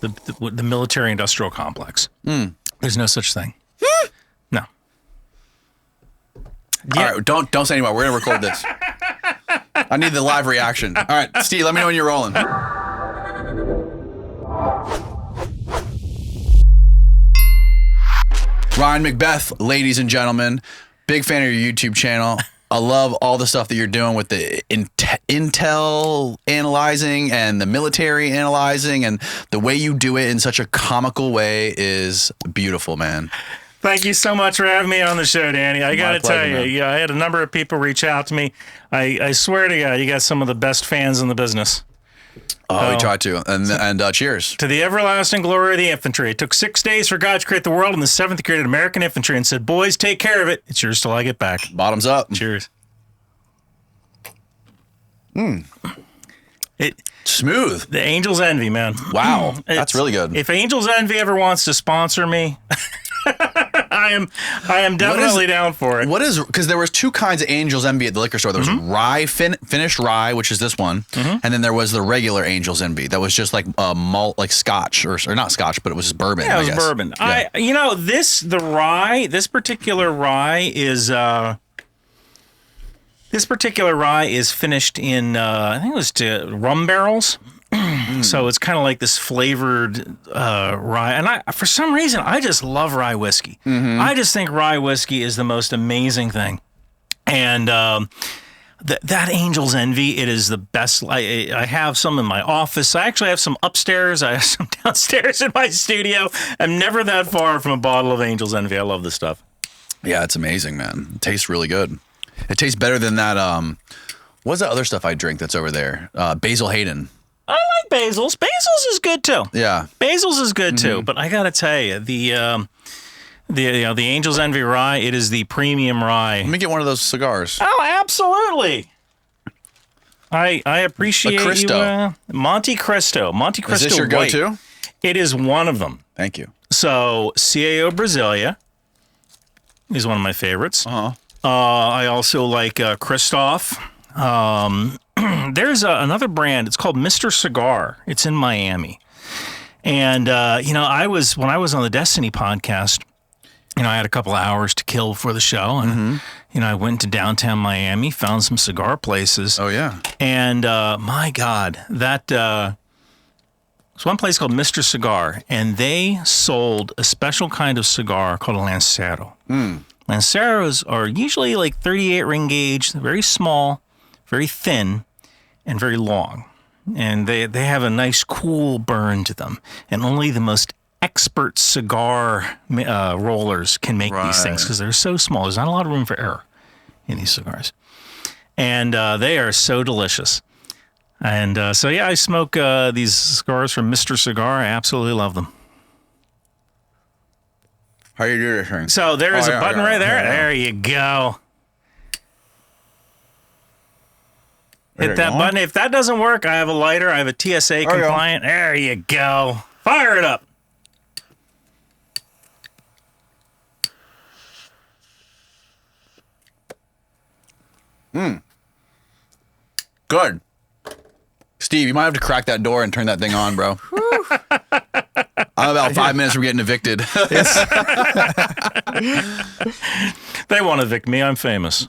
the military-industrial complex. There's no such thing. No. Yeah. All right, don't say anymore. We're gonna record this. I need the live reaction. All right, Steve, let me know when you're rolling. Ryan McBeth, ladies and gentlemen, big fan of your YouTube channel. I love all the stuff that you're doing with the intel analyzing and the military analyzing, and the way you do it in such a comical way is beautiful, man. Thank you so much for having me on the show, Danny. I got to tell you, I had a number of people reach out to me. I swear to God, you got some of the best fans in the business. Oh, we try to. And cheers. To the everlasting glory of the infantry. It took 6 days for God to create the world, and the seventh he created American infantry and said, boys, take care of it. It's yours till I get back. Bottoms up. Cheers. Smooth. The Angels Envy, man. Wow. That's really good. If Angels Envy ever wants to sponsor me, I am definitely down for it. What is, because there was two kinds of Angels Envy at the liquor store. There was rye, finished rye, which is this one, and then there was the regular Angels Envy that was just like malt, like Scotch or not Scotch, but it was just bourbon. Yeah, it was bourbon. Yeah. This particular rye is finished in I think it was rum barrels. So it's kind of like this flavored rye. And for some reason, I just love rye whiskey. I just think rye whiskey is the most amazing thing. And that Angel's Envy, it is the best. I have some in my office. I actually have some upstairs. I have some downstairs in my studio. I'm never that far from a bottle of Angel's Envy. I love this stuff. Yeah, it's amazing, man. It tastes really good. It tastes better than that. What's that other stuff I drink that's over there? Basil Hayden. I like Basil's. Basil's is good too. Yeah, Basil's is good too. But I gotta tell you, the Angel's Envy rye, it is the premium rye. Let me get one of those cigars. Oh, absolutely. I appreciate you. Monte Cristo. Monte Cristo. Is this your go-to? It is one of them. Thank you. So CAO Brasilia is one of my favorites. I also like Christoph. There's another brand. It's called Mr. Cigar. It's in Miami. And, when I was on the Destiny podcast, I had a couple of hours to kill before the show. And, I went to downtown Miami, found some cigar places. Oh, yeah. And, my God, there's one place called Mr. Cigar, and they sold a special kind of cigar called a Lancero. Lanceros are usually like 38 ring gauge, very small, very thin, and very long. And they have a nice cool burn to them. And only the most expert cigar rollers can make these things because they're so small. There's not a lot of room for error in these cigars. And they are so delicious. And I smoke these cigars from Mr. Cigar. I absolutely love them. How do you do this thing? So there is a button right there. There you go. Hit that button. If that doesn't work, I have a lighter. I have a TSA compliant. There you go. Fire it up. Good. Steve, you might have to crack that door and turn that thing on, bro. I'm about 5 minutes from getting evicted. They want to evict me. I'm famous.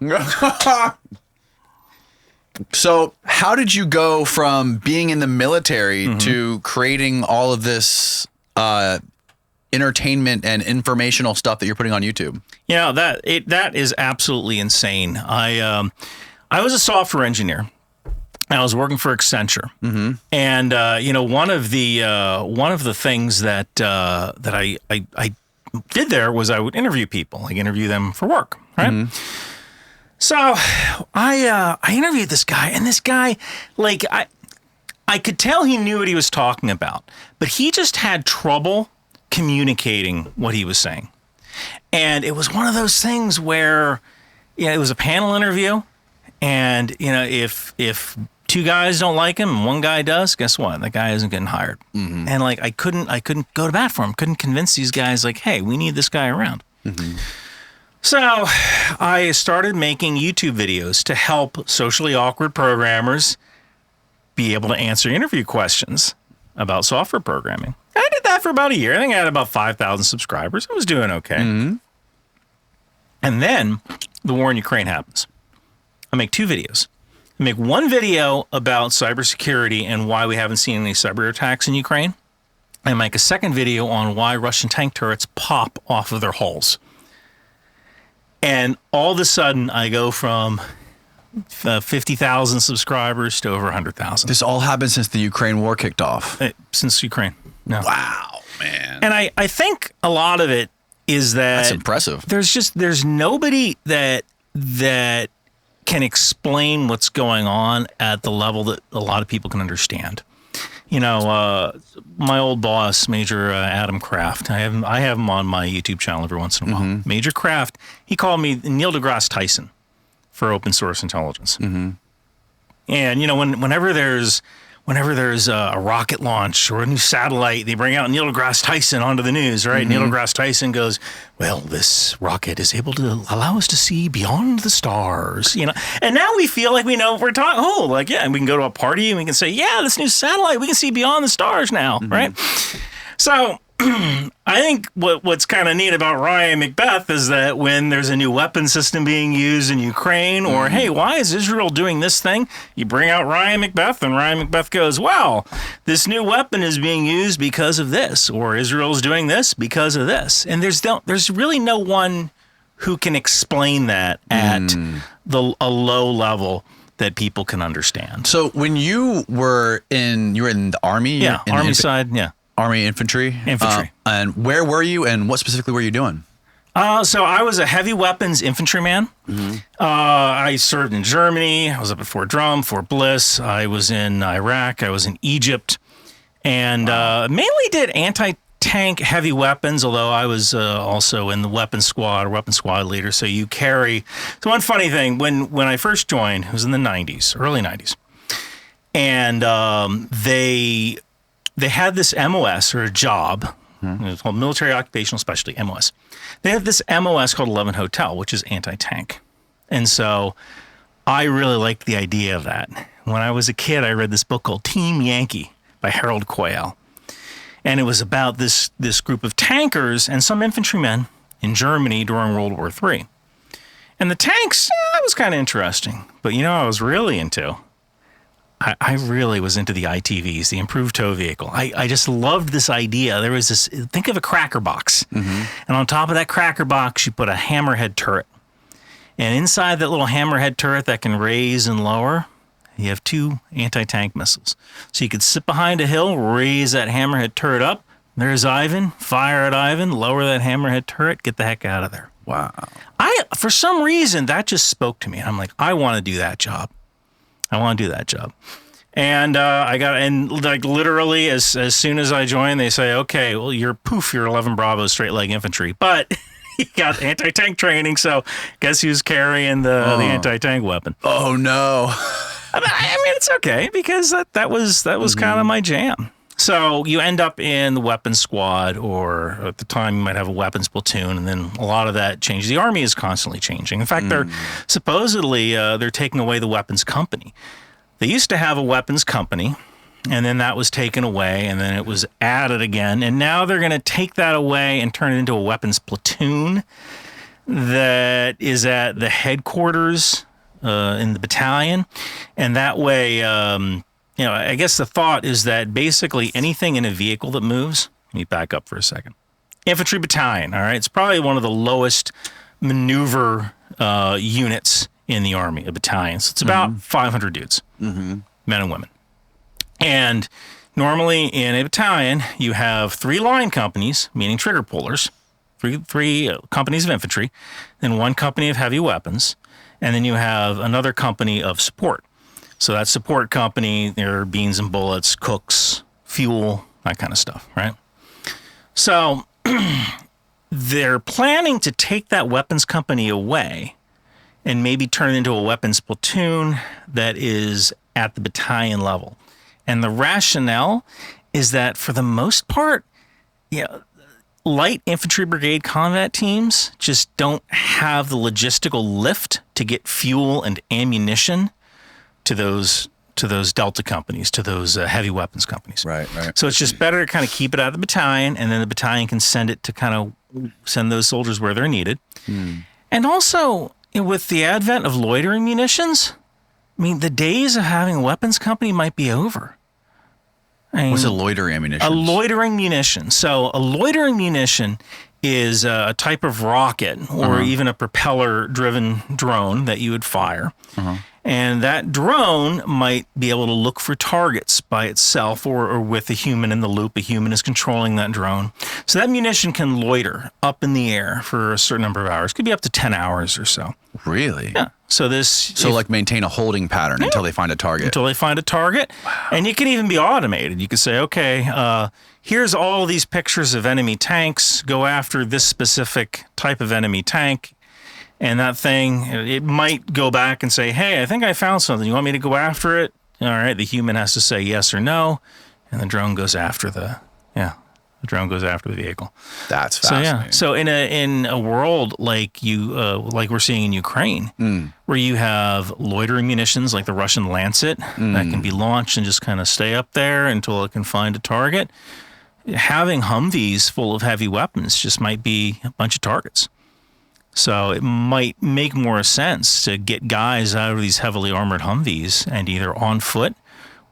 So how did you go from being in the military to creating all of this entertainment and informational stuff that you're putting on YouTube? Yeah, that is absolutely insane. I was a software engineer. I was working for Accenture, and one of the things that I did there was I would interview people, like interview them for work, right? So I interviewed this guy, and this guy, like I could tell he knew what he was talking about, but he just had trouble communicating what he was saying, and it was one of those things where, it was a panel interview, and if two guys don't like him and one guy does, guess what? That guy isn't getting hired. And like I couldn't go to bat for him. Couldn't convince these guys like, hey, we need this guy around. So I started making YouTube videos to help socially awkward programmers be able to answer interview questions. about software programming. I did that for about a year. I think I had about 5,000 subscribers. I was doing okay. Mm-hmm. And then the war in Ukraine happens. I make 2 videos. I make one video about cybersecurity and why we haven't seen any cyber attacks in Ukraine. I make a second video on why Russian tank turrets pop off of their hulls. And all of a sudden, I go from 50,000 subscribers to over 100,000. This all happened since the Ukraine war kicked off. Since Ukraine. No. Wow, man. And I think a lot of it is that That's impressive. There's nobody that can explain what's going on at the level that a lot of people can understand. You know, my old boss, Major Adam Kraft, I have him on my YouTube channel every once in a while. Mm-hmm. Major Kraft, he called me Neil deGrasse Tyson for open source intelligence. Mm-hmm. And, you know, whenever there's a rocket launch or a new satellite, they bring out Neil deGrasse Tyson onto the news, right? Mm-hmm. Neil deGrasse Tyson goes, well, this rocket is able to allow us to see beyond the stars, you know? And now we feel like we know we're talking, and we can go to a party and we can say, yeah, this new satellite, we can see beyond the stars now, mm-hmm. right? So I think what's kind of neat about Ryan McBeth is that when there's a new weapon system being used in Ukraine, or hey, why is Israel doing this thing? You bring out Ryan McBeth, and Ryan McBeth goes, well, this new weapon is being used because of this, or Israel's doing this because of this. And there's really no one who can explain that at a low level that people can understand. So when you were in the Army? Yeah, Army side, yeah. Army infantry? Infantry. And where were you, and what specifically were you doing? So I was a heavy weapons infantryman. Mm-hmm. I served in Germany. I was up at Fort Drum, Fort Bliss. I was in Iraq. I was in Egypt. And mainly did anti-tank heavy weapons, although I was also in the weapons squad or weapons squad leader. So you carry... So one funny thing, when I first joined, it was in the 90s, early 90s. And they had this MOS, or a job. Mm-hmm. It was called Military Occupational Specialty, MOS. They have this MOS called 11 Hotel, which is anti-tank. And so I really liked the idea of that. When I was a kid, I read this book called Team Yankee by Harold Quayle. And it was about this group of tankers and some infantrymen in Germany during World War III. And the tanks, that was kind of interesting. But you know what I was really into? I really was into the ITVs, the improved tow vehicle. I just loved this idea. There was this, think of a cracker box. Mm-hmm. And on top of that cracker box, you put a hammerhead turret. And inside that little hammerhead turret that can raise and lower, you have 2 anti-tank missiles. So you could sit behind a hill, raise that hammerhead turret up. There's Ivan, fire at Ivan, lower that hammerhead turret, get the heck out of there. Wow. For some reason, that just spoke to me. I'm like, I want to do that job. And literally as soon as I joined, they say, okay, well, you're 11 Bravo straight leg infantry, but you got anti-tank training. So guess who's carrying the anti-tank weapon? Oh no. I mean, it's okay because that was kind of my jam. So you end up in the weapons squad, or at the time you might have a weapons platoon, and then a lot of that changes. The Army is constantly changing. In fact, they're supposedly they're taking away the weapons company. They used to have a weapons company, and then that was taken away, and then it was added again, and now they're going to take that away and turn it into a weapons platoon that is at the headquarters in the battalion, and that way. I guess the thought is that basically anything in a vehicle that moves, let me back up for a second. Infantry battalion, all right? It's probably one of the lowest maneuver units in the Army, a battalion. So it's about 500 dudes, men and women. And normally in a battalion, you have 3 line companies, meaning trigger pullers, three companies of infantry, then 1 company of heavy weapons, and then you have another company of support. So that support company, there are beans and bullets, cooks, fuel, that kind of stuff, right? So they're planning to take that weapons company away and maybe turn it into a weapons platoon that is at the battalion level. And the rationale is that for the most part, light infantry brigade combat teams just don't have the logistical lift to get fuel and ammunition to those those Delta companies, to those heavy weapons companies. Right. So it's just better to kind of keep it out of the battalion, and then the battalion can send it to kind of send those soldiers where they're needed. And also, with the advent of loitering munitions, I mean, the days of having a weapons company might be over. I mean, What's a loitering ammunition? A loitering munition. So a loitering munition is a type of rocket or even a propeller-driven drone that you would fire. And that drone might be able to look for targets by itself or with a human in the loop. A human is controlling that drone. So that munition can loiter up in the air for a certain number of hours. Could be up to 10 hours or so. Really? Yeah. So like maintain a holding pattern until they find a target. Until they find a target. Wow. And you can even be automated. You could say, okay, here's all these pictures of enemy tanks. Go after this specific type of enemy tank. And that thing, it might go back and say, hey, I think I found something. You want me to go after it? All right. The human has to say yes or no. And the drone goes after the vehicle. That's fascinating. So in a world like we're seeing in Ukraine, where you have loitering munitions like the Russian Lancet that can be launched and just kind of stay up there until it can find a target, having Humvees full of heavy weapons just might be a bunch of targets. So it might make more sense to get guys out of these heavily armored Humvees and either on foot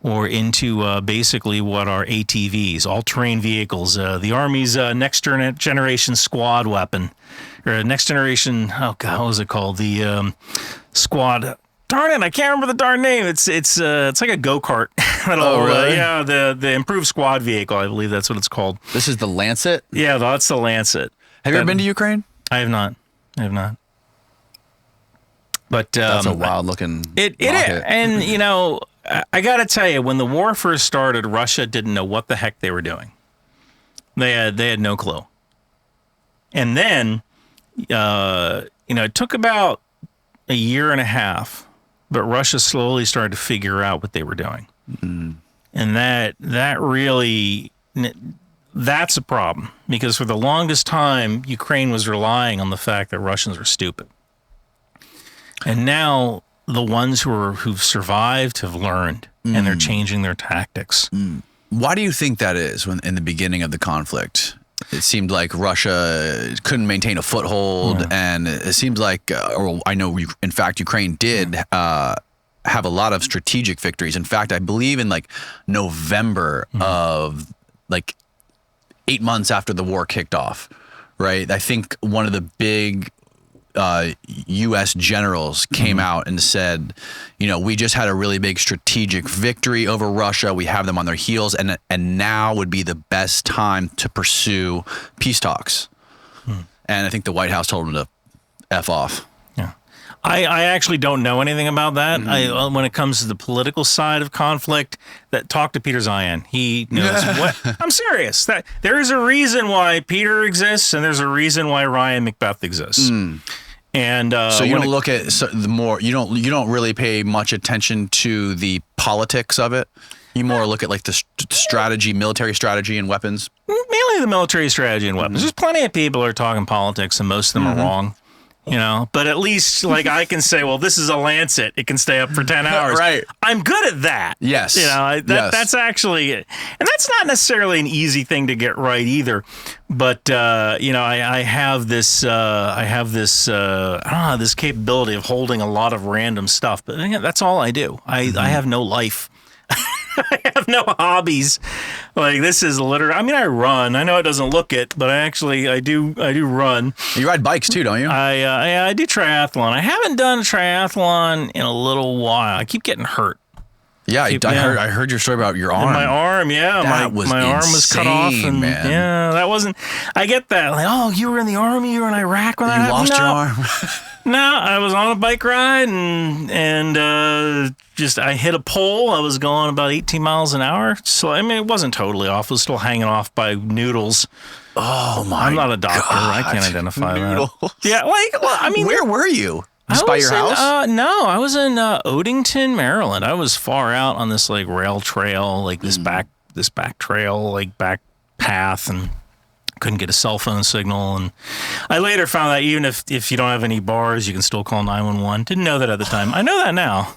or into basically what are ATVs, all-terrain vehicles, the Army's next generation squad weapon, or next generation, oh God, what was it called? The squad, darn it, I can't remember the darn name. It's like a go-kart. Really? Yeah, the improved squad vehicle, I believe that's what it's called. This is the Lancet? Yeah, that's the Lancet. Have you ever been to Ukraine? I have not. But that's a wild-looking it is, and you know, I got to tell you, when the war first started, Russia didn't know what the heck they were doing. They had no clue. And then, it took about a year and a half, but Russia slowly started to figure out what they were doing. And that really, that's a problem, because for the longest time, Ukraine was relying on the fact that Russians were stupid. And now the ones who've survived have learned, and they're changing their tactics. Why do you think that is? When in the beginning of the conflict, it seemed like Russia couldn't maintain a foothold, and it seems like, or I know, in fact, Ukraine did have a lot of strategic victories. In fact, I believe in like November of like 8 months after the war kicked off, right? I think one of the big U.S. generals came out and said, we just had a really big strategic victory over Russia. We have them on their heels, and now would be the best time to pursue peace talks. And I think the White House told him to F off. Yeah. I actually don't know anything about that. When it comes to the political side of conflict, talk to Peter Zion. He knows what. I'm serious. That there is a reason why Peter exists, and there's a reason why Ryan McBeth exists. And so you don't look at the more. You don't really pay much attention to the politics of it. You more look at like the strategy, military strategy, and weapons. Mainly the military strategy and weapons. There's plenty of people who are talking politics, and most of them are wrong. But at least like I can say, well, this is a Lancet. It can stay up for 10 hours. Right. I'm good at that. Yes. That's actually, and that's not necessarily an easy thing to get right either. But, I have this this capability of holding a lot of random stuff. But that's all I do. I have no life. I have no hobbies. Like, this is literally, I run. I know it doesn't look it, but I do run. You ride bikes too, don't you? I do triathlon. I haven't done a triathlon in a little while. I keep getting hurt. Yeah, I heard your story about your arm. My arm, yeah. My arm was cut off. And man. Yeah, that wasn't, I get that. Like, oh, you were in the Army, you were in Iraq when that happened? You lost your arm? No, I was on a bike ride and I hit a pole. I was going about 18 miles an hour. So, it wasn't totally off. It was still hanging off by noodles. Oh, my I'm not a doctor. God. I can't identify Noodles. that. Yeah, where were you? Just by your house? No, I was in Odenton, Maryland. I was far out on this like rail trail, like this back trail, like back path, and couldn't get a cell phone signal. And I later found that even if you don't have any bars, you can still call 911. Didn't know that at the time. I know that now.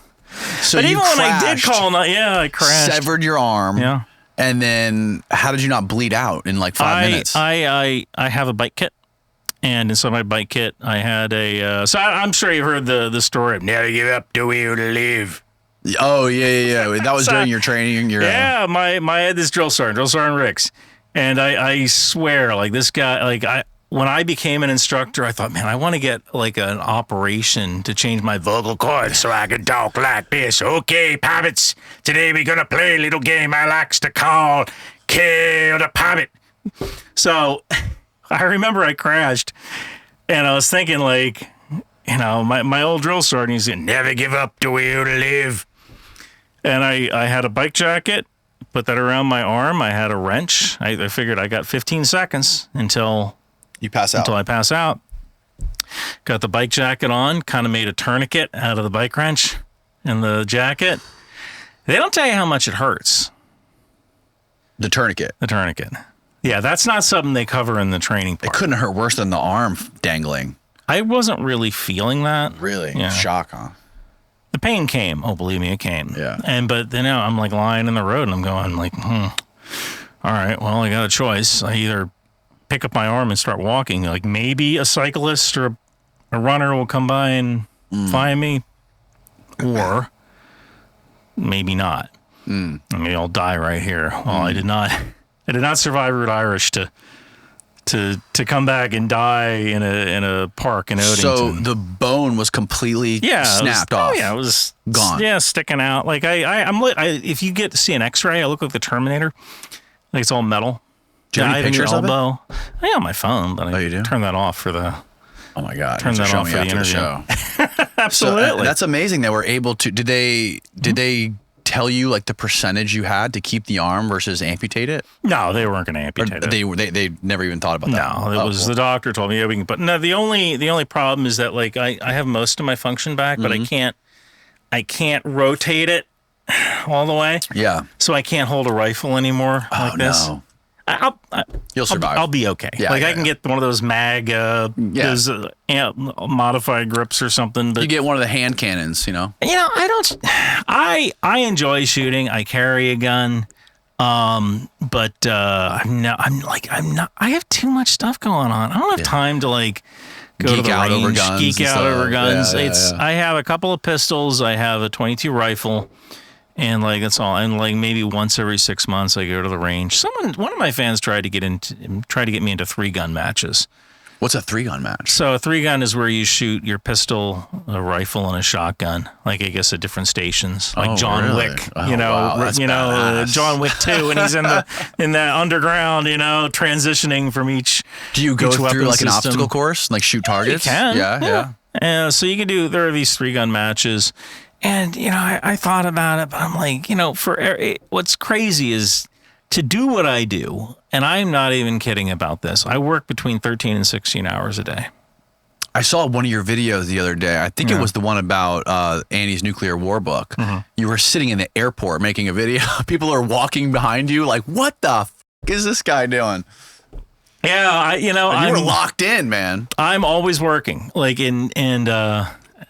So but you even when I did crashed, call, I crashed. severed your arm. Yeah. And then how did you not bleed out in like 5 minutes? I have a bike kit. And inside my bike kit, I had a. So I'm sure you've heard the story of never give up the will to live. Oh yeah. That was during your training. Yeah, I had this drill sergeant Ricks, and I swear, like this guy, like when I became an instructor, I thought, man, I want to get like an operation to change my vocal cords so I can talk like this. Okay, Poppets, today we're gonna play a little game I likes to call Kill the Poppet. So. I remember I crashed, and I was thinking, like, my old drill sergeant, he said, never give up the will to live. And I had a bike jacket, put that around my arm. I had a wrench. I figured I got 15 seconds until you pass out. Until I pass out. Got the bike jacket on, kind of made a tourniquet out of the bike wrench and the jacket. They don't tell you how much it hurts. The tourniquet. Yeah, that's not something they cover in the training part. It couldn't hurt worse than the arm dangling. I wasn't really feeling that. Really? Yeah. Shock, huh? The pain came. Oh, believe me, it came. Yeah. But then I'm like lying in the road and I'm going like, all right, well, I got a choice. I either pick up my arm and start walking. Like maybe a cyclist or a runner will come by and find me, or maybe not. Maybe I'll die right here. Well, I did not survive Route Irish to come back and die in a park in Odenton. So the bone was completely snapped off. Oh yeah, it was gone. Yeah, sticking out. Like if you get to see an X-ray, I look like the Terminator. Like it's all metal. Do you have any pictures of it? I have on my phone, but you do? Turn that off for the. Oh my God! Turn that off for the interview. Absolutely. So, that's amazing. They were able to. Did they tell you like the percentage you had to keep the arm versus amputate it? No, they weren't going to amputate it. They never even thought about that. No, it was the doctor told me, yeah, we can. But no, the only problem is that like I have most of my function back, but I can't rotate it all the way. Yeah. So I can't hold a rifle anymore like this. No. You'll survive. I'll be okay. Yeah, I can get one of those those modified grips or something. But you get one of the hand cannons, I enjoy shooting. I carry a gun, but I'm not. I have too much stuff going on. I don't have time to like go to the range, geek out over guns. I have a couple of pistols. I have a .22 rifle. And like that's all. And like maybe once every 6 months, I go to the range. One of my fans tried to get me into 3-gun matches. What's a 3-gun match? So a 3-gun is where you shoot your pistol, a rifle, and a shotgun. Like I guess at different stations, like John Wick. John Wick 2, and he's in that underground, transitioning from each. Do you go through like an obstacle course, like shoot targets? You can. Yeah. And so you can do. There are these 3-gun matches. And, I thought about it, but I'm like, what's crazy is to do what I do, and I'm not even kidding about this. I work between 13 and 16 hours a day. I saw one of your videos the other day. I think it was the one about Annie's nuclear war book. Mm-hmm. You were sitting in the airport making a video. People are walking behind you like, what the f*** is this guy doing? Yeah, you were locked in, man. I'm always working. Like, and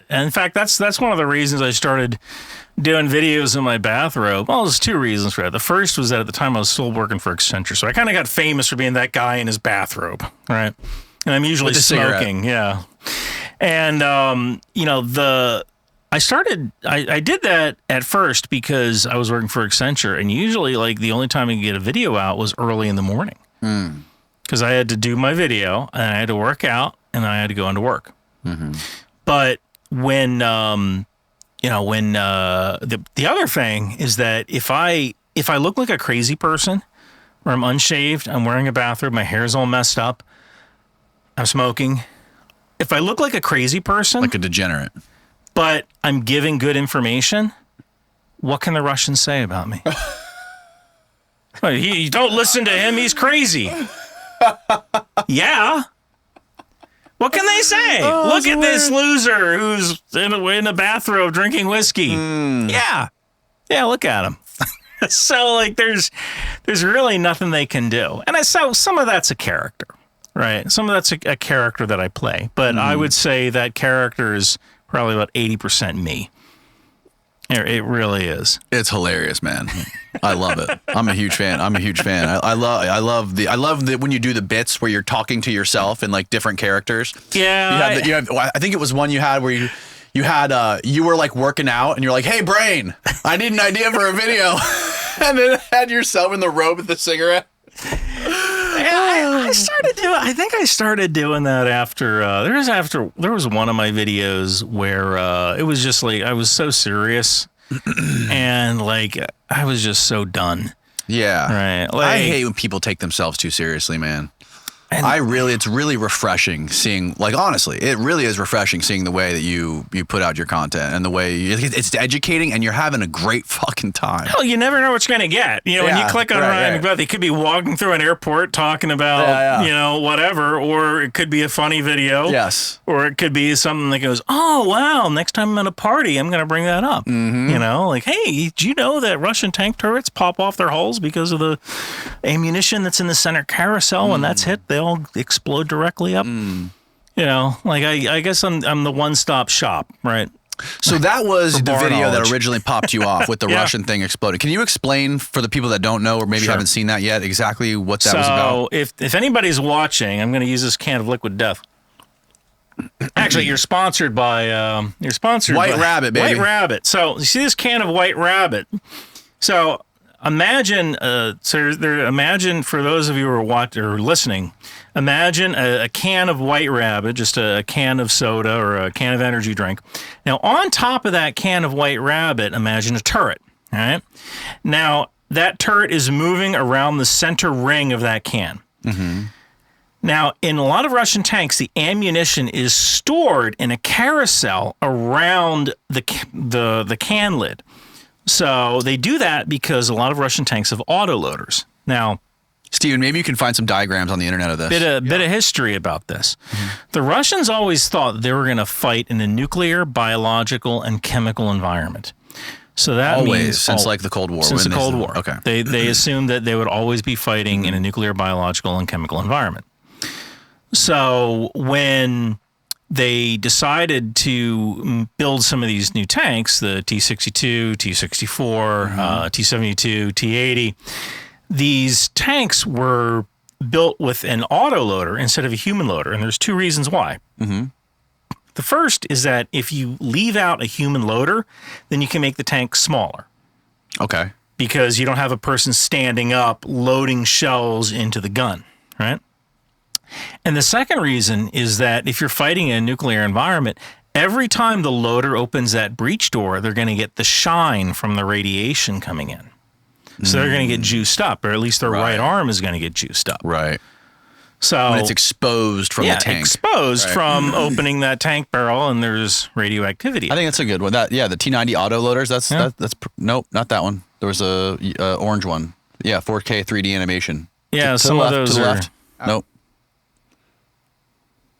in fact, that's one of the reasons I started doing videos in my bathrobe. Well, there's two reasons for that. The first was that at the time I was still working for Accenture, so I kind of got famous for being that guy in his bathrobe, right? And I'm usually smoking, yeah. And I did that at first because I was working for Accenture, and usually like the only time I could get a video out was early in the morning because I had to do my video and I had to work out and I had to go into work. Mm-hmm. But when the other thing is that if I look like a crazy person or I'm unshaved, I'm wearing a bathrobe, my hair's all messed up, I'm smoking. If I look like a crazy person, like a degenerate, but I'm giving good information, what can the Russians say about me? You don't listen to him, he's crazy. Yeah. What can they say? Look at this loser who's in a bathrobe drinking whiskey. Yeah, look at him. So like, there's really nothing they can do. And so some of that's a character, right? Some of that's a character that I play. But I would say that character is probably about 80% me. It really is. It's hilarious, man. I love it. I'm a huge fan. I love when you do the bits where you're talking to yourself and like different characters. Yeah. I think it was one you had where you were like working out and you're like, hey brain, I need an idea for a video. And then had yourself in the robe with the cigarette. I started doing that after there was one of my videos where it was just like I was so serious and like I was just so done. Yeah. Right. Like, I hate when people take themselves too seriously, man. It's really refreshing seeing, like, honestly, it really is refreshing seeing the way that you put out your content and the way it's educating and you're having a great fucking time. Hell, you never know what you're going to get. You know, when you click on Ryan McBeth, he could be walking through an airport talking about, you know, whatever, or it could be a funny video. Yes. Or it could be something that goes, oh, wow, next time I'm at a party, I'm going to bring that up. Mm-hmm. You know, like, hey, do you know that Russian tank turrets pop off their hulls because of the ammunition that's in the center carousel? When that's hit, they'll explode directly up. You know, like I guess I'm the one-stop shop, right? So that was the video knowledge. that originally popped you off with the Russian thing exploding. Can you explain for the people that don't know or maybe haven't seen that yet exactly what that was about? So if anybody's watching, I'm going to use this can of liquid death. Actually, you're sponsored by White Rabbit, baby. White Rabbit. So you see this can of White Rabbit. So imagine, imagine for those of you who are watching or listening, imagine a can of White Rabbit, just a can of soda or a can of energy drink. Now, on top of that can of White Rabbit, imagine a turret. All right. Now, that turret is moving around the center ring of that can. Mm-hmm. Now, in a lot of Russian tanks, the ammunition is stored in a carousel around the can lid. So they do that because a lot of Russian tanks have autoloaders. Now, Steven, maybe you can find some diagrams on the internet of this. Bit of history about this. Mm-hmm. The Russians always thought they were going to fight in a nuclear, biological, and chemical environment. So that means since like the Cold War. Since the Cold War. Okay. They assumed that they would always be fighting in a nuclear, biological, and chemical environment. So when they decided to build some of these new tanks, the T-62, T-64, T-72, T-80, these tanks were built with an autoloader instead of a human loader, and there's two reasons why. Mm-hmm. The first is that if you leave out a human loader, then you can make the tank smaller. Okay. Because you don't have a person standing up loading shells into the gun, right? And the second reason is that if you're fighting in a nuclear environment, every time the loader opens that breech door, they're going to get the shine from the radiation coming in. So they're going to get juiced up, or at least their right arm is going to get juiced up. Right. So when it's exposed from the tank. Exposed from opening that tank barrel, and there's radioactivity. I think that's a good one. The T90 autoloaders. That's nope, not that one. There was a orange one. Yeah, 4K 3D animation. Yeah, some of those are. Nope.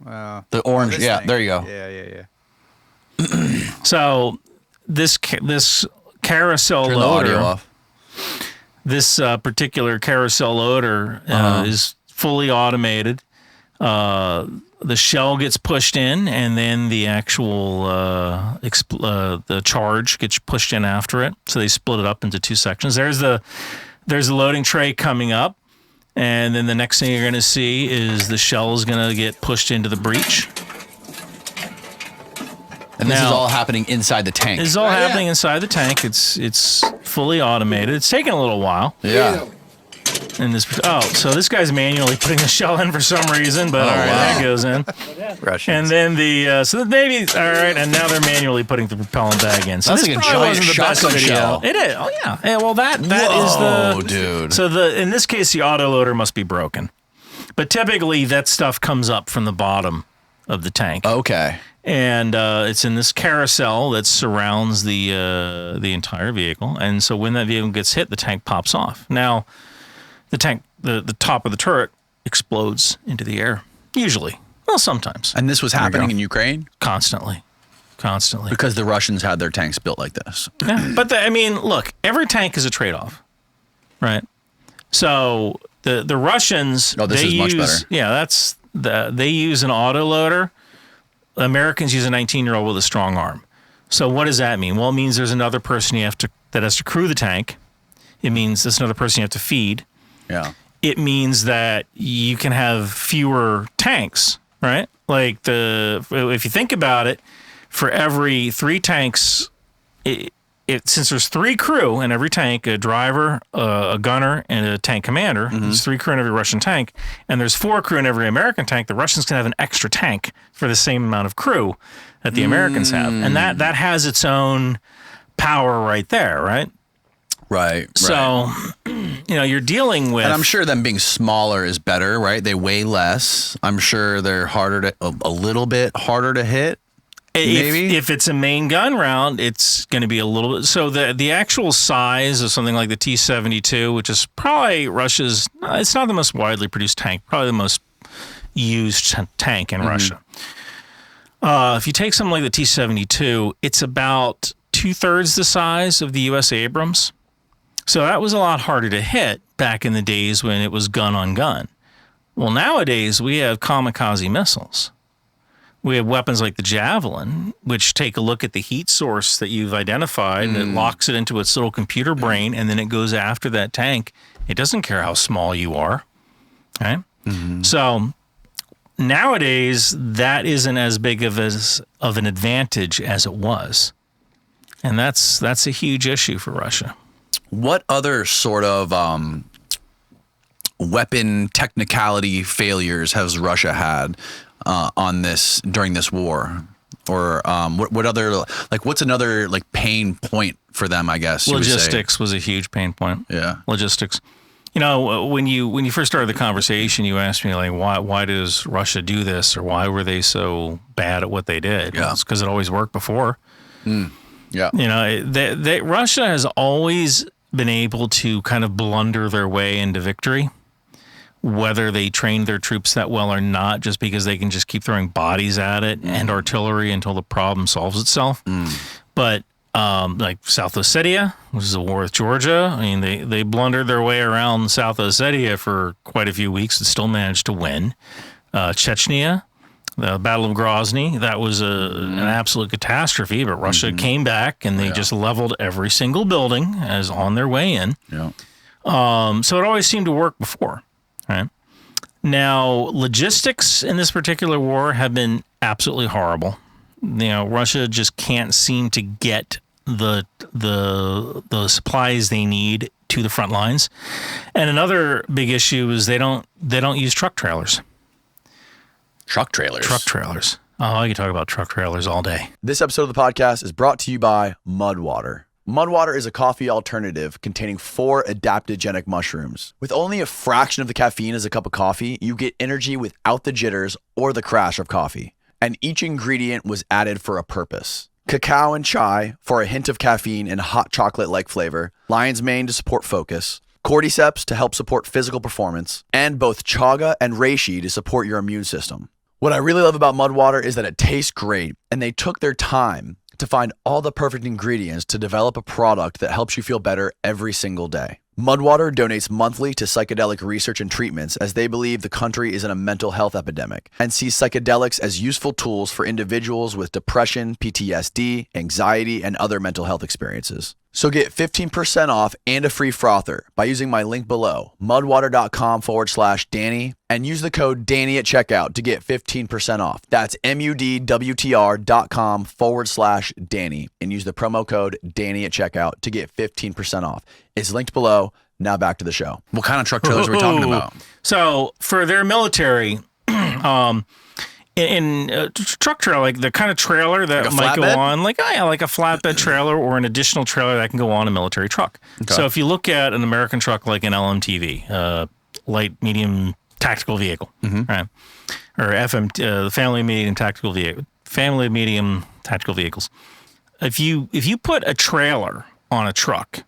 The orange. Thing. There you go. Yeah. So this carousel Turn loader. the audio off. This particular carousel loader is fully automated. The shell gets pushed in, and then the actual the charge gets pushed in after it. So they split it up into two sections. There's the loading tray coming up, and then the next thing you're going to see is the shell is going to get pushed into the breech. And this is all happening inside the tank. This is all happening inside the tank. It's fully automated. It's taken a little while. Yeah. And so this guy's manually putting the shell in for some reason, but all right, that goes in. Russians. And then so maybe all right, and now they're manually putting the propellant bag in. So that's this like a probably giant wasn't the best shotgun video. shell. It is. Oh yeah. Yeah. Well, that is the. Oh, dude. So in this case, the autoloader must be broken, but typically that stuff comes up from the bottom of the tank. Okay. And it's in this carousel that surrounds the entire vehicle, and so when that vehicle gets hit, the tank pops off. Now, the tank, the top of the turret explodes into the air. Usually, well, sometimes. And this was happening in Ukraine Constantly. because the Russians had their tanks built like this. Yeah, but look, every tank is a trade-off, right? So the Russians. Oh, this is much better. Yeah, they use an autoloader. Americans use a 19-year-old with a strong arm. So what does that mean? Well, it means there's another person that has to crew the tank. It means there's another person you have to feed. Yeah. It means that you can have fewer tanks, right? Like if you think about it, for every 3 tanks, since there's 3 crew in every tank, a driver, a gunner, and a tank commander, there's 3 crew in every Russian tank, and there's 4 crew in every American tank, the Russians can have an extra tank for the same amount of crew that the Americans have. And that has its own power right there, right? Right. So, you're dealing with... And I'm sure them being smaller is better, right? They weigh less. I'm sure they're a little bit harder to hit. Maybe if it's a main gun round, it's going to be a little bit. So the actual size of something like the T-72, which is probably Russia's, it's not the most widely produced tank, probably the most used tank in Russia. If you take something like the T-72, it's about 2/3 the size of the U.S. Abrams. So that was a lot harder to hit back in the days when it was gun on gun. Well, nowadays we have kamikaze missiles. We have weapons like the Javelin, which take a look at the heat source that you've identified and it locks it into its little computer brain, and then it goes after that tank. It doesn't care how small you are. Right? So nowadays, that isn't as big of an advantage as it was. And that's a huge issue for Russia. What other sort of weapon technicality failures has Russia had during this war? Or what other, like, what's another like pain point for them, I guess? Logistics was a huge pain point. Yeah. Logistics. When you first started the conversation, you asked me, like, why does Russia do this, or why were they so bad at what they did? Yeah. It's because it always worked before. Yeah. Russia has always been able to kind of blunder their way into victory, whether they trained their troops that well or not, just because they can just keep throwing bodies at it and artillery until the problem solves itself. But like South Ossetia, which is a war with Georgia, I mean, they blundered their way around South Ossetia for quite a few weeks and still managed to win. Chechnya, the Battle of Grozny, that was an absolute catastrophe, but Russia came back and they just leveled every single building as on their way in. Yeah. So it always seemed to work before. Right? Now, logistics in this particular war have been absolutely horrible. Russia just can't seem to get the supplies they need to the front lines. And another big issue is they don't use truck trailers. Truck trailers. Oh, I could talk about truck trailers all day. This episode of the podcast is brought to you by Mudwater. Mudwater is a coffee alternative containing 4 adaptogenic mushrooms. With only a fraction of the caffeine as a cup of coffee, you get energy without the jitters or the crash of coffee. And each ingredient was added for a purpose. Cacao and chai for a hint of caffeine and hot chocolate-like flavor, lion's mane to support focus, cordyceps to help support physical performance, and both chaga and reishi to support your immune system. What I really love about Mudwater is that it tastes great, and they took their time to find all the perfect ingredients to develop a product that helps you feel better every single day. Mudwater donates monthly to psychedelic research and treatments, as they believe the country is in a mental health epidemic and sees psychedelics as useful tools for individuals with depression, PTSD, anxiety, and other mental health experiences. So get 15% off and a free frother by using my link below, mudwater.com/Danny, and use the code Danny at checkout to get 15% off. That's mudwtr.com/Danny, and use the promo code Danny at checkout to get 15% off. It's linked below. Now back to the show. What kind of truck trailers are we talking about? So for their military, in truck trailer, like the kind of trailer that Like a might go flatbed? on, like a flatbed trailer or an additional trailer that can go on a military truck. Okay. So if you look at an American truck like an LMTV, light medium tactical vehicle, right, or FM, family medium tactical vehicle, family medium tactical vehicles. If you put a trailer on a truck,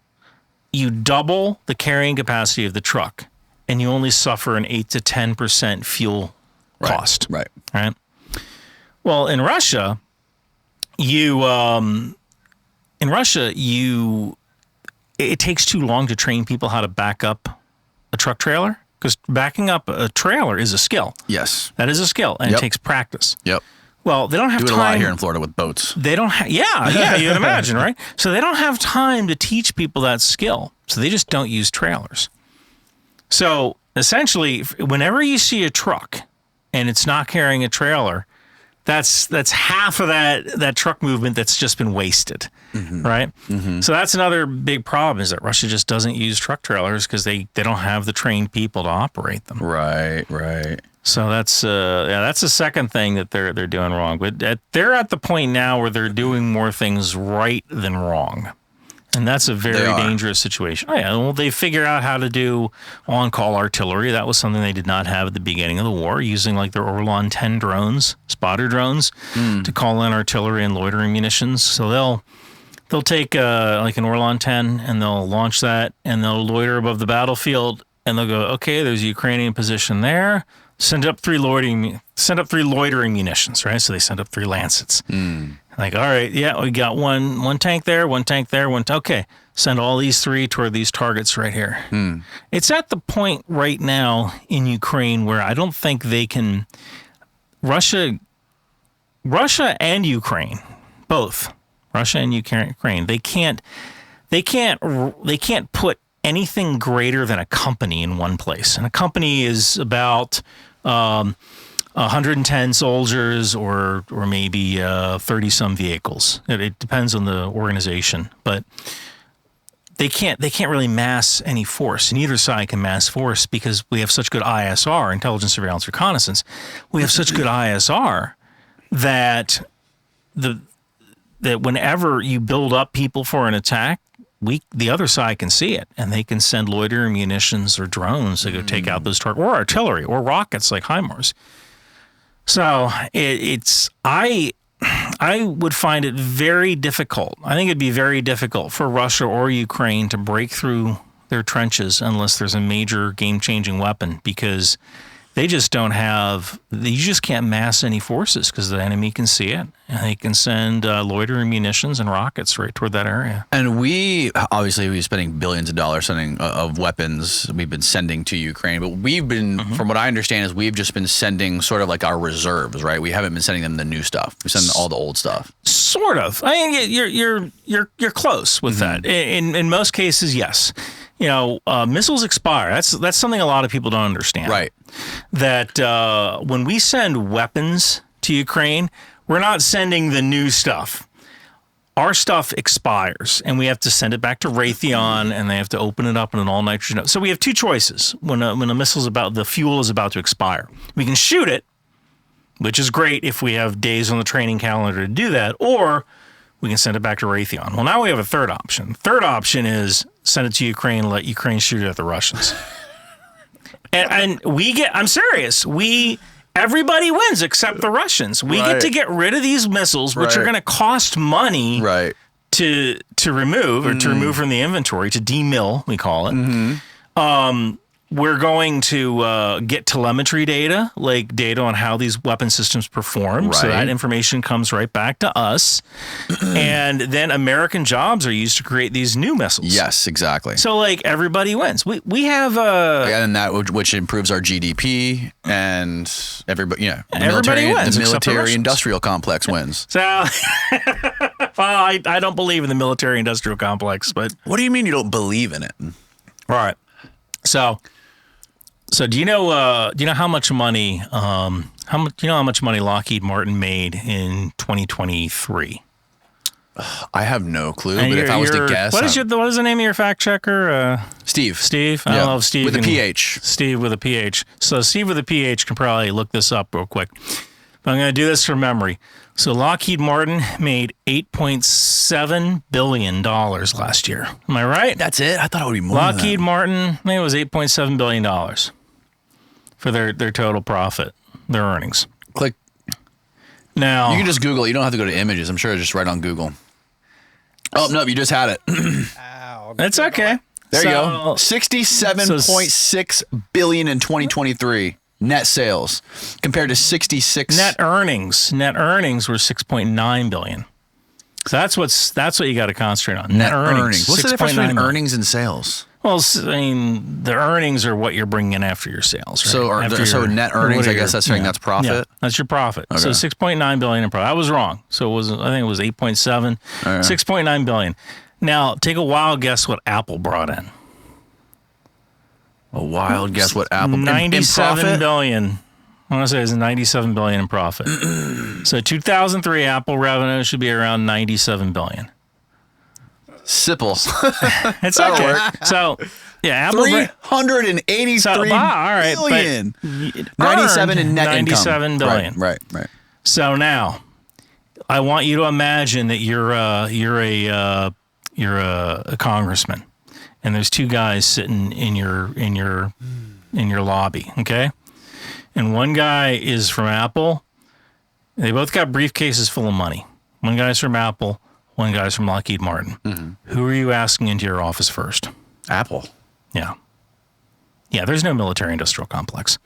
you double the carrying capacity of the truck, and you only suffer an 8 to 10% fuel cost. Right. Right. Well, in Russia, it takes too long to train people how to back up a truck trailer, because backing up a trailer is a skill. Yes. That is a skill, and Yep. it takes practice. Yep. Well, they don't have Do it time. a lot here in Florida with boats. They don't have, yeah, you'd imagine, right? So they don't have time to teach people that skill. So they just don't use trailers. So essentially, whenever you see a truck and it's not carrying a trailer, that's half of that truck movement that's just been wasted, right? So that's another big problem, is that Russia just doesn't use truck trailers because they don't have the trained people to operate them. Right. So that's the second thing that they're doing wrong. But they're at the point now where they're doing more things right than wrong. And that's a very dangerous situation. Oh, yeah. Well, they figured out how to do on-call artillery. That was something they did not have at the beginning of the war, using like their Orlan 10 drones, spotter drones, to call in artillery and loitering munitions. So they'll take like an Orlan 10 and they'll launch that and they'll loiter above the battlefield and they'll go, okay, there's a Ukrainian position there. Send up three loitering munitions, right? So they send up 3 Lancets. Like, all right, yeah, we got one tank there, okay, send all these 3 toward these targets right here. It's at the point right now in Ukraine where I don't think they can, Russia and Ukraine, both, Russia and Ukraine, they can't put anything greater than a company in one place. And a company is about 110 soldiers or maybe 30 some vehicles. It depends on the organization, but they can't really mass any force. Neither side can mass force because we have such good ISR, intelligence, surveillance, reconnaissance. We have such good ISR that whenever you build up people for an attack, the other side can see it, and they can send loitering munitions or drones to go take out those targets, or artillery, or rockets like HIMARS. So I would find it very difficult. I think it'd be very difficult for Russia or Ukraine to break through their trenches unless there's a major game-changing weapon, because they just don't have, you just can't mass any forces because the enemy can see it. And they can send loitering munitions and rockets right toward that area. And we're spending billions of dollars of weapons we've been sending to Ukraine, but we've been, from what I understand, is we've just been sending sort of like our reserves, right? We haven't been sending them the new stuff. We send all the old stuff. Sort of. I mean, you're close with that. In most cases, yes. You know, missiles expire. That's something a lot of people don't understand. Right. That when we send weapons to Ukraine, we're not sending the new stuff. Our stuff expires, and we have to send it back to Raytheon, and they have to open it up in an all-nitrogen. So we have 2 choices when a missile's the fuel is about to expire. We can shoot it, which is great if we have days on the training calendar to do that, or we can send it back to Raytheon. Well, now we have a third option. Third option is send it to Ukraine, let Ukraine shoot it at the Russians. and I'm serious, everybody wins except the Russians. We get to get rid of these missiles, which are going to cost money to remove, or to remove from the inventory, to demill, we call it. We're going to get telemetry data, like data on how these weapon systems perform. So that information comes right back to us. And then American jobs are used to create these new missiles. Yes, exactly. So like everybody wins. We have and that which improves our GDP, and everybody, everybody wins. The military industrial complex wins. So well, I don't believe in the military industrial complex, but what do you mean you don't believe in it? All right. So do you know how much money how much money Lockheed Martin made in 2023? I have no clue, but if I was to guess, what is the name of your fact checker? Steve. I don't know if Steve with a PH. Steve with a PH. So Steve with a PH can probably look this up real quick. But I'm going to do this from memory. So Lockheed Martin made $8.7 billion last year. Am I right? That's it? I thought it would be more. Lockheed Martin, I think it was $8.7 billion for their total profit, their earnings. Click. Now you can just Google it. You don't have to go to images. I'm sure it's just right on Google. Oh, no, you just had it. Ow. It's okay. There you go. $67.6 billion in 2023. Net sales compared to 66. Net earnings were 6.9 billion. So that's what you got to concentrate on. Net earnings. What's the difference between earnings and sales? Well, I mean, the earnings are what you're bringing in after your sales, right? So net earnings, I guess that's saying that's profit. Yeah, that's your profit. Okay. So 6.9 billion in profit. I was wrong. So I think it was 8.7, 6.9 billion. Now, take a wild guess what Apple brought in. A wild guess what Apple 97 billion. I want to say it's 97 billion in profit. So 2003 Apple revenue should be around 97 billion. Sipples. It's okay. So, yeah, Apple 383 all right, billion. 97 in net 97 income. billion. Right. So now, I want you to imagine that you're a congressman, and there's two guys sitting in your lobby, okay? And one guy is from Apple. They both got briefcases full of money. One guy's from Apple. One guy's from Lockheed Martin. Mm-hmm. Who are you asking into your office first? Apple. Yeah. Yeah, there's no military-industrial complex.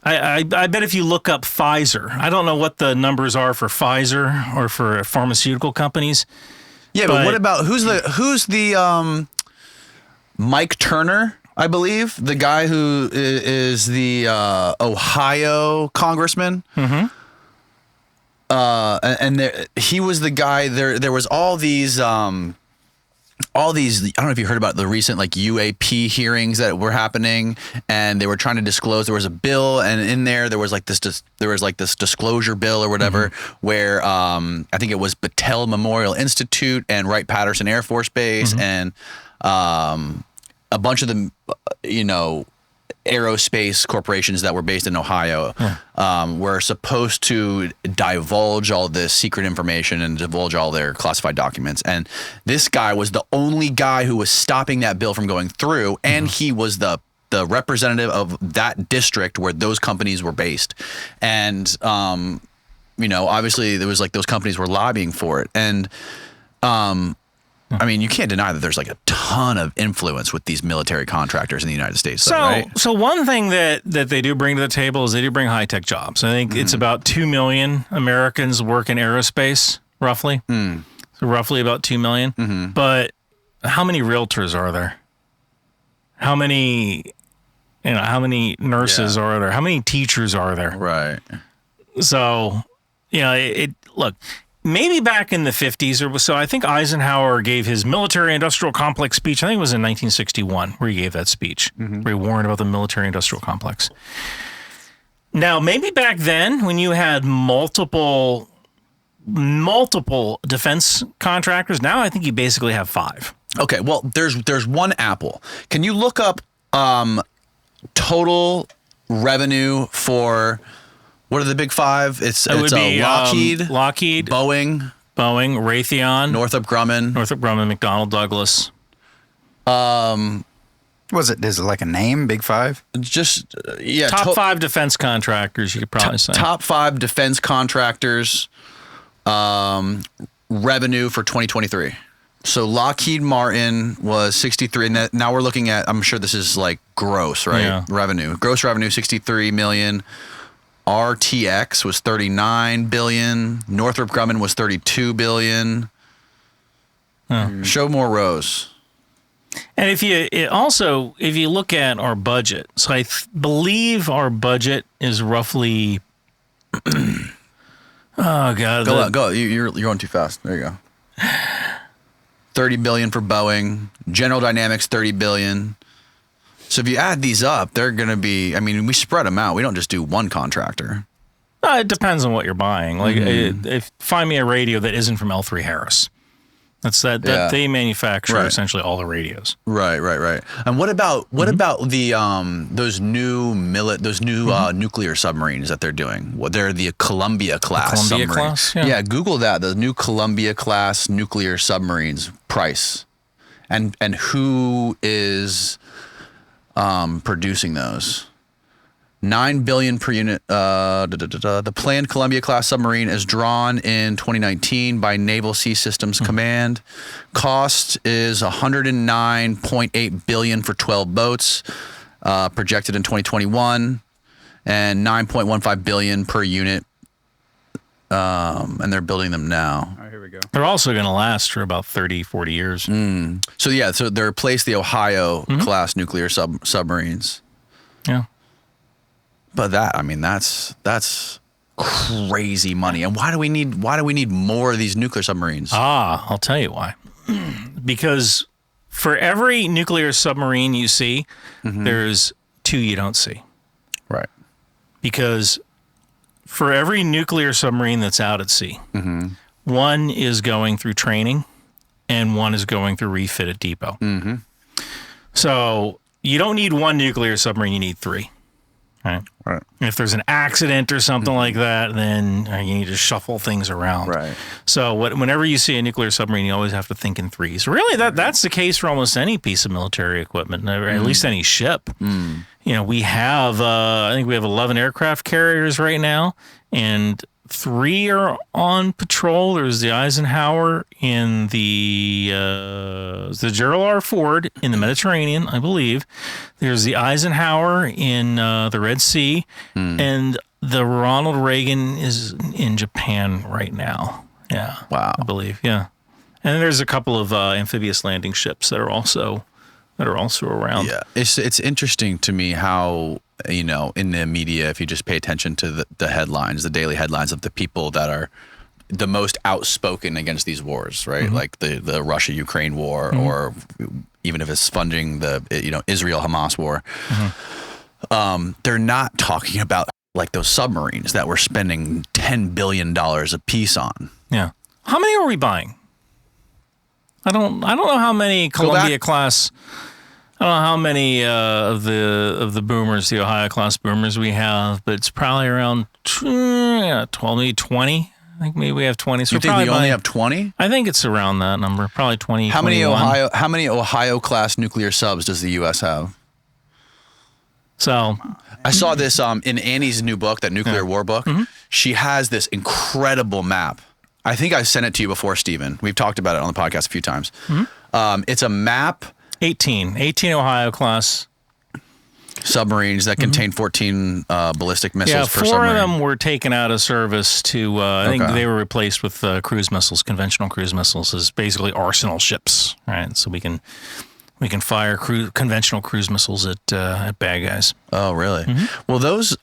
I bet if you look up Pfizer, I don't know what the numbers are for Pfizer or for pharmaceutical companies. Yeah, but what about who's the Mike Turner, I believe, the guy who is the Ohio congressman. Mm-hmm. He was the guy. There was all these. I don't know if you heard about the recent like UAP hearings that were happening, and they were trying to disclose. There was a bill, and in there was like this disclosure bill or whatever, where I think it was Battelle Memorial Institute and Wright-Patterson Air Force Base, and a bunch of the aerospace corporations that were based in Ohio were supposed to divulge all this secret information and divulge all their classified documents. And this guy was the only guy who was stopping that bill from going through, and he was the representative of that district where those companies were based. And obviously there was like those companies were lobbying for it. And I mean, you can't deny that there's like a ton of influence with these military contractors in the United States. Right? So one thing that they do bring to the table is they do bring high-tech jobs. I think it's about 2 million Americans work in aerospace, roughly. So roughly about 2 million. But how many realtors are there? How many nurses are there? How many teachers are there? Right. So, look, maybe back in the 50s or so, I think Eisenhower gave his military-industrial complex speech. I think it was in 1961 where he gave that speech, where he warned about the military-industrial complex. Now, maybe back then when you had multiple defense contractors, now I think you basically have 5. Okay, well, there's one Apple. Can you look up total revenue for... What are the big 5? It's Lockheed, Boeing, Raytheon, Northrop Grumman, McDonnell Douglas. Is it like a name? Big 5? Just top 5 defense contractors. You could probably say top 5 defense contractors revenue for 2023. So Lockheed Martin was 63, and now we're looking at. I'm sure this is like gross, right? Yeah. Gross revenue 63 million. RTX was 39 billion. Northrop Grumman was 32 billion. Show more rows. And if you look at our budget, so I believe our budget is roughly. Oh God! Go! You're going too fast. There you go. 30 billion for Boeing. General Dynamics 30 billion. So if you add these up, they're going to be, I mean, we spread them out. We don't just do one contractor. It depends on what you're buying. Like, find me a radio that isn't from L3 Harris. That's that they manufacture essentially all the radios. Right. And what about the those new nuclear submarines that they're doing? Well, they're the Columbia class submarine. Class? Yeah, Google that. The new Columbia class nuclear submarines price, and who is producing those. $9 billion per unit. The planned Columbia-class submarine is drawn in 2019 by Naval Sea Systems Command. Cost is $109.8 billion for 12 boats, projected in 2021, and $9.15 billion per unit and they're building them now. Oh, here we go. They're also going to last for about 30, 40 years. So they replaced the Ohio class nuclear submarines. Yeah. But that's crazy money. And why do we need more of these nuclear submarines? I'll tell you why. Because for every nuclear submarine you see, there's 2 you don't see. Right. Because for every nuclear submarine that's out at sea, one is going through training and one is going through refit at depot. So you don't need 1 nuclear submarine, you need 3. Right. If there's an accident or something like that, then you need to shuffle things around. Right. So whenever you see a nuclear submarine, you always have to think in 3s. Really, that's the case for almost any piece of military equipment, or at least any ship. We have, I think we have 11 aircraft carriers right now, and 3 are on patrol. There's the Eisenhower in the Gerald R. Ford in the Mediterranean, I believe. There's the Eisenhower in the Red Sea, and the Ronald Reagan is in Japan right now. Yeah. Wow. I believe. Yeah. And there's a couple of amphibious landing ships that are also around. Yeah. It's interesting to me how, in the media, if you just pay attention to the headlines, the daily headlines of the people that are the most outspoken against these wars, right? Like the Russia-Ukraine war, or even if it's funding the, Israel-Hamas war, they're not talking about like those submarines that we're spending $10 billion a piece on. Yeah. How many are we buying? I don't know how many Columbia class. I don't know how many of the boomers, the Ohio class boomers we have, but it's probably around 12, maybe 20. I think maybe we have 20. So you think we only have 20? I think it's around that number, probably 20. How 21. many Ohio class nuclear subs does the U.S. have? So I saw this in Annie's new book, that nuclear war book. She has this incredible map. I think I sent it to you before, Stephen. We've talked about it on the podcast a few times. It's a map. 18 Ohio class submarines that contain 14 ballistic missiles per submarine. Yeah, 4 of them were taken out of service to, I think they were replaced with cruise missiles, conventional cruise missiles, as basically arsenal ships, right? So we can fire conventional cruise missiles at bad guys. Oh, really? Well, those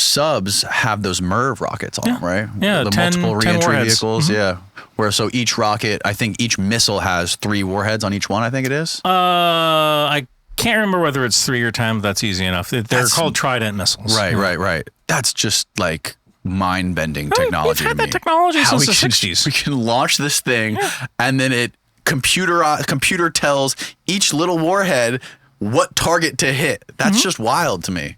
subs have those MIRV rockets on them, right? Yeah, the 10 multiple reentry warheads. vehicles. Yeah, where so each rocket, I think each missile has 3 warheads on each one. I think it is. I can't remember whether it's 3 or 10, but that's easy enough. They're called Trident missiles. Right. That's just like mind-bending technology. We've had to me. that technology How since the we 60s. We can launch this thing, and then it computer tells each little warhead what target to hit. That's just wild to me.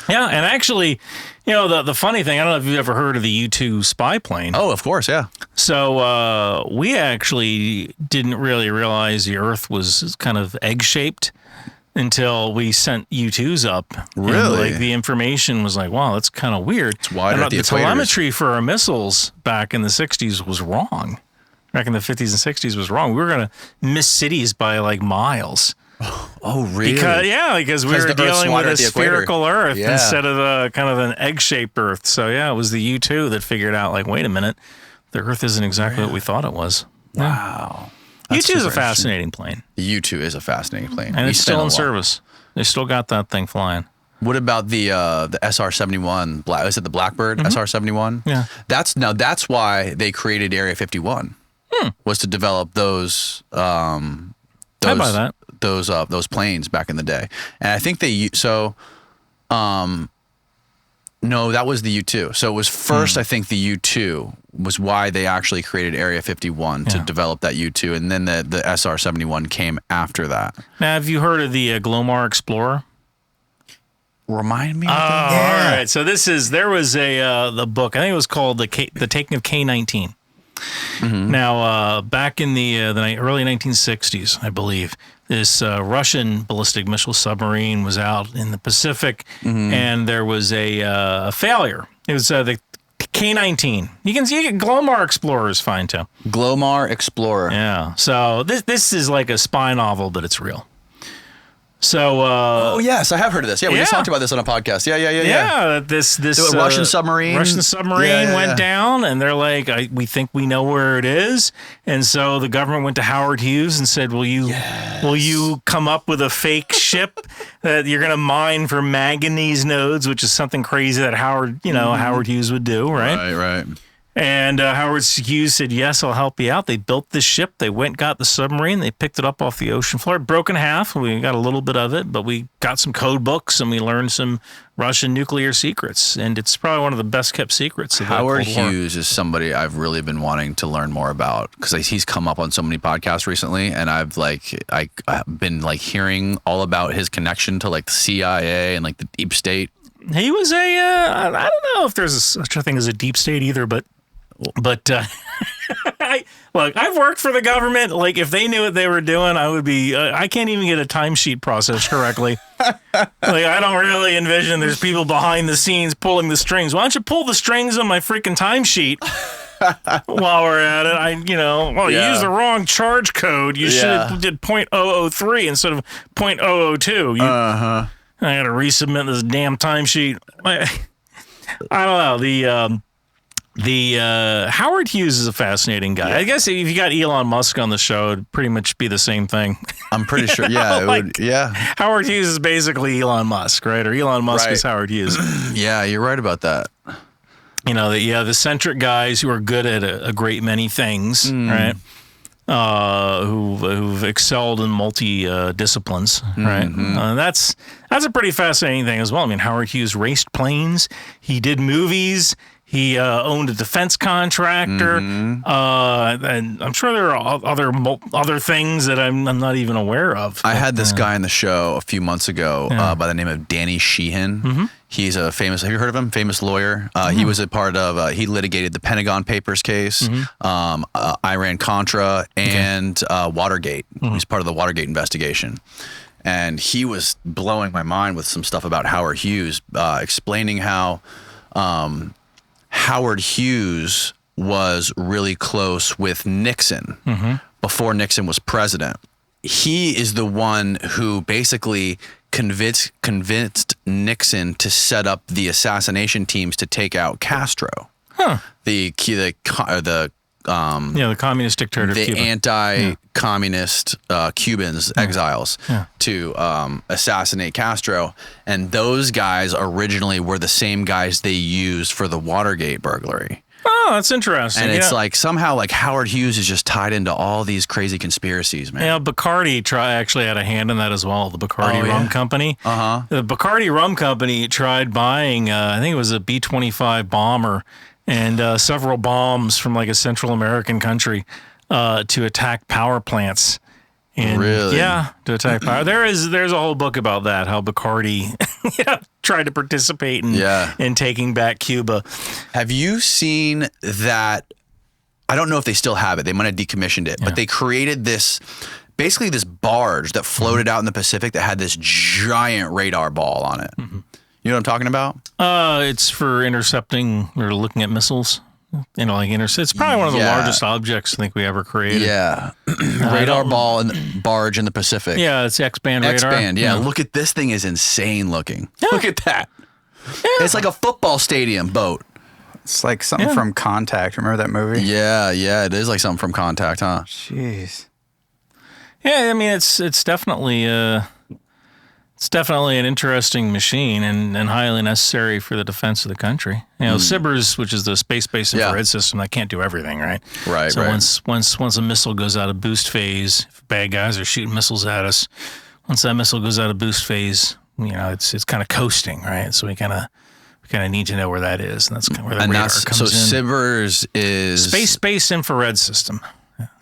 Yeah, and actually, the funny thing, I don't know if you've ever heard of the U-2 spy plane. Oh, of course, yeah. So we actually didn't really realize the Earth was kind of egg-shaped until we sent U-2s up. Really? And, the information was like, wow, that's kind of weird. It's wider at the the equators. telemetry for our missiles back in the 60s was wrong. Back in the 50s and 60s was wrong. We were going to miss cities by like miles. Oh, really? Because we were dealing with a spherical Earth instead of kind of an egg-shaped Earth. So, it was the U-2 that figured out, like, wait a minute, the Earth isn't exactly what we thought it was. Wow. U-2 is a fascinating plane. The U-2 is a fascinating plane. And it's still in service. They still got that thing flying. What about the SR-71? Is it the Blackbird SR-71? Yeah. That's why they created Area 51. Was to develop those I buy that. those planes back in the day. And I think no, that was the U-2. So it was first, I think the U-2 was why they actually created Area 51 to develop that U-2, and then the SR-71 came after that. Now, have you heard of the Glomar Explorer? Remind me. All right. So there was the book. I think it was called the Taking of K-19. Now, back in the early 1960s, I believe, this Russian ballistic missile submarine was out in the Pacific, and there was a failure. It was the K-19. You can Glomar Explorer is fine too. Glomar Explorer. Yeah. So this is like a spy novel, but it's real. So, Oh yes, I have heard of this. Yeah, we just Yeah. talked about this on a podcast. Yeah. yeah, this The Russian submarine. went down, and they're like, we think we know where it is, and so the government went to Howard Hughes and said, will you come up with a fake ship that you're going to mine for manganese nodes, which is something crazy that Howard Hughes would do, right? Right. And Howard Hughes said, yes, I'll help you out. They built this ship. They went, got the submarine. They picked it up off the ocean floor. It broke in half. We got a little bit of it, but we got some code books and we learned some Russian nuclear secrets. And it's probably one of the best kept secrets of the Howard Cold War. Hughes is somebody I've really been wanting to learn more about because he's come up on so many podcasts recently, and I've been hearing all about his connection to the CIA and the deep state. He was I don't know if there's such a thing as a deep state either, but I've worked for the government. If they knew what they were doing, I would be. I can't even get a timesheet processed correctly. I don't really envision there's people behind the scenes pulling the strings. Why don't you pull the strings on my freaking timesheet? While we're at it, you used the wrong charge code. You should have did .003 instead of .002. I got to resubmit this damn timesheet. I don't know. The Howard Hughes is a fascinating guy. I guess if you got Elon Musk on the show, it'd pretty much be the same thing. I'm pretty sure. Yeah, it would. Yeah. Howard Hughes is basically Elon Musk, right? Or Elon Musk is Howard Hughes. Yeah, you're right about that. The centric guys who are good at a great many things, right? Who've excelled in multi disciplines, right? That's a pretty fascinating thing as well. I mean, Howard Hughes raced planes. He did movies. He owned a defense contractor, and I'm sure there are other things that I'm not even aware of. I had this guy on the show a few months ago by the name of Danny Sheehan. He's a famous. Have you heard of him? Famous lawyer. He was a part of. He litigated the Pentagon Papers case, Iran Contra, and Watergate. He's part of the Watergate investigation. And he was blowing my mind with some stuff about Howard Hughes, explaining how Howard Hughes was really close with Nixon before Nixon was president. He is the one who basically convinced Nixon to set up the assassination teams to take out Castro. The communist dictator of the Cuba. anti-communist Cubans, exiles, to assassinate Castro. And those guys originally were the same guys they used for the Watergate burglary. Oh, that's interesting. And it's somehow Howard Hughes is just tied into all these crazy conspiracies, man. Yeah, Bacardi actually had a hand in that as well. The Bacardi Rum Company. The Bacardi Rum Company tried buying, I think it was a B-25 bomber, and several bombs from a Central American country to attack power plants. And, really? Yeah, to attack power. There's a whole book about that, how Bacardi tried to participate in taking back Cuba. Have you seen that? I don't know if they still have it. They might have decommissioned it, but they created this barge that floated out in the Pacific that had this giant radar ball on it. You know what I'm talking about? It's for intercepting or looking at missiles. It's probably one of the largest objects I think we ever created. Yeah. Radar ball and barge in the Pacific. Yeah, it's X-band radar. X-band, yeah. Look at this thing is insane looking. Yeah. Look at that. Yeah. It's like a football stadium boat. It's like something from Contact. Remember that movie? Yeah, it is like something from Contact, huh? Jeez. Yeah, I mean it's definitely an interesting machine and highly necessary for the defense of the country. SBIRS, which is the space-based infrared system, that can't do everything, right? Right. So once a missile goes out of boost phase, if bad guys are shooting missiles at us, once that missile goes out of boost phase, it's kind of coasting, right? So we kind of need to know where that is, and that's kind of where the radar comes in. So SBIRS is space-based infrared system.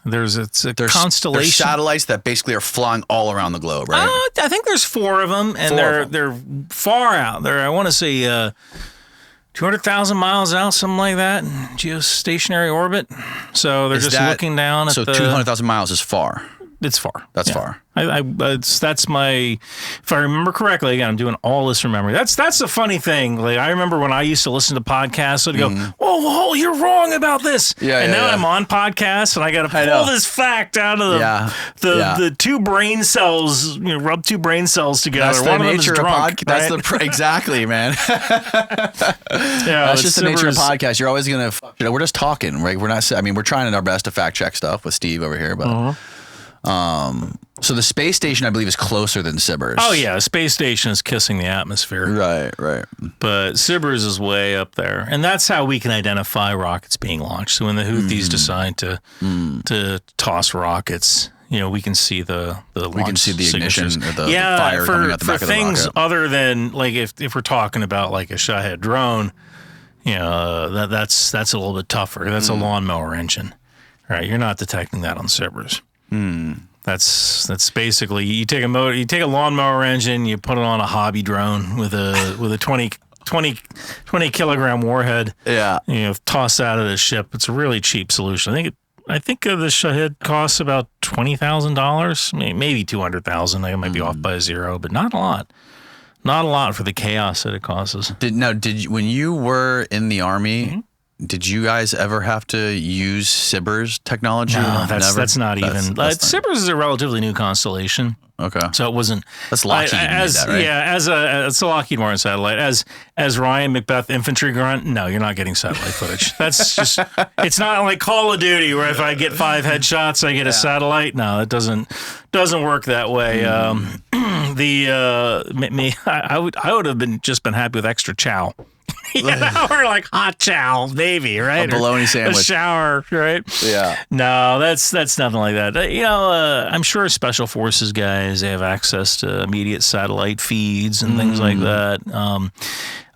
There's constellation. There's satellites that basically are flying all around the globe, right? I think there's 4 of them, and they're far out. They're, I want to say 200,000 miles out, something like that, in geostationary orbit. So they're looking down at 200,000 miles is far. It's far. That's Yeah. far. That's my, if I remember correctly, again, I'm doing all this from memory. That's the funny thing. Like, I remember when I used to listen to podcasts, I'd go, whoa, you're wrong about this. And now I'm on podcasts and I got to pull this fact out of the two brain cells, rub two brain cells together. That's One the of them is nature of drunk. podcast. Exactly, man. Yeah, That's just the nature of podcasts. You're always going to, we're just talking, right? We're not, I mean, we're trying our best to fact check stuff with Steve over here, but, so the space station, I believe, is closer than SBIRS. Oh yeah, space station is kissing the atmosphere. Right. But SBIRS is way up there, and that's how we can identify rockets being launched. So when the Houthis decide to toss rockets, we can see the launch We can see the ignition signatures. or the fire coming out the back for of the things rocket. other than like if we're talking about like a Shahed drone, that's a little bit tougher. That's a lawnmower engine, right? You're not detecting that on SBIRS. That's basically you take a lawnmower engine, you put it on a hobby drone with a 20 kilogram warhead. Yeah. Toss that at a ship. It's a really cheap solution. I think the Shahed costs about $20,000, maybe $200,000. I might be off by a zero, but not a lot. Not a lot for the chaos that it causes. When you were in the Army, did you guys ever have to use SBIRS technology? No, that's not even. SBIRS is a relatively new constellation. Okay. So it wasn't. That's Lockheed made that, right? Yeah, it's a Lockheed Martin satellite. As Ryan McBeth infantry grunt, no, you're not getting satellite footage. That's just. It's not like Call of Duty where if I get 5 headshots, I get a satellite. No, it doesn't work that way. I would have been happy with extra chow. Or like hot chow, maybe, right? A bologna sandwich. A shower, right? Yeah. No, that's nothing like that. I'm sure special forces guys, they have access to immediate satellite feeds and things like that.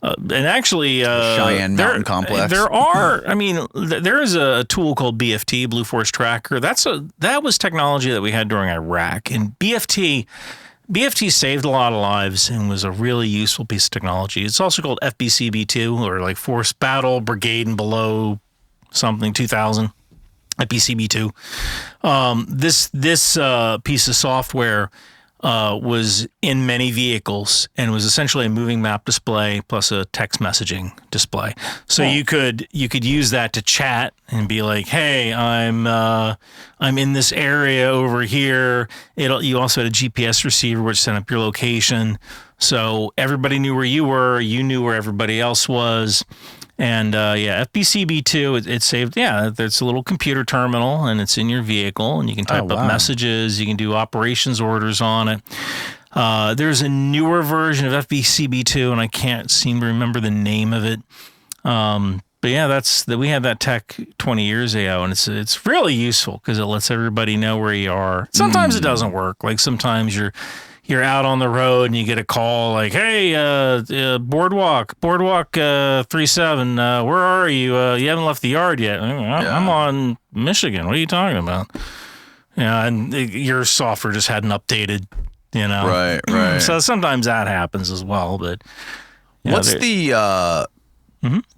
And actually, Cheyenne Mountain Complex. There is a tool called BFT, Blue Force Tracker. That was technology that we had during Iraq, and BFT saved a lot of lives and was a really useful piece of technology. It's also called FBCB2, or like Force Battle Brigade and Below something 2000. FBCB2. This piece of software was in many vehicles and was essentially a moving map display plus a text messaging display. So you could use that to chat and be like, "Hey, I'm in this area over here." You also had a GPS receiver which sent up your location, so everybody knew where you were. You knew where everybody else was. And FBCB2, it saved. Yeah, there's a little computer terminal, and it's in your vehicle, and you can type up messages. You can do operations orders on it. There's a newer version of FBCB2, and I can't seem to remember the name of it. But yeah, we had that tech 20 years ago, and it's really useful because it lets everybody know where you are. Sometimes it doesn't work. Like sometimes you're out on the road and you get a call like, "Hey, Boardwalk 37, where are you? You haven't left the yard yet." I'm on Michigan. What are you talking about? Yeah, and your software just hadn't updated, Right. So sometimes that happens as well. But what's the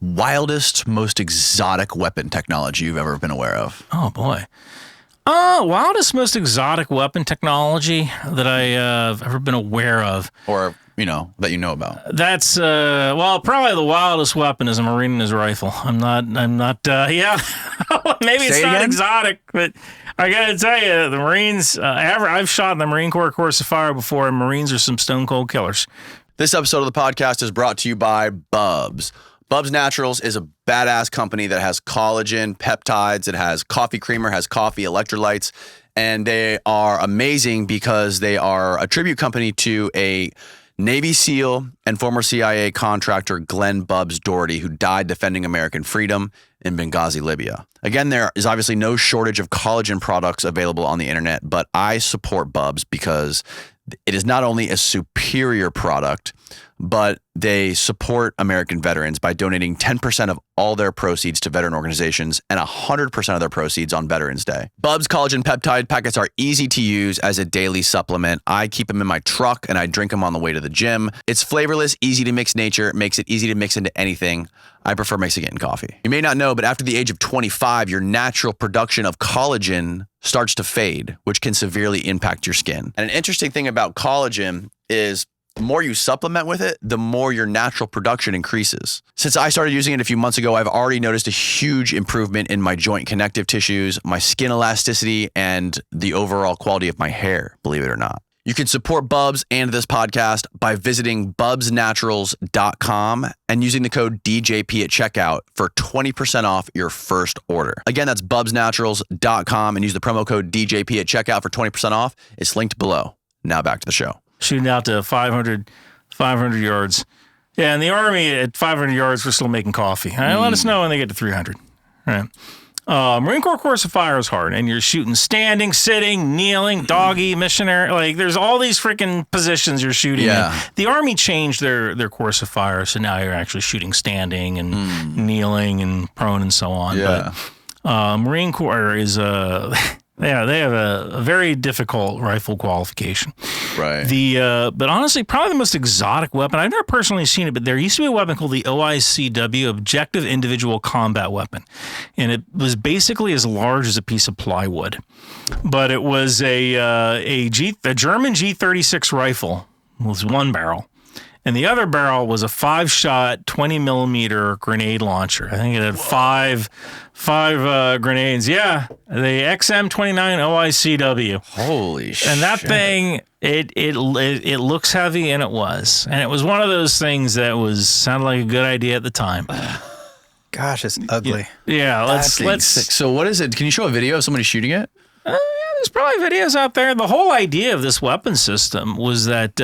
wildest, most exotic weapon technology you've ever been aware of? Oh boy. Wildest, most exotic weapon technology that I have ever been aware of. Or, that you know about. That's, probably the wildest weapon is a Marine and his rifle. I'm not, maybe it's not exotic, but I gotta tell you, the Marines, I've shot in the Marine Corps course of fire before, and Marines are some stone cold killers. This episode of the podcast is brought to you by Bubs. Bubs Naturals is a badass company that has collagen, peptides, it has coffee creamer, has coffee electrolytes, and they are amazing because they are a tribute company to a Navy SEAL and former CIA contractor Glenn Bubs Doherty, who died defending American freedom in Benghazi, Libya. Again, there is obviously no shortage of collagen products available on the internet, but I support Bubs because it is not only a superior product, but they support American veterans by donating 10% of all their proceeds to veteran organizations and 100% of their proceeds on Veterans Day. Bubs collagen peptide packets are easy to use as a daily supplement. I keep them in my truck and I drink them on the way to the gym. It's flavorless, easy to mix nature. It makes it easy to mix into anything. I prefer mixing it in coffee. You may not know, but after the age of 25, your natural production of collagen starts to fade, which can severely impact your skin. And an interesting thing about collagen is the more you supplement with it, the more your natural production increases. Since I started using it a few months ago, I've already noticed a huge improvement in my joint connective tissues, my skin elasticity, and the overall quality of my hair, believe it or not. You can support Bubs and this podcast by visiting bubsnaturals.com and using the code DJP at checkout for 20% off your first order. Again, that's bubsnaturals.com and use the promo code DJP at checkout for 20% off. It's linked below. Now back to the show. Shooting out to 500 yards. Yeah, in the Army, at 500 yards, we're still making coffee. Let us know when they get to 300. All right. Marine Corps course of fire is hard, and you're shooting standing, sitting, kneeling, doggy, missionary. Like, there's all these freaking positions you're shooting in. The Army changed their course of fire, so now you're actually shooting standing and kneeling and prone and so on. Yeah. But Marine Corps is they have a very difficult rifle qualification. Right. But honestly, probably the most exotic weapon, I've never personally seen it, but there used to be a weapon called the OICW, Objective Individual Combat Weapon. And it was basically as large as a piece of plywood. But it was a German G36 rifle with one barrel. And the other barrel was a 5-shot, 20-millimeter grenade launcher. I think it had five grenades. Yeah, the XM29 OICW. Holy shit. And that thing, it looks heavy, and it was. And it was one of those things that sounded like a good idea at the time. Gosh, it's ugly. Yeah, let's. Sick. So what is it? Can you show a video of somebody shooting it? Yeah, there's probably videos out there. The whole idea of this weapon system was that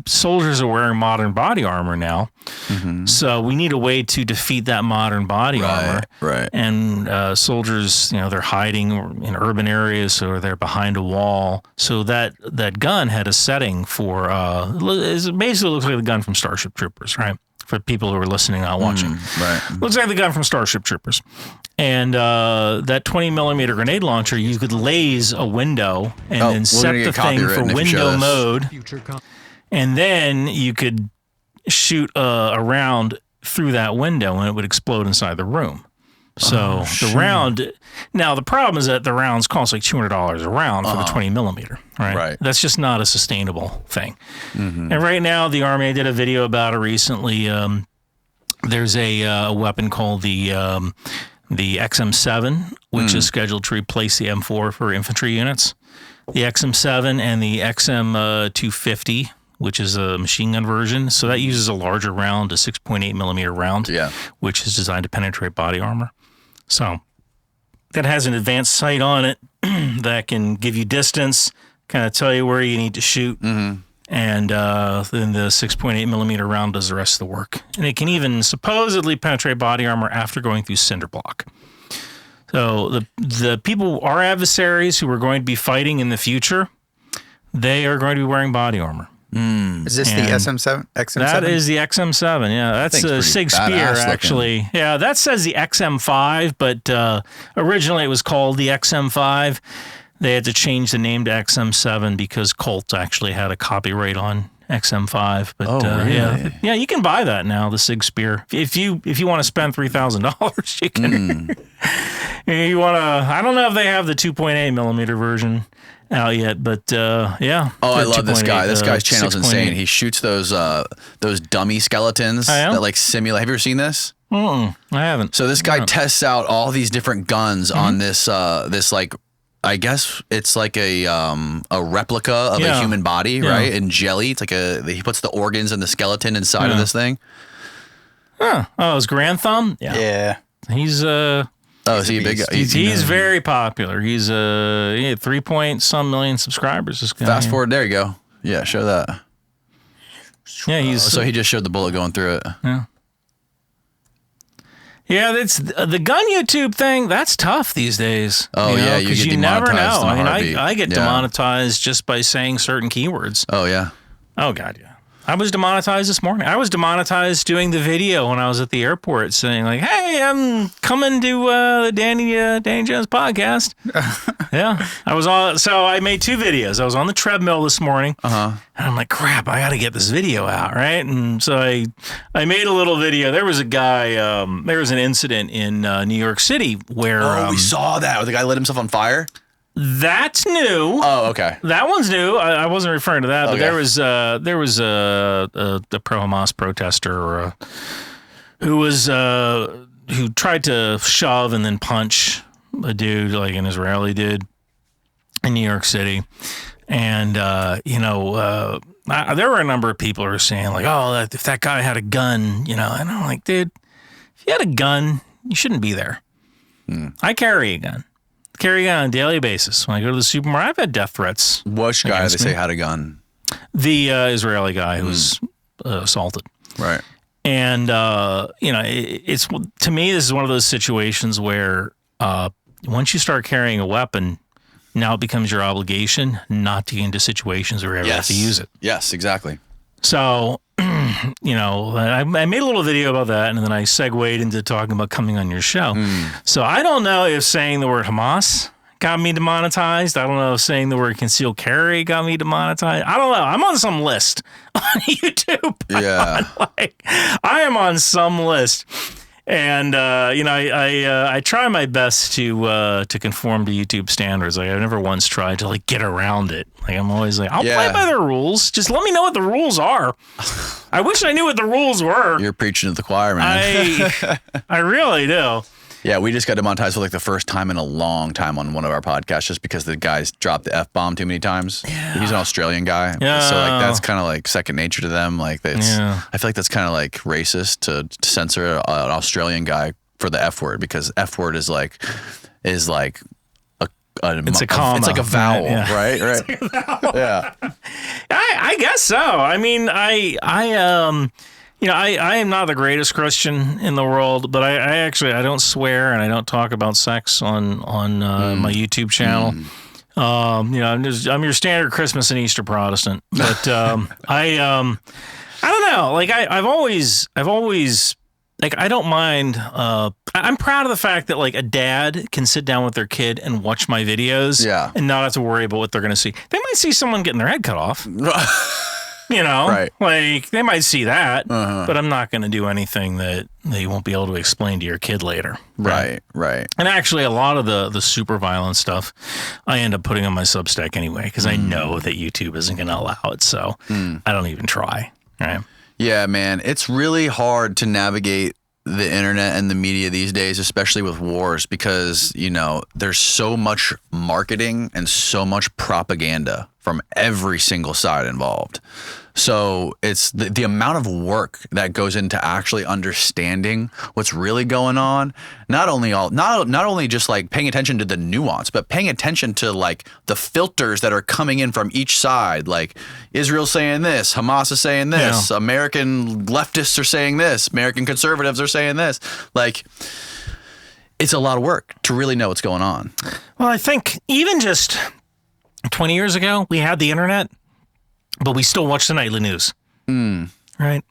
soldiers are wearing modern body armor now. Mm-hmm. So we need a way to defeat that modern body armor. Right. And soldiers, they're hiding in urban areas, or they're behind a wall. So that gun had a setting for, it basically looks like the gun from Starship Troopers, right? For people who are listening, not watching. Right. Looks like the gun from Starship Troopers. And that 20-millimeter grenade launcher, you could laze a window and then set the thing for window mode. And then you could shoot a round through that window and it would explode inside the room. So the round, now the problem is that the rounds cost like $200 a round for the 20-millimeter, right? Right. That's just not a sustainable thing. Mm-hmm. And right now, the Army, I did a video about it recently. There's a weapon called the XM7, which is scheduled to replace the M4 for infantry units. The XM7 and the XM250, which is a machine gun version. So that uses a larger round, a 6.8 millimeter round, which is designed to penetrate body armor. So that has an advanced sight on it that can give you distance, kind of tell you where you need to shoot. Mm-hmm. And then the 6.8 millimeter round does the rest of the work. And it can even supposedly penetrate body armor after going through cinder block. So the people, our adversaries who are going to be fighting in the future, they are going to be wearing body armor. Is this the XM7? That is the XM7. Yeah, that's a SIG Spear, actually. Looking. Yeah, that says the XM5, but originally it was called the XM5. They had to change the name to XM7 because Colt actually had a copyright on XM5. But really? Yeah, you can buy that now, the SIG Spear. If you want to spend $3,000, you can. You want to? I don't know if they have the 2.8 millimeter version out yet, but yeah. Oh, I love this guy. This guy's channel is insane. He shoots those dummy skeletons that like simulate. Have you ever seen this? I haven't. So this guy tests out all these different guns on this like, I guess it's like a replica of a human body, right? In jelly. It's like he puts the organs and the skeleton inside of this thing. Huh. Oh, his Grand Thumb? Yeah. He's is he a big guy? He's very popular. He's he had 3-point-some million subscribers. This guy. Fast forward. There you go. Yeah, show that. Yeah, so he just showed the bullet going through it. Yeah. Yeah, that's the gun YouTube thing. That's tough these days. Oh, yeah, you get never demonetized know. in a heartbeat. I get demonetized just by saying certain keywords. Oh, yeah. Oh, God, yeah. I was demonetized this morning. I was demonetized doing the video when I was at the airport saying like, hey, I'm coming to the Danny Jones podcast. Yeah. So I made 2 videos. I was on the treadmill this morning. And I'm like, crap, I got to get this video out, right? And so I made a little video. There was a guy, there was an incident in New York City where... we saw that. Where the guy lit himself on fire? That's new. Oh, okay. That one's new. I wasn't referring to that, but there was a pro-Hamas protester who tried to shove and then punch a dude, like an Israeli dude, in New York City, and there were a number of people who were saying like, oh, if that guy had a gun, and I'm like, dude, if you had a gun, you shouldn't be there. I carry a gun. Carry on a daily basis. When I go to the supermarket, I've had death threats. Which guy they say had a gun? The Israeli guy who was assaulted. Right. And, it's to me, this is one of those situations where once you start carrying a weapon, now it becomes your obligation not to get into situations where you ever have to use it. Yes, exactly. So, I made a little video about that, and then I segued into talking about coming on your show. So I don't know if saying the word Hamas got me demonetized. I don't know if saying the word concealed carry got me demonetized. I don't know. I'm on some list on YouTube. Yeah. I am on some list. And I try my best to conform to YouTube standards. Like I never once tried to like get around it. Like I'm always like, I'll play by the rules. Just let me know what the rules are. I wish I knew what the rules were. You're preaching to the choir, man. I really do. Yeah, we just got demonetized for like the first time in a long time on one of our podcasts just because the guys dropped the F-bomb too many times. Yeah. He's an Australian guy. Yeah. So like that's kind of like second nature to them. Like I feel like that's kind of like racist to censor an Australian guy for the F word because F word is like it's a comma. It's like a vowel, right? It's like a vowel. Yeah. I guess so. I mean, I am not the greatest Christian in the world, but I don't swear and I don't talk about sex on my YouTube channel. I'm your standard Christmas and Easter Protestant, but I don't know. Like I've always like I don't mind. I'm proud of the fact that like a dad can sit down with their kid and watch my videos, and not have to worry about what they're going to see. They might see someone getting their head cut off. Right. Like they might see that, but I'm not going to do anything that you won't be able to explain to your kid later. Right. And actually, a lot of the super violent stuff, I end up putting on my Substack anyway because I know that YouTube isn't going to allow it, so I don't even try. Right. Yeah, man, it's really hard to navigate the internet and the media these days, especially with wars, because, there's so much marketing and so much propaganda from every single side involved. So it's the amount of work that goes into actually understanding what's really going on. Not only just like paying attention to the nuance, but paying attention to like the filters that are coming in from each side. Like Israel's saying this, Hamas is saying this, American leftists are saying this, American conservatives are saying this. Like it's a lot of work to really know what's going on. Well, I think even just 20 years ago, we had the internet, but we still watched the nightly news. Right?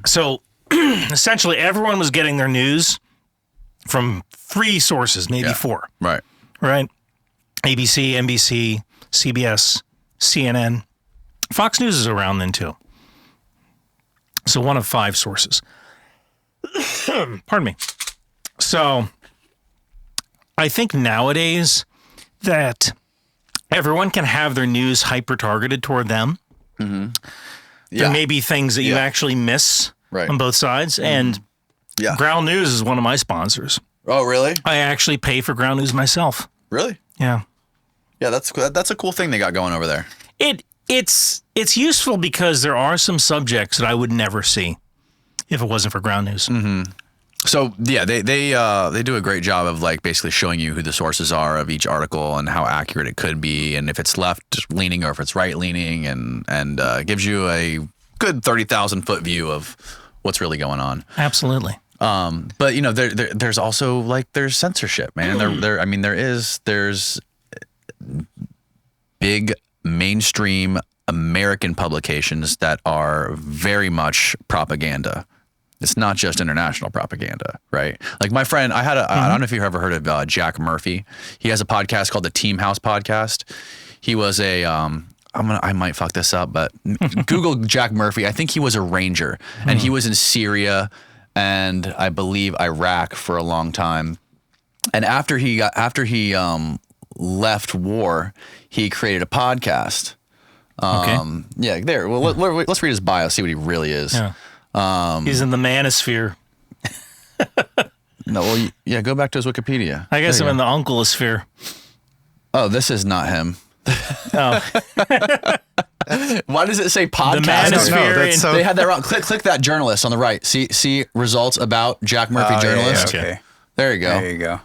So essentially, everyone was getting their news from 3 sources, maybe 4. Right. ABC, NBC, CBS, CNN. Fox News is around then, too. So one of 5 sources. Pardon me. So I think nowadays that everyone can have their news hyper-targeted toward them. There may be things that you actually miss on both sides. And Ground News is one of my sponsors. Oh, really? I actually pay for Ground News myself. Really? Yeah. Yeah, that's a cool thing they got going over there. It's useful because there are some subjects that I would never see if it wasn't for Ground News. So yeah, they do a great job of like basically showing you who the sources are of each article and how accurate it could be, and if it's left leaning or if it's right leaning, and gives you a good 30,000 foot view of what's really going on. Absolutely. But there's also like there's censorship, man. There's big mainstream American publications that are very much propaganda. It's not just international propaganda, right? Like my friend, I don't know if you've ever heard of Jack Murphy. He has a podcast called the Team House Podcast. He was I might fuck this up, but Google Jack Murphy. I think he was a ranger, and he was in Syria and I believe Iraq for a long time. And after he left war, he created a podcast. Yeah, there. Well, let's read his bio, see what he really is. Yeah. He's in the manosphere. No, well, yeah, go back to his Wikipedia. I guess I'm in the uncleosphere. Oh, this is not him. Oh, Why does it say podcast? the manosphere. That's in- so- They had that wrong. Click that journalist on the right. See results about Jack Murphy journalist. Yeah, okay. There you go. There you go.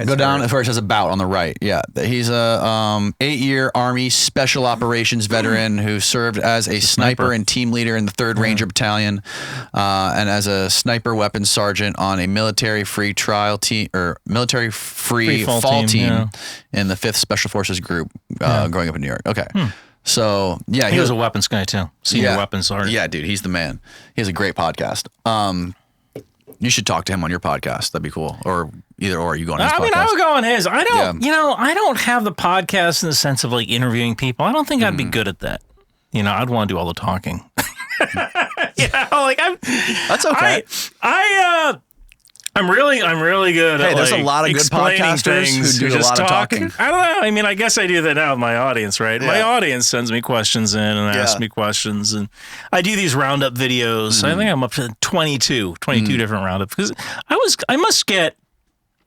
Go down where it says about on the right. Yeah, he's a 8-year Army Special Operations veteran who served as a sniper and team leader in the 3rd Ranger Battalion, and as a sniper weapons sergeant on a military-free trial team or military-free fall fall team, team in the 5th Special Forces Group, growing up in New York. Okay, so yeah, He was a weapons guy too. Senior weapons sergeant. Yeah, dude, he's the man. He has a great podcast. You should talk to him on your podcast. That'd be cool. Or either or, you go on his podcast. I mean, I would go on his. I don't, Yeah. I don't have the podcast in the sense of like interviewing people. I don't think I'd be good at that. I'd want to do all the talking. That's okay. I'm really good at there's a like, lot of good explaining podcasters things who do a just lot of talk. talking. I don't know. I mean, I guess I do that now with my audience, right? My Yeah. audience sends me questions in and asks me questions, and I do these roundup videos. I think I'm up to 22 different roundups because I must get,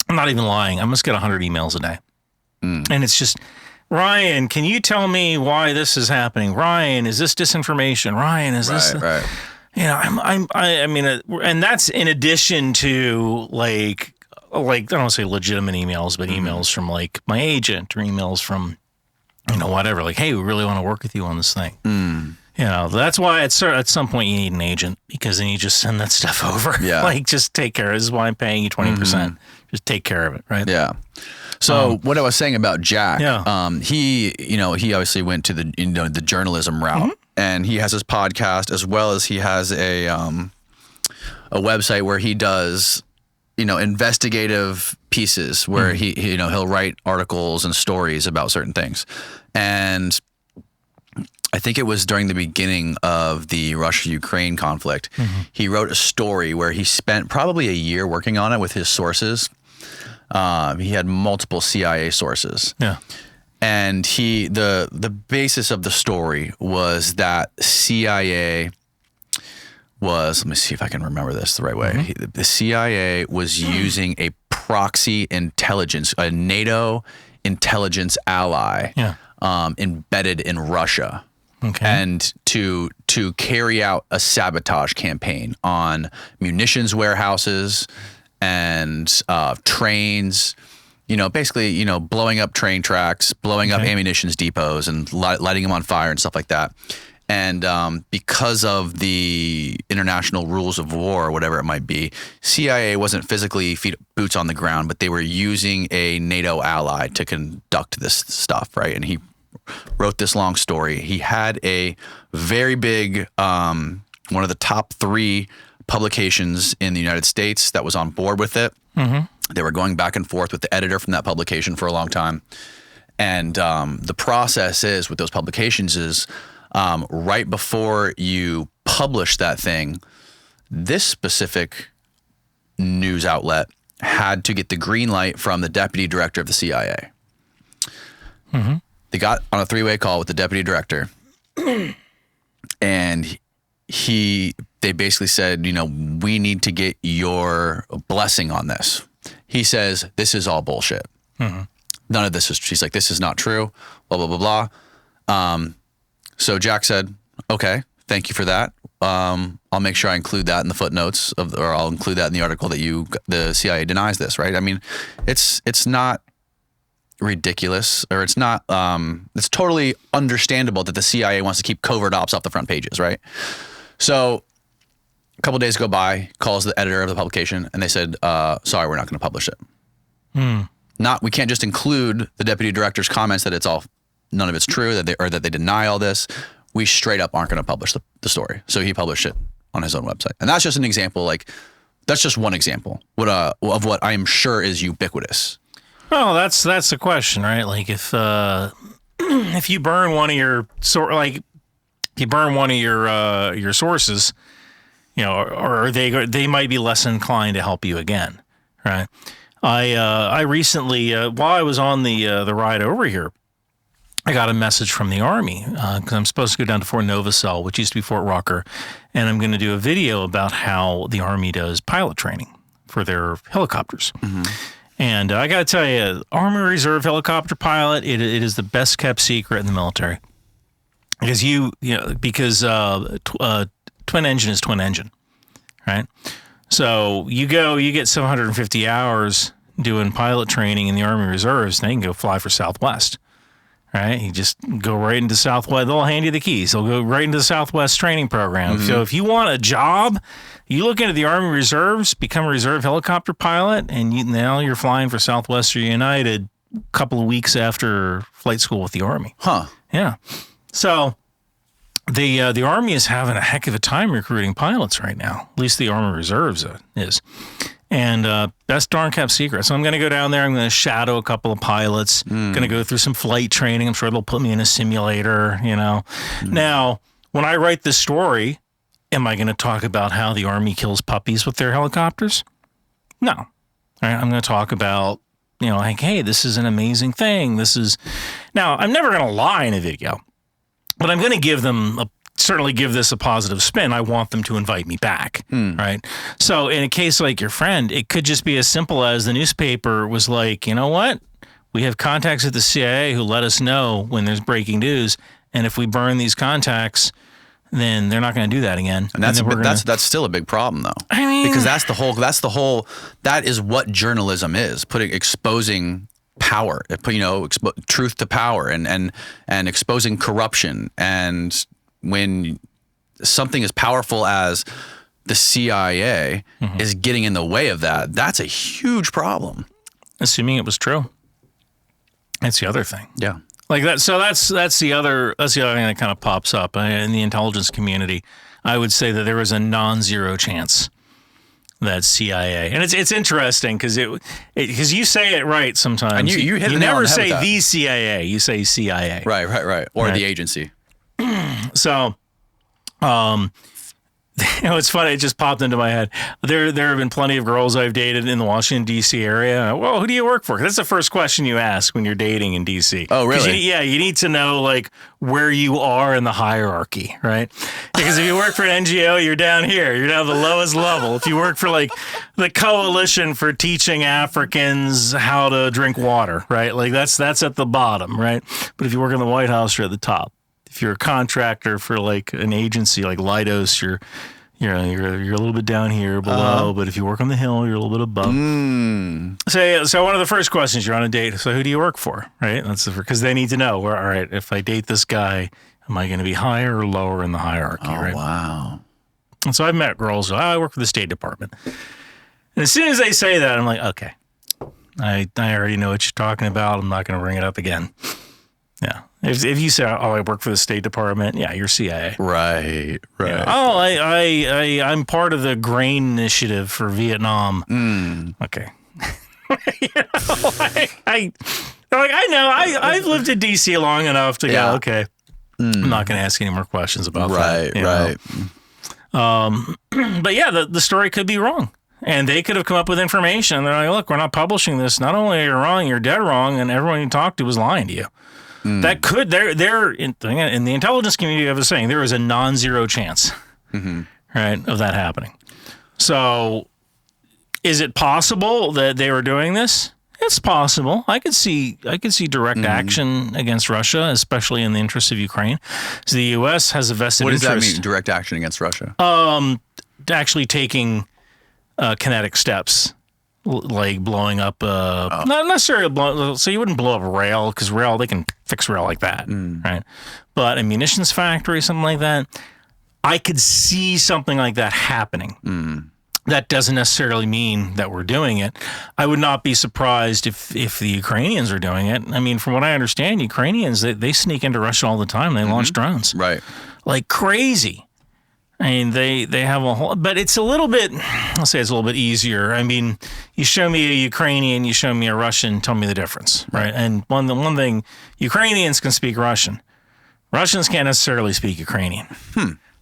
I'm not even lying, I must get 100 emails a day. And it's just, Ryan, can you tell me why this is happening? Ryan, is this disinformation? Ryan, is this? Right. I mean, and that's in addition to like I don't want to say legitimate emails, but emails from like my agent or emails from, whatever, like, hey, we really want to work with you on this thing. That's why at some point you need an agent, because then you just send that stuff over. Yeah. Like, just take care. This is why I'm paying you 20%. Just take care of it. Right. Yeah. So what I was saying about Jack, Yeah. he obviously went to the journalism route, and he has his podcast as well as he has a website where he does, investigative pieces where he'll write articles and stories about certain things. And I think it was during the beginning of the Russia-Ukraine conflict, he wrote a story where he spent probably a year working on it with his sources. He had multiple CIA sources. Yeah. And the basis of the story was that CIA was, let me see if I can remember this the right way. The CIA was using a proxy intelligence, a NATO intelligence ally, embedded in Russia. Okay. And to carry out a sabotage campaign on munitions warehouses and trains, basically, blowing up train tracks, blowing up ammunition depots and lighting them on fire and stuff like that. And because of the international rules of war or whatever it might be, CIA wasn't physically boots on the ground, but they were using a NATO ally to conduct this stuff, right? And he wrote this long story. He had a very big, one of the top 3 publications in the United States that was on board with it. They were going back and forth with the editor from that publication for a long time. And the process is with those publications is right before you publish that thing, this specific news outlet had to get the green light from the deputy director of the CIA. They got on a 3-way call with the deputy director, and they basically said, we need to get your blessing on this. He says, this is all bullshit. None of this is, she's like, this is not true, blah, blah, blah, blah. So Jack said, okay, thank you for that. I'll make sure I include that in the footnotes or I'll include that in the article that the CIA denies this, right? I mean, it's not ridiculous, or it's not, it's totally understandable that the CIA wants to keep covert ops off the front pages, right? So a couple of days go by, calls the editor of the publication, and they said, sorry, we're not going to publish it. We can't just include the deputy director's comments that it's all none of it's true, that they deny all this, we straight up aren't going to publish the story. So he published it on his own website. And that's just an example. Like, that's just one example of what I am sure is ubiquitous. Well, that's the question, right? Like if you burn one of your your sources, you know, or they might be less inclined to help you again, right? I recently, while I was on the ride over here, I got a message from the Army because I'm supposed to go down to Fort Novosel, which used to be Fort Rucker, and I'm going to do a video about how the Army does pilot training for their helicopters. Mm-hmm. And I got to tell you, Army Reserve helicopter pilot, it is the best kept secret in the military. Because twin engine is twin engine, right? So you get 750 hours doing pilot training in the Army Reserves, and you can go fly for Southwest. Right, you just go right into Southwest. They'll hand you the keys. They'll go right into the Southwest training program. Mm-hmm. So if you want a job, you look into the Army Reserves, become a reserve helicopter pilot, and now you're flying for Southwest or United a couple of weeks after flight school with the Army. Huh? Yeah. So the Army is having a heck of a time recruiting pilots right now. At least the Army Reserves is. And that's darn kept secret. So I'm going to go down there. I'm going to shadow a couple of pilots. Going to go through some flight training. I'm sure they'll put me in a simulator, you know. Now, when I write this story, am I going to talk about how the Army kills puppies with their helicopters? No. All right, I'm going to talk about, you know, like, hey, this is an amazing thing. Now, I'm never going to lie in a video, but I'm going to certainly give this a positive spin. I want them to invite me back, right? So in a case like your friend, it could just be as simple as the newspaper was like, you know what? We have contacts at the CIA who let us know when there's breaking news, and if we burn these contacts, then they're not going to do that again. And that's still a big problem, though. I mean, because that is what journalism is: exposing power, truth to power, and exposing corruption. And when something as powerful as the CIA is getting in the way of that, that's a huge problem. Assuming it was true. That's the other thing. Yeah. Like that. So that's the other thing that kind of pops up in the intelligence community. I would say that there is a non-zero chance that CIA, and it's interesting because you say it right sometimes. And you hit the nail on never the head say with that. the CIA. You say CIA. Right. Or Right. the agency. So, it's funny. It just popped into my head. There have been plenty of girls I've dated in the Washington, D.C. area. Well, who do you work for? That's the first question you ask when you're dating in D.C. Oh, really? You need to know like where you are in the hierarchy, right? Because if you work for an NGO, you're down here. You're down the lowest level. If you work for like the Coalition for Teaching Africans How to Drink Water, right? Like that's at the bottom, right? But if you work in the White House, you're at the top. If you're a contractor for like an agency like Leidos, you're a little bit down here below. But if you work on the Hill, you're a little bit above. So one of the first questions, you're on a date. So who do you work for? Right? That's because they need to know. All right, if I date this guy, am I going to be higher or lower in the hierarchy? Oh, right? wow. And so I've met girls who, I work for the State Department. And as soon as they say that, I'm like, okay, I already know what you're talking about. I'm not going to bring it up again. Yeah. If you say, oh, I work for the State Department, yeah, you're CIA. Right. Yeah. Oh, I'm part of the grain initiative for Vietnam. Okay. I know. I've lived in D.C. long enough to go, okay, I'm not going to ask any more questions about that. Right. But yeah, the story could be wrong. And they could have come up with information. They're like, look, we're not publishing this. Not only are you wrong, you're dead wrong, and everyone you talked to was lying to you. That could, they're in the intelligence community, I was saying, there is a non-zero chance, right, of that happening. So is it possible that they were doing this? It's possible. I could see direct action against Russia, especially in the interest of Ukraine. So the U.S. has a vested interest. What does that mean, direct action against Russia? Actually taking kinetic steps. Like blowing up, not necessarily so you wouldn't blow up rail, because rail, they can fix rail like that, right? But a munitions factory, something like that, I could see something like that happening. that doesn't necessarily mean that we're doing it. I would not be surprised if the Ukrainians are doing it. I mean, from what I understand, Ukrainians, they sneak into Russia all the time. They launch drones. Right. Like crazy. I mean, they have a whole, but it's a little bit, I'll say it's a little bit easier. I mean, you show me a Ukrainian, you show me a Russian, tell me the difference, right? And one thing, Ukrainians can speak Russian. Russians can't necessarily speak Ukrainian.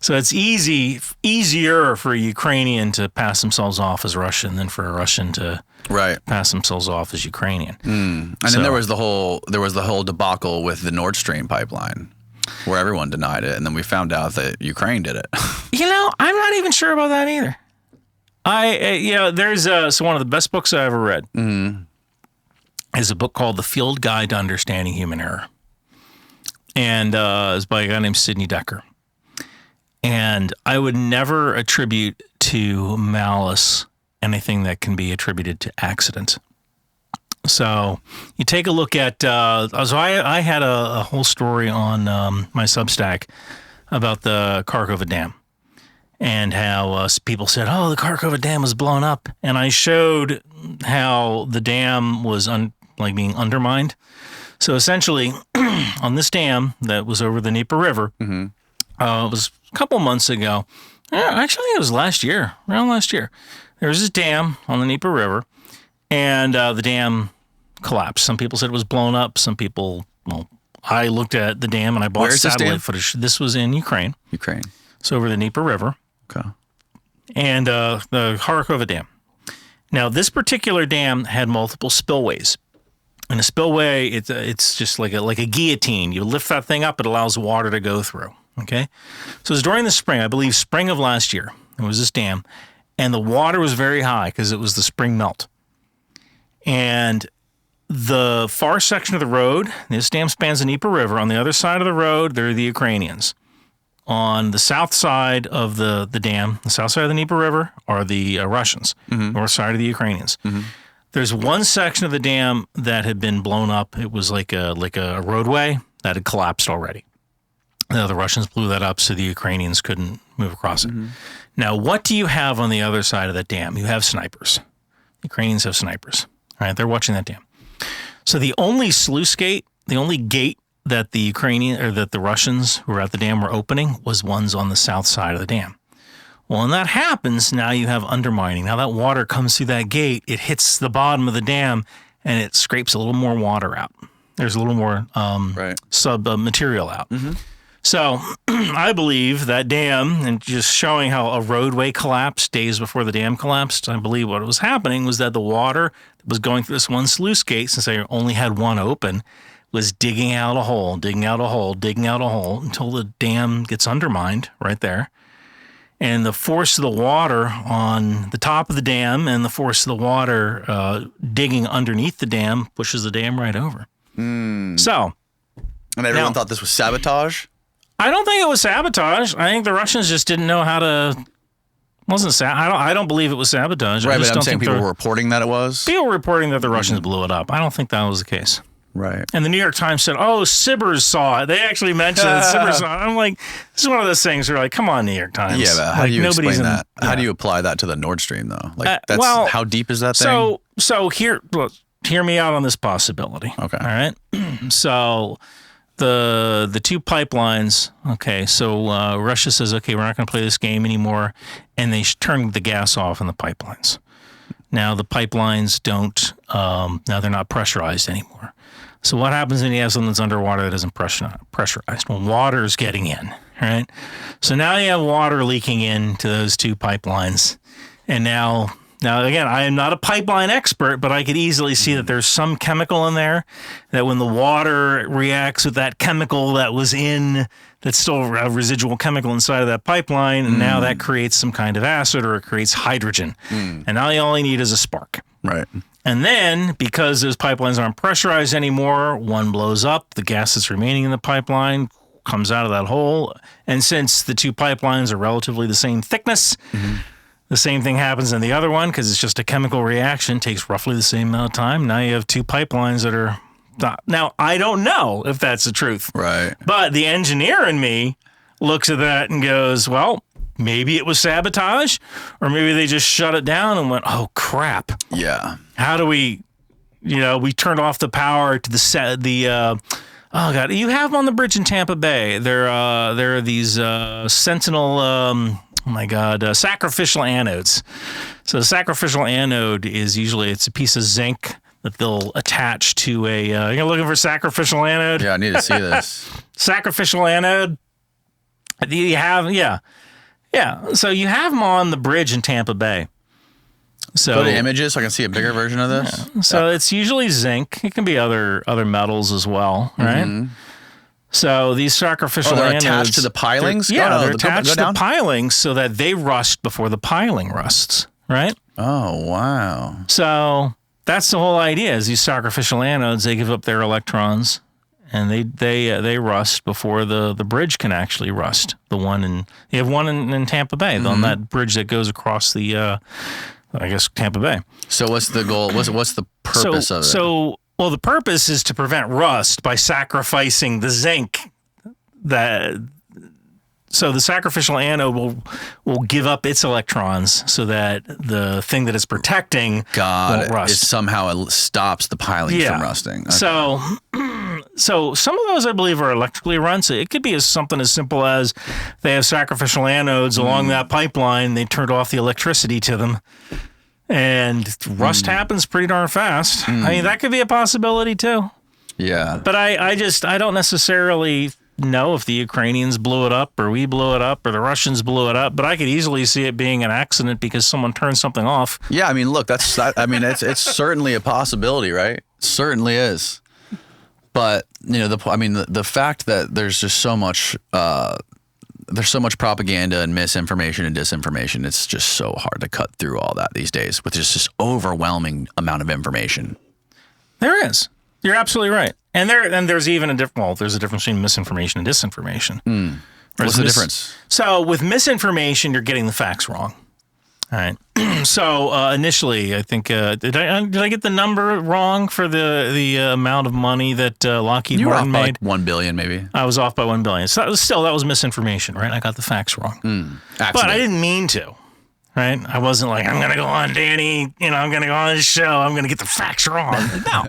So it's easier for a Ukrainian to pass themselves off as Russian than for a Russian to pass themselves off as Ukrainian. And then there was the whole debacle with the Nord Stream pipeline, where everyone denied it, and then we found out that Ukraine did it. I'm not even sure about that either. There's so one of the best books I ever read is a book called The Field Guide to Understanding Human Error, and it's by a guy named Sidney Decker. And I would never attribute to malice anything that can be attributed to accident. So you take a look at, I had a whole story on my Substack about the Kharkova Dam and how people said, oh, the Kharkova Dam was blown up. And I showed how the dam was being undermined. So essentially on this dam that was over the Dnieper River, it was a couple months ago. Actually, it was around last year. There was this dam on the Dnieper River, and the dam collapsed. Some people said it was blown up. Some people, I looked at the dam and I bought satellite footage. This was in Ukraine. So over the Dnieper River. Okay. And the Kharkova Dam. Now, this particular dam had multiple spillways. And a spillway, it's just like a guillotine. You lift that thing up, it allows water to go through. Okay? So it was during the spring, I believe spring of last year. There was this dam. And the water was very high because it was the spring melt. And the far section of the road, this dam spans the Dnieper River. On the other side of the road, there are the Ukrainians. On the south side of the dam, the south side of the Dnieper River, are the Russians. North side of the Ukrainians. There's one section of the dam that had been blown up. It was like a roadway that had collapsed already. The Russians blew that up so the Ukrainians couldn't move across it. Now, what do you have on the other side of that dam? You have snipers. The Ukrainians have snipers. All right, they're watching that dam. So the only sluice gate, the only gate that the Russians who were at the dam were opening was ones on the south side of the dam. Well, when that happens, now you have undermining. Now that water comes through that gate, it hits the bottom of the dam, and it scrapes a little more water out. There's a little more material out. So I believe that dam, and just showing how a roadway collapsed days before the dam collapsed, I believe what was happening was that the water that was going through this one sluice gate, since they only had one open, was digging out a hole until the dam gets undermined right there. And the force of the water on the top of the dam and the force of the water digging underneath the dam pushes the dam right over. So, and everyone thought this was sabotage? I don't think it was sabotage. I think the Russians just didn't know how to. I don't believe it was sabotage. Right, but I'm saying people were reporting that it was? People were reporting that the Russians blew it up. I don't think that was the case. Right. And the New York Times said, oh, SBIRS saw it. They actually mentioned that SBIRS saw it. I'm like, this is one of those things where like, come on, New York Times. Yeah, but how do you explain that? How do you apply that to the Nord Stream, though? Like, how deep is that thing? So hear me out on this possibility. Okay. All right. So the two pipelines, okay, so Russia says, okay, we're not going to play this game anymore, and they turn the gas off in the pipelines. Now the pipelines now they're not pressurized anymore. So what happens when you have something that's underwater that isn't pressurized? Well, water is getting in, right? So now you have water leaking into those two pipelines. And now again, I am not a pipeline expert, but I could easily see that there's some chemical in there that when the water reacts with that chemical that's still a residual chemical inside of that pipeline, and now that creates some kind of acid or it creates hydrogen. And now all you need is a spark. Right. And then, because those pipelines aren't pressurized anymore, one blows up, the gas that's remaining in the pipeline comes out of that hole. And since the two pipelines are relatively the same thickness, the same thing happens in the other one because it's just a chemical reaction, takes roughly the same amount of time. Now you have two pipelines that are... Now, I don't know if that's the truth. Right. But the engineer in me looks at that and goes, well, maybe it was sabotage, or maybe they just shut it down and went, oh crap. Yeah. How do we, we turned off the power to oh God, you have them on the bridge in Tampa Bay. There are these sentinel, sacrificial anodes. So the sacrificial anode is usually, it's a piece of zinc that they'll attach to a, you're looking for sacrificial anode? Yeah, I need to see this. Sacrificial anode. You have, yeah. So you have them on the bridge in Tampa Bay. So go to images so I can see a bigger version of this. Yeah. So it's usually zinc. It can be other metals as well, right? Mm-hmm. So these sacrificial they're anodes, attached to the pilings? They're attached to the pilings so that they rust before the piling rusts, right? Oh, wow. So that's the whole idea is these sacrificial anodes, they give up their electrons and they rust before the bridge can actually rust. You have one in Tampa Bay, on that bridge that goes across the, Tampa Bay. So what's the goal? What's the purpose of it? Well, the purpose is to prevent rust by sacrificing the zinc. So the sacrificial anode will give up its electrons so that the thing that it's protecting won't rust. It somehow stops the piling from rusting. Okay. So some of those I believe are electrically run. So it could be something as simple as they have sacrificial anodes along that pipeline. They turned off the electricity to them. And rust happens pretty darn fast. I mean, that could be a possibility too. Yeah. But I don't necessarily know if the Ukrainians blew it up or we blew it up or the Russians blew it up, but I could easily see it being an accident because someone turned something off. Yeah, I mean, look, it's certainly a possibility, right? It certainly is. But, the fact that there's just so much propaganda and misinformation and disinformation, it's just so hard to cut through all that these days with just this overwhelming amount of information. There is. You're absolutely right. And there's even a difference between misinformation and disinformation. What's the difference? So with misinformation, you're getting the facts wrong. All right. So initially, I think did I get the number wrong for the amount of money that Lockheed Martin made? Like $1 billion, maybe. I was off by $1 billion. So that was misinformation, right? I got the facts wrong. But I didn't mean to. Right? I wasn't like, I'm going to go on Danny, I'm going to go on this show. I'm going to get the facts wrong. No.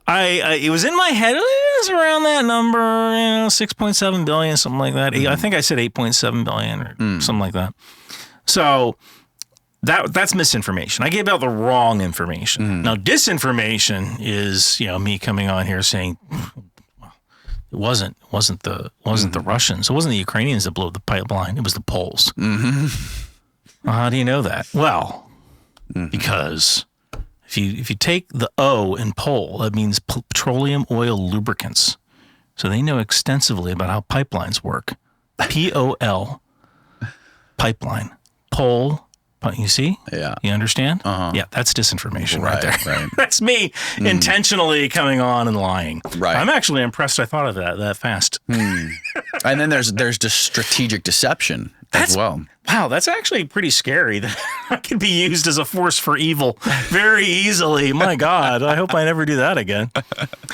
It was in my head. It was around that number, 6.7 billion, something like that. I think I said 8.7 billion or something like that. So that's misinformation. I gave out the wrong information. Now, disinformation is, me coming on here saying it wasn't the Russians. It wasn't the Ukrainians that blew up the pipeline. It was the Poles. How do you know that? Well, because if you take the O in Pole, that means petroleum oil lubricants. So they know extensively about how pipelines work. P-O-L, pipeline. Pole, you see? Yeah. You understand? Yeah, that's disinformation right there. Right. That's me intentionally coming on and lying. Right. I'm actually impressed I thought of that fast. And then there's just strategic deception as well. Wow, that's actually pretty scary. That could be used as a force for evil very easily. My God, I hope I never do that again.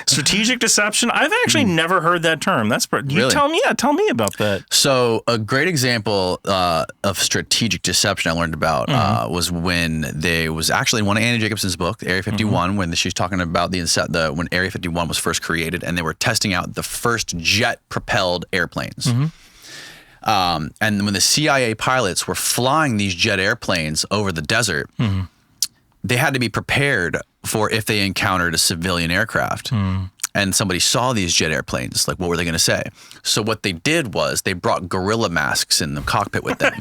Strategic deception? I've actually never heard that term. Really? Tell me about that. So a great example of strategic deception I learned about was when they was actually in one of Annie Jacobson's book, Area 51, when she's talking about when Area 51 was first created, and they were testing out the first jet-propelled airplanes. And when the CIA pilots were flying these jet airplanes over the desert, they had to be prepared for if they encountered a civilian aircraft. And somebody saw these jet airplanes, like, what were they going to say? So what they did was they brought gorilla masks in the cockpit with them.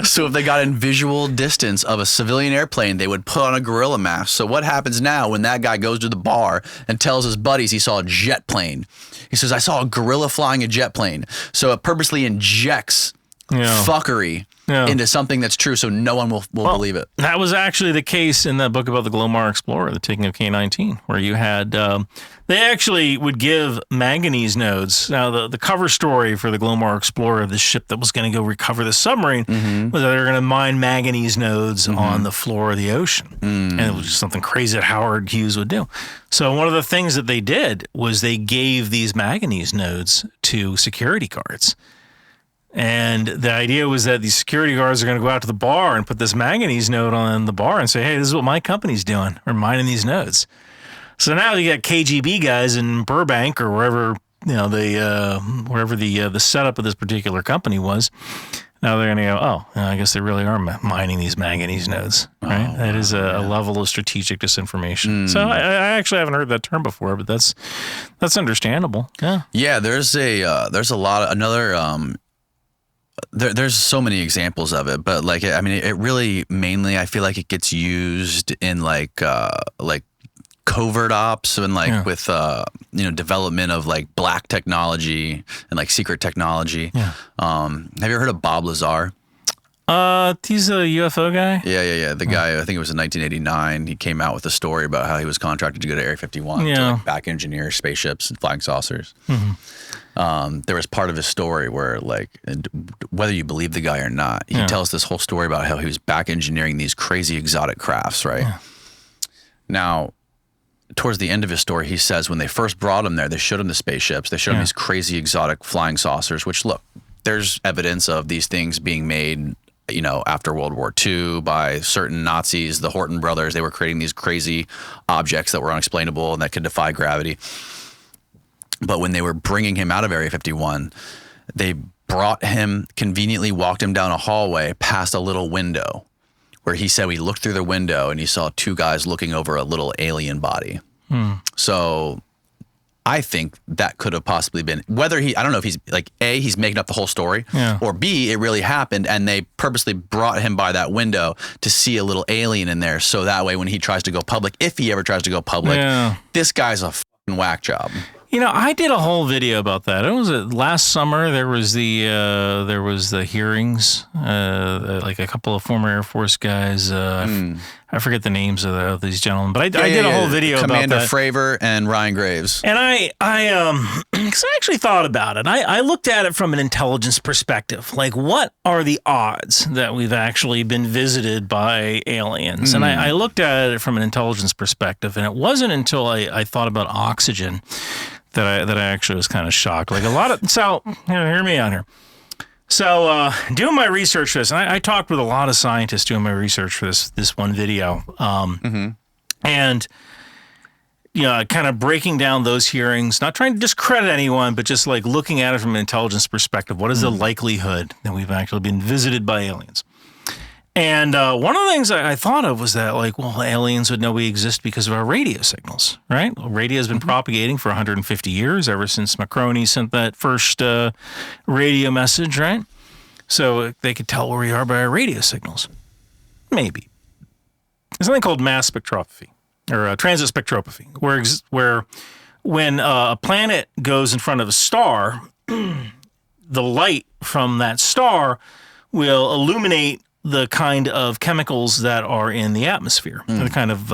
So if they got in visual distance of a civilian airplane, they would put on a gorilla mask. So what happens now when that guy goes to the bar and tells his buddies he saw a jet plane? He says, I saw a gorilla flying a jet plane. So it purposely injects fuckery into something that's true so no one will believe it. That was actually the case in that book about the Glomar Explorer, the taking of K-19, where you had, they actually would give manganese nodes. Now, the cover story for the Glomar Explorer, the ship that was going to go recover the submarine, was that they were going to mine manganese nodes on the floor of the ocean. And it was just something crazy that Howard Hughes would do. So one of the things that they did was they gave these manganese nodes to security guards. And the idea was that these security guards are going to go out to the bar and put this manganese node on the bar and say, hey, this is what my company's doing. We're mining these nodes. So now you got KGB guys in Burbank or wherever, wherever the setup of this particular company was. Now they're going to go, I guess they really are mining these manganese nodes, right? That is a level of strategic disinformation. So I actually haven't heard that term before, but that's understandable. Yeah. Yeah, there's a lot of another there's so many examples of it, but like I mean, it really mainly I feel like it gets used in like covert ops and like with development of like black technology and like secret technology. Yeah. Have you ever heard of Bob Lazar? He's a UFO guy. Yeah. The guy, I think it was in 1989. He came out with a story about how he was contracted to go to Area 51 to like back engineer spaceships and flying saucers. Mm-hmm. There was part of his story where, like, whether you believe the guy or not, he tells this whole story about how he was back engineering these crazy exotic crafts. Right now. Towards the end of his story, he says when they first brought him there, they showed him the spaceships. They showed him these crazy exotic flying saucers, which, look, there's evidence of these things being made, after World War II by certain Nazis, the Horton brothers. They were creating these crazy objects that were unexplainable and that could defy gravity. But when they were bringing him out of Area 51, they brought him, conveniently walked him down a hallway past a little window, where he said he looked through the window and he saw two guys looking over a little alien body. So I think that could have possibly been, I don't know if he's like, A, he's making up the whole story, or B, it really happened and they purposely brought him by that window to see a little alien in there. So that way when he tries to go public, if he ever tries to go public, this guy's a fucking whack job. I did a whole video about that. It was last summer. There was the hearings. Like a couple of former Air Force guys. I forget the names of these gentlemen, but I did a whole video about that. Commander Fravor and Ryan Graves. And I actually thought about it. I looked at it from an intelligence perspective. Like, what are the odds that we've actually been visited by aliens? And I looked at it from an intelligence perspective, and it wasn't until I thought about oxygen that I actually was kind of shocked. Like hear me out here. So doing my research for this, and I talked with a lot of scientists doing my research for this one video, and kind of breaking down those hearings, not trying to discredit anyone, but just like looking at it from an intelligence perspective. What is the likelihood that we've actually been visited by aliens? And one of the things I thought of was that, like, well, aliens would know we exist because of our radio signals, right? Well, radio has been propagating for 150 years, ever since Marconi sent that first radio message, right? So they could tell where we are by our radio signals. Maybe. There's something called mass spectroscopy, or transit spectroscopy, where when a planet goes in front of a star, the light from that star will illuminate the kind of chemicals that are in the atmosphere, the kind of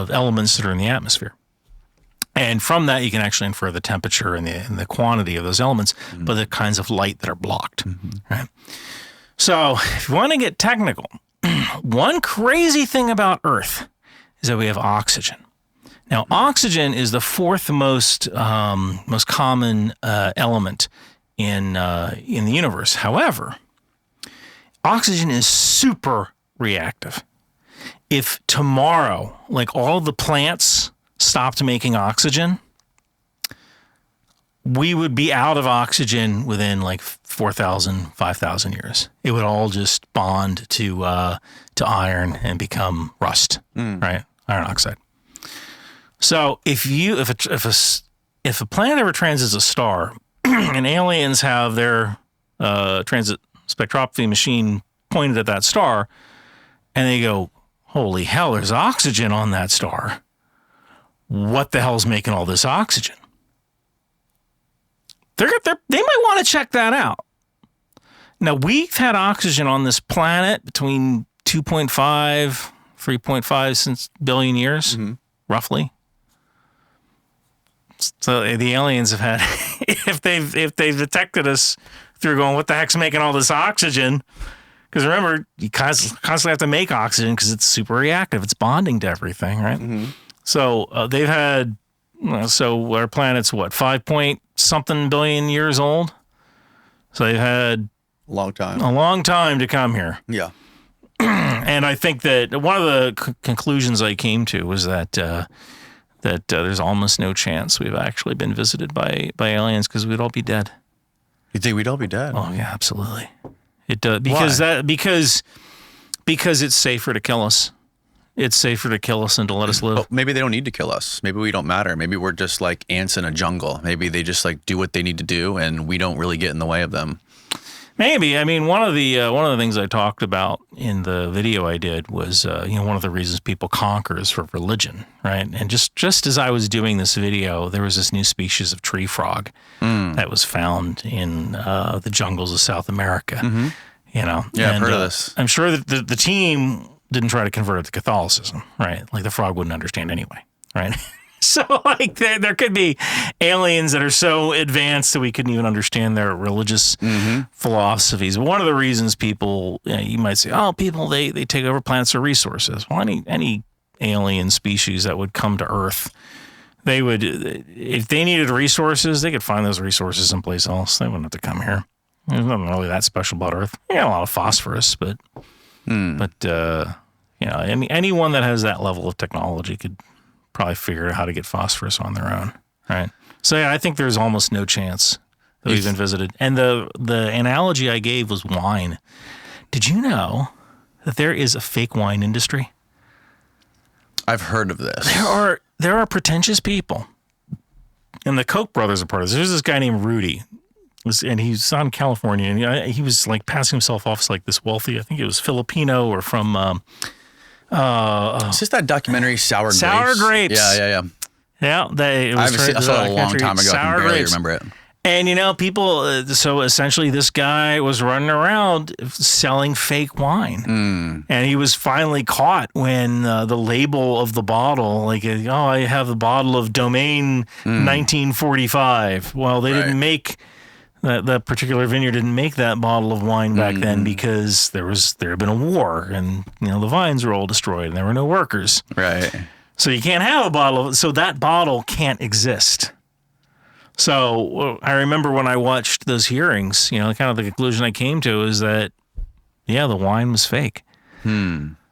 elements that are in the atmosphere. And from that, you can actually infer the temperature and the quantity of those elements, but the kinds of light that are blocked. Right? So if you want to get technical, one crazy thing about Earth is that we have oxygen. Now, oxygen is the fourth most common element in the universe. However, oxygen is super reactive. If tomorrow, like, all the plants stopped making oxygen, we would be out of oxygen within like 4,000, 5,000 years. It would all just bond to iron and become rust, right? Iron oxide. So if a planet ever transits a star and aliens have their transit spectroscopy machine pointed at that star, and they go, holy hell, there's oxygen on that star. What the hell's making all this oxygen? They might want to check that out. Now, we've had oxygen on this planet between 2.5, 3.5 since billion years, roughly. So the aliens have had, if they've detected us through going, what the heck's making all this oxygen? Because remember, you constantly have to make oxygen because it's super reactive. It's bonding to everything, right? So they've had, so our planet's what, 5 point something billion years old? So they've had Long time. A long time to come here. Yeah. And I think that one of the conclusions I came to was that there's almost no chance we've actually been visited by aliens because we'd all be dead. You think we'd all be dead? Oh yeah, absolutely. It does because it's safer to kill us. It's safer to kill us than to let us live. But maybe they don't need to kill us. Maybe we don't matter. Maybe we're just like ants in a jungle. Maybe they just like do what they need to do, and we don't really get in the way of them. Maybe. I mean, one of the things I talked about in the video I did was, one of the reasons people conquer is for religion, right? And just as I was doing this video, there was this new species of tree frog that was found in the jungles of South America. Mm-hmm. Yeah, I've heard of this. I'm sure that the team didn't try to convert it to Catholicism, right? Like the frog wouldn't understand anyway, right? So like there could be aliens that are so advanced that we couldn't even understand their religious philosophies. One of the reasons people, you might say, oh, people, they take over planets for resources. Well, any alien species that would come to Earth, they would, if they needed resources, they could find those resources someplace else. They wouldn't have to come here. There's nothing really that special about Earth. You got a lot of phosphorus, but anyone that has that level of technology could probably figure out how to get phosphorus on their own, right? So yeah, I think there's almost no chance that we've been visited. And the analogy I gave was wine. Did you know that there is a fake wine industry? I've heard of this. There are pretentious people, and the Koch brothers are part of this. There's this guy named Rudy, and he's out in California, and he was like passing himself off as like this wealthy. I think it was Filipino or from. Is this that documentary Sour Grapes? Sour Grapes. Yeah. Yeah, I saw it a long time ago. I can barely remember it. And people. So essentially, this guy was running around selling fake wine, and he was finally caught when the label of the bottle, like, I have the bottle of Domaine 1945. Well, they didn't make. That particular vineyard didn't make that bottle of wine back then because there had been a war, and the vines were all destroyed and there were no workers. Right. So you can't have a bottle so that bottle can't exist. So I remember when I watched those hearings, kind of the conclusion I came to is that the wine was fake.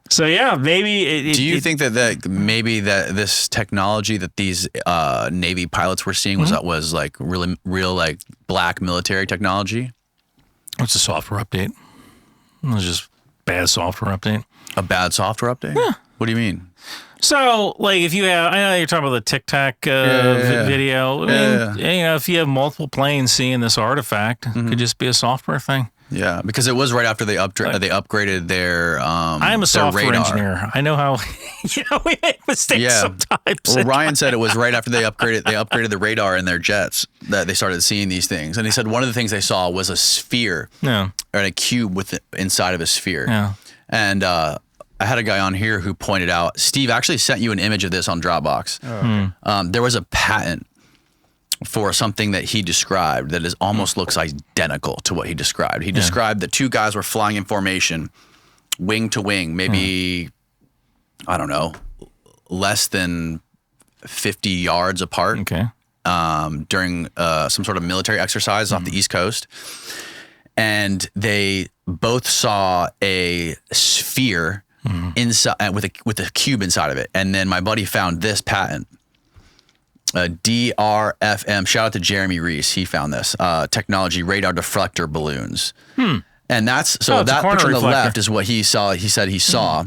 So yeah, maybe. Do you think that maybe that this technology that these Navy pilots were seeing was like real like black military technology? It's a software update. It was just bad software update. A bad software update? Yeah. What do you mean? So, like, if you have, I know you're talking about the Tic Tac video. I mean, if you have multiple planes seeing this artifact, it could just be a software thing. Yeah, because it was right after they upgraded their I'm a software radar engineer. I know how we make mistakes sometimes. Well, Ryan said it was right after they upgraded the radar in their jets that they started seeing these things. And he said one of the things they saw was a sphere or a cube inside of a sphere. Yeah. And I had a guy on here who pointed out, Steve actually sent you an image of this on Dropbox. Oh, okay. There was a patent for something that he described that almost looks identical to what he described. He described that two guys were flying in formation, wing to wing, maybe, I don't know, less than 50 yards apart during some sort of military exercise off the East Coast. And they both saw a sphere inside with a cube inside of it. And then my buddy found this patent. DRFM, shout out to Jeremy Reese. He found this technology, radar deflector balloons. And that picture on the left is what he saw. He said he saw.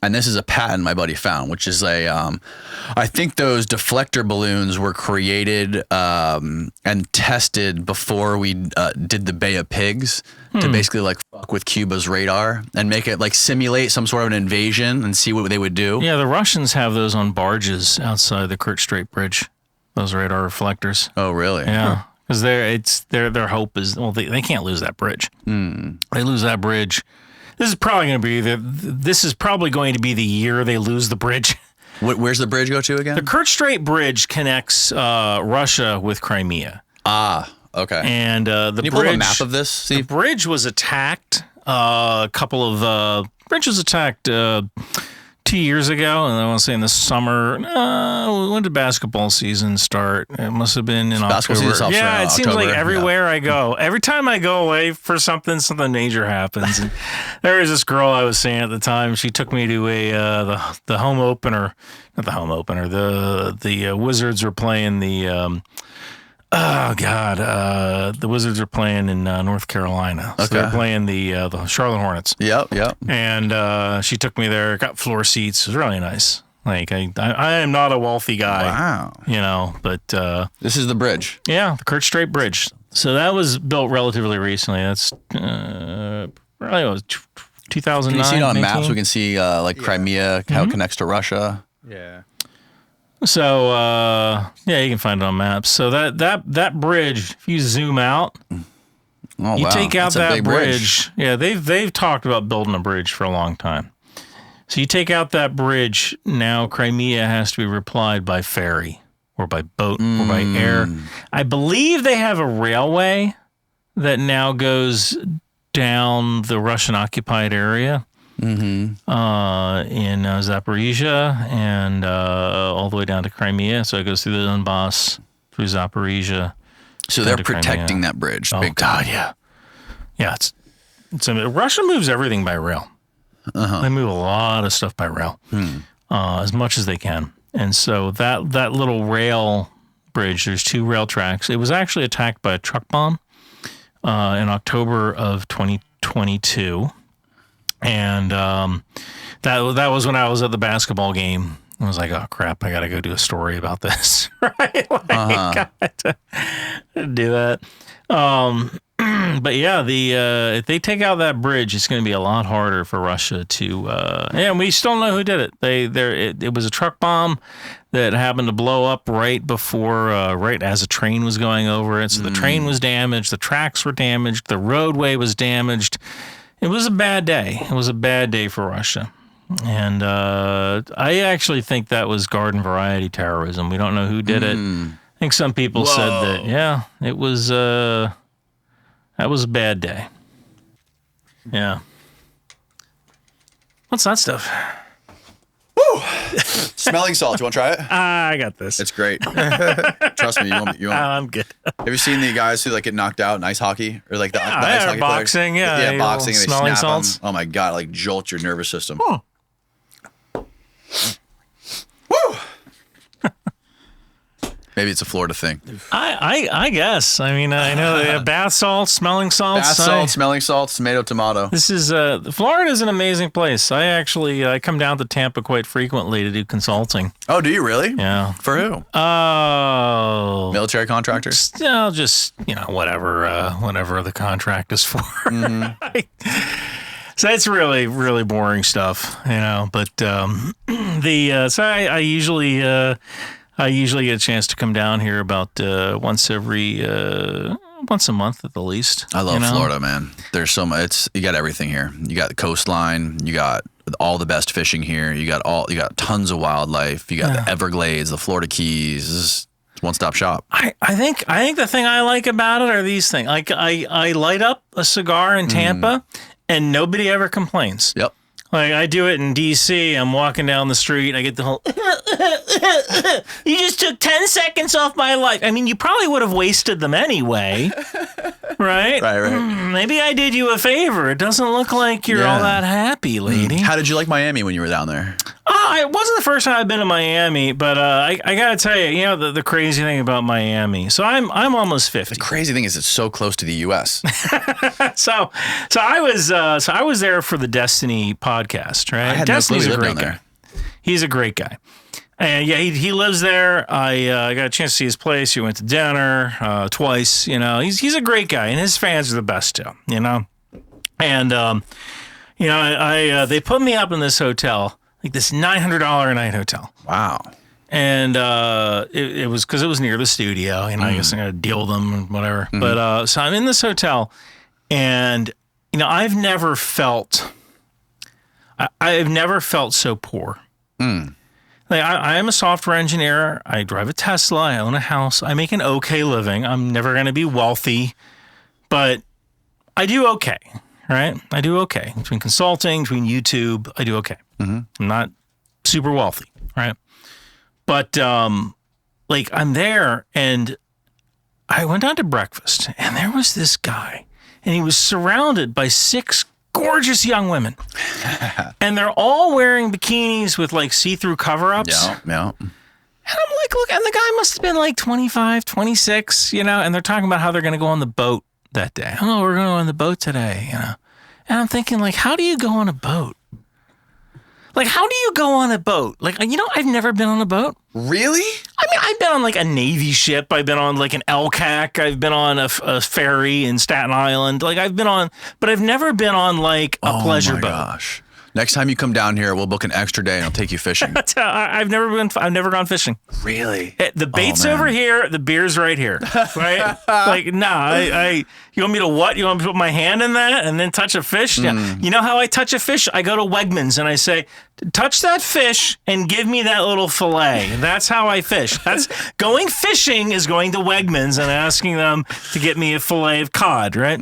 And this is a patent my buddy found, which is I think those deflector balloons were created and tested before we did the Bay of Pigs to basically like fuck with Cuba's radar and make it like simulate some sort of an invasion and see what they would do. Yeah, the Russians have those on barges outside the Kerch Strait Bridge, those radar reflectors. Oh, really? Yeah, because their hope is, well, they can't lose that bridge. They lose that bridge. This is probably going to be the year they lose the bridge. Where's the bridge go to again? The Kerch Strait Bridge connects Russia with Crimea. Ah, okay. And Can you pull up a map of this, Steve? The bridge was attacked. 2 2 years ago, and I want to say in the summer. When did basketball season start? It must have been in Basketball October. season stops Yeah, around it seems October. like everywhere I go, every time I go away for something major happens. And there was this girl I was seeing at the time. She took me to the home opener, not the home opener. The Wizards were playing the. The Wizards are playing in North Carolina. So they're playing the Charlotte Hornets. Yep. And she took me there, got floor seats. It was really nice. Like, I am not a wealthy guy. Wow. But This is the bridge. yeah, the Kerch Strait Bridge. So that was built relatively recently. That's probably was 2009. Can you see it on 18? maps? We can see Crimea, how it connects to Russia. Yeah. So you can find it on maps. So that bridge, if you zoom out, Oh, you wow. take out That's a that big bridge. Yeah, they've talked about building a bridge for a long time. So you take out that bridge, now Crimea has to be replied by ferry or by boat or by air. I believe they have a railway that now goes down the Russian occupied area. In Zaporizhia and all the way down to Crimea. So it goes through the Donbass, through Zaporizhia. So they're down to protecting Crimea. that bridge. Oh, Big God, time. yeah. Yeah, Russia moves everything by rail. They move a lot of stuff by rail, as much as they can. And so that little rail bridge, there's 2 rail tracks. It was actually attacked by a truck bomb in October of 2022. And that was when I was at the basketball game. I was like, oh, crap, I got to go do a story about this. Right? Got to do that. But yeah, if they take out that bridge, it's going to be a lot harder for Russia to. And we still don't know who did it. It was a truck bomb that happened to blow up right before, right as a train was going over it. So the train was damaged, the tracks were damaged, the roadway was damaged. It was a bad day. It was a bad day for Russia. And I actually think that was garden variety terrorism. We don't know who did it. I think some people said that, yeah, it was, that was a bad day. Yeah. What's that stuff? Smelling salt. You want to try it? I got this. It's great. Trust me. You won't. I'm good. Have you seen the guys who like get knocked out in ice hockey or like the ice or hockey boxing? players? Yeah, boxing. And they smelling snap 'em. salts. Oh my god! Like jolt your nervous system. Huh. Woo! Maybe it's a Florida thing. I guess. I mean, I know they have bath salts, smelling salts. Bath salt, smelling salts, tomato. This is Florida is an amazing place. I come down to Tampa quite frequently to do consulting. Oh, do you really? Yeah. For who? Oh, Military contractors? just whatever the contract is for. So it's really, really boring stuff, But so I usually get a chance to come down here about once a month at the least. I love Florida, man. There's so much. You got everything here. You got the coastline. You got all the best fishing here. You got tons of wildlife. You got the Everglades, the Florida Keys. This is one-stop shop. I think the thing I like about it are these things. Like I light up a cigar in Tampa, and nobody ever complains. Yep. Like I do it in D.C. I'm walking down the street. I get the whole. You just took 10 seconds off my life. I mean, you probably would have wasted them anyway, right? Right. Maybe I did you a favor. It doesn't look like you're all that happy, lady. How did you like Miami when you were down there? It wasn't the first time I've been to Miami, but I gotta tell you, the crazy thing about Miami. So I'm almost 50. The crazy thing is it's so close to the U.S. So I was there for the Destiny podcast, right? I had Destiny's no clue a he lived great down guy. He's a great guy. And yeah, he lives there. I got a chance to see his place. We went to dinner twice. He's a great guy, and his fans are the best too. And they put me up in this hotel, like this $900 a night hotel. Wow. And it was because it was near the studio. I guess I got to deal with them and whatever. But so I'm in this hotel, and I've never felt so poor. Like I am a software engineer. I drive a Tesla. I own a house. I make an okay living. I'm never going to be wealthy, but I do okay, right? I do okay. Between consulting, between YouTube, I do okay. I'm not super wealthy, right? But like I'm there and I went down to breakfast and there was this guy and he was surrounded by 6 gorgeous young women. And they're all wearing bikinis with like see-through cover-ups. Yeah. And I'm like, look, and the guy must have been like 25, 26, you know, and they're talking about how they're going to go on the boat that day. Oh, we're going to go on the boat today, you know. And I'm thinking, like, how do you go on a boat? Like, how do you go on a boat? Like, you know, I've never been on a boat. Really? I mean, I've been on like a Navy ship. I've been on like an LCAC. I've been on a ferry in Staten Island. Like I've been on, but I've never been on like a pleasure boat. Oh my gosh. Next time you come down here, we'll book an extra day and I'll take you fishing. I've never gone fishing. Really? The bait's over here. The beer's right here. Right? Like, nah, you want me to what? You want me to put my hand in that and then touch a fish? Yeah. You know how I touch a fish? I go to Wegmans and I say, touch that fish and give me that little fillet. That's how I fish. That's going fishing is going to Wegmans and asking them to get me a fillet of cod, right?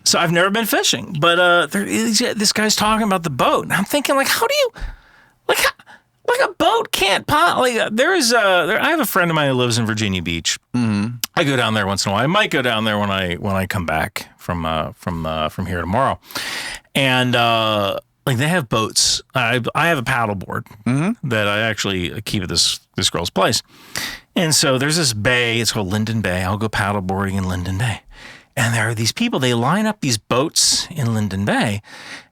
So I've never been fishing, but this guy's talking about the boat, and I'm thinking, like, how do you, like a boat can't I have a friend of mine who lives in Virginia Beach. Mm-hmm. I go down there once in a while. I might go down there when I come back from here tomorrow, and like they have boats. I have a paddle board that I actually keep at this girl's place, and so there's this bay. It's called Linden Bay. I'll go paddle boarding in Linden Bay. And there are these people, they line up these boats in Linden Bay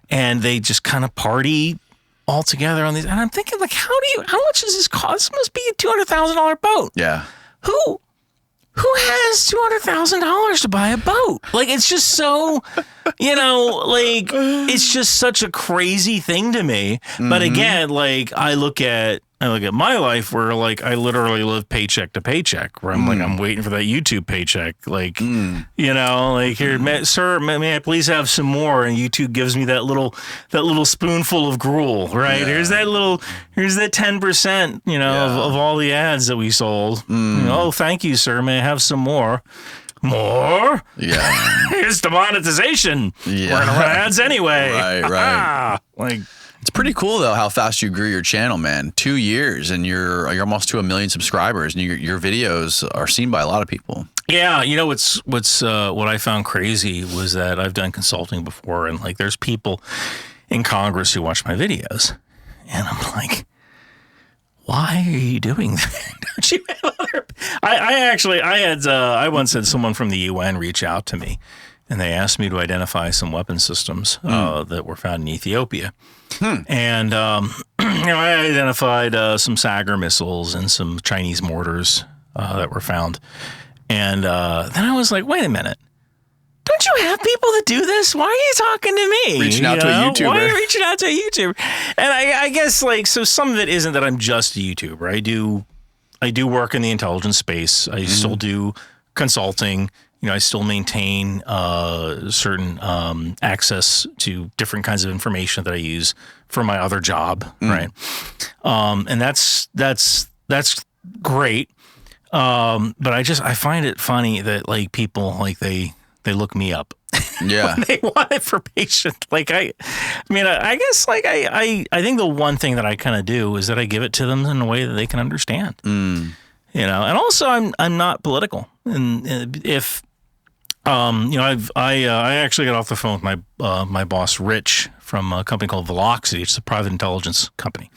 and they just kind of party all together on these. And I'm thinking, like, how much does this cost? This must be a $200,000 boat. Yeah. Who has $200,000 to buy a boat? Like, it's just so, you know, like, it's just such a crazy thing to me. But again, like, I look at my life where like I literally live paycheck to paycheck where I'm like, I'm waiting for that YouTube paycheck. Like, you know, like here, sir, may I please have some more? And YouTube gives me that little spoonful of gruel, right? Yeah. Here's that 10%, you know, of all the ads that we sold. Oh, thank you, sir. May I have some more? More? Yeah. Here's the monetization. Yeah. We're gonna run ads anyway. Right. Like, it's pretty cool though how fast you grew your channel, man. 2 years and you're almost to 1 million subscribers, and your videos are seen by a lot of people. Yeah, you know what I found crazy was that I've done consulting before, and like there's people in Congress who watch my videos, and I'm like, why are you doing that? Don't you have other? I once had someone from the UN reach out to me, and they asked me to identify some weapon systems that were found in Ethiopia. And, you know, I identified some Sagar missiles and some Chinese mortars that were found. And then I was like, wait a minute. Don't you have people that do this? Why are you talking to me? Reaching out to a YouTuber. Why are you reaching out to a YouTuber? And I guess, like, so some of it isn't that I'm just a YouTuber. I do work in the intelligence space. I still do consulting. You know, I still maintain certain access to different kinds of information that I use for my other job, right? And that's great. But I find it funny that like people like they look me up. Yeah. When they want information. Like I guess like I think the one thing that I kind of do is that I give it to them in a way that they can understand. You know, and also I'm not political, and if you know, I actually got off the phone with my boss Rich from a company called Velocity. It's a private intelligence company.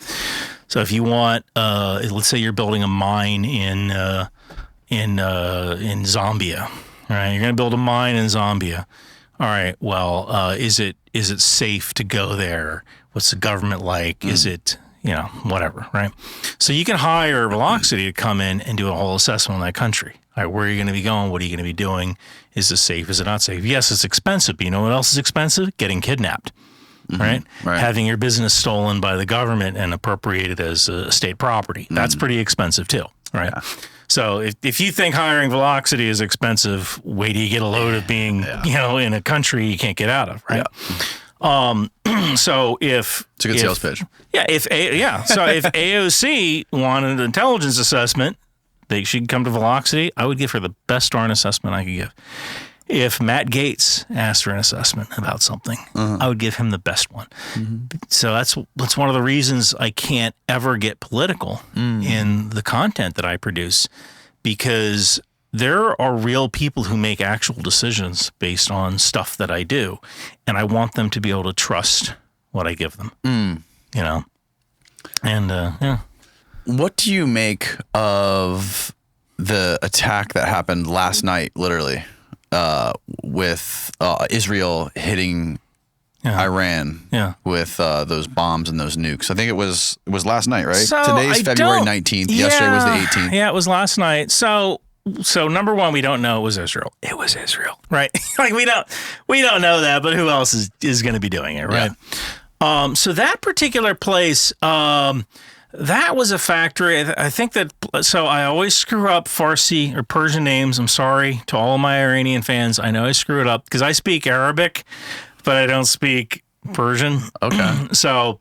So if you want, let's say you're building a mine in Zambia, right? You're going to build a mine in Zambia. All right. Well, is it safe to go there? What's the government like? Is it, you know, whatever, right? So you can hire Velocity to come in and do a whole assessment on that country. All right, where are you going to be going? What are you going to be doing? Is this safe? Is it not safe? Yes, it's expensive, but you know what else is expensive? Getting kidnapped, right? Having your business stolen by the government and appropriated as state property. That's pretty expensive too, right? Yeah. So if you think hiring Velocity is expensive, wait till you get a load of being, you know, in a country you can't get out of, right? Yeah. So it's a good sales pitch. Yeah. So if AOC wanted an intelligence assessment, she could come to Velocity. I would give her the best darn assessment I could give. if Matt Gaetz asked for an assessment about something, I would give him the best one. So that's one of the reasons I can't ever get political in the content that I produce, because there are real people who make actual decisions based on stuff that I do, and I want them to be able to trust what I give them. You know, and yeah. What do you make of the attack that happened last night, literally, with Israel hitting Iran with those bombs and those nukes? I think it was last night, right? So Today's February 19th. Yesterday was the 18th. Yeah, it was last night. So number one, we don't know it was Israel. It was Israel, right? Like we don't know that, but who else is going to be doing it, right? Yeah. So that particular place, that was a factory. I think that, so I always screw up Farsi or Persian names. I'm sorry to all of my Iranian fans. I know I screw it up because I speak Arabic, but I don't speak Persian. Okay. So,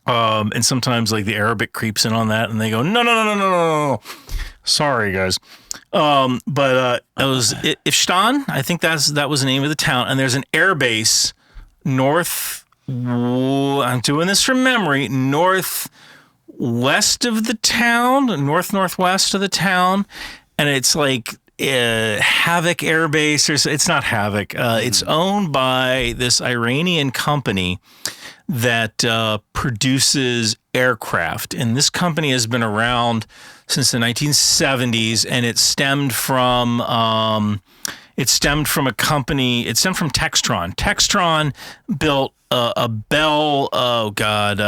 and sometimes like the Arabic creeps in on that and they go, no. Sorry, guys. But it was Ifshan. I think that was the name of the town. And there's an air base I'm doing this from memory, northwest of the town, northwest of the town, and it's like Havoc Air Base. It's not Havoc. It's owned by this Iranian company that produces aircraft, and this company has been around since the 1970s, and it stemmed from a company. It stemmed from Textron. Textron built a Bell. Oh God.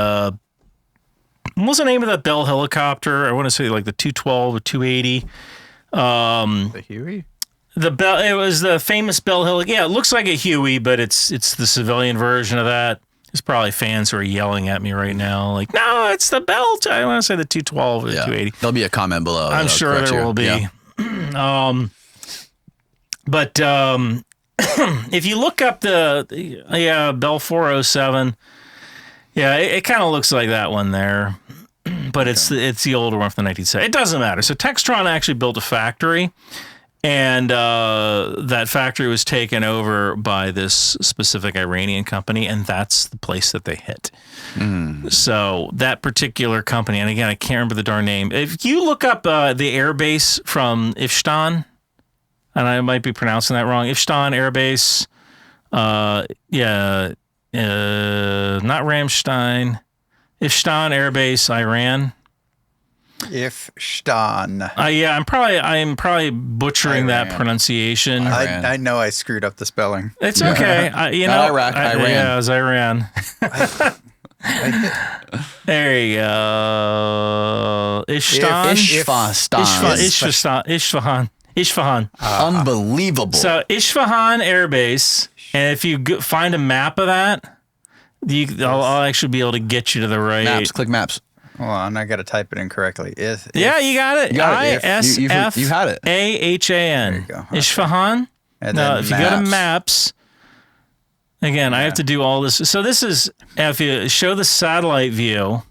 What was the name of that Bell helicopter? I want to say like the 212 or 280. The Huey? The Bell. It was the famous Bell helicopter. Yeah, it looks like a Huey, but it's the civilian version of that. There's probably fans who are yelling at me right now, like, no, it's the Bell. I want to say the 212 or 280. There'll be a comment below. I'm sure there will be. Yeah. But if you look up the Bell 407, it kind of looks like that one there, but it's the older one from the 1970s. It doesn't matter. So Textron actually built a factory, and that factory was taken over by this specific Iranian company, and that's the place that they hit. So that particular company, and again, I can't remember the darn name. If you look up the air base from Ifshan, and I might be pronouncing that wrong, Ifshan Air Base, not Ramstein, Ifshan Air Base, Iran. Ifshan. I'm probably butchering that pronunciation. I know I screwed up the spelling. It's okay. Iraq, Iran. Yeah, it was Iran. There you go. Isfahan. Unbelievable. So Isfahan Air Base, and if you find a map of that, I'll actually be able to get you to the right. Maps. Click maps. Hold on, I got to type it in correctly. Yeah, you got it. ISFAHAN. You had it. There you go. Okay. Isfahan. And Now, then if you go to maps, again, I have to do all this. So this is, if you show the satellite view.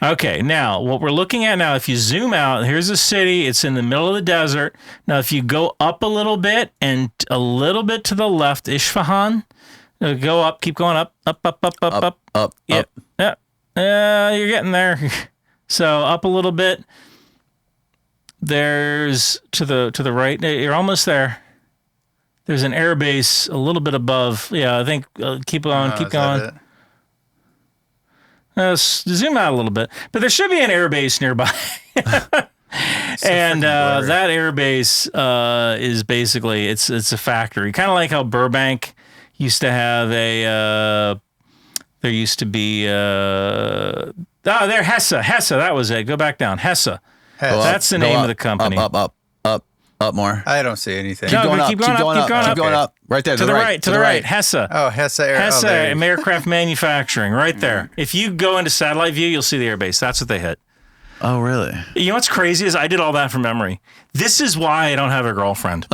Okay, now what we're looking at now, if you zoom out, here's a city. It's in the middle of the desert. Now, if you go up a little bit and a little bit to the left, Isfahan, go up, keep going up. Yep. You're getting there. So up a little bit. There's to the right. You're almost there. There's an air base a little bit above. Yeah, I think keep going. Zoom out a little bit, but there should be an air base nearby. And that air base is basically it's a factory, kind of like how Burbank used to have a. There used to be there Hesse. That was it. Go back down. Hesse. That's the name of the company. Up more. I don't see anything. Keep going up. Right there. To the right. Hesse. Oh, Hesse. Hesse Aircraft Manufacturing, right there. If you go into satellite view, you'll see the airbase. That's what they hit. Oh, really? You know what's crazy is I did all that from memory. This is why I don't have a girlfriend.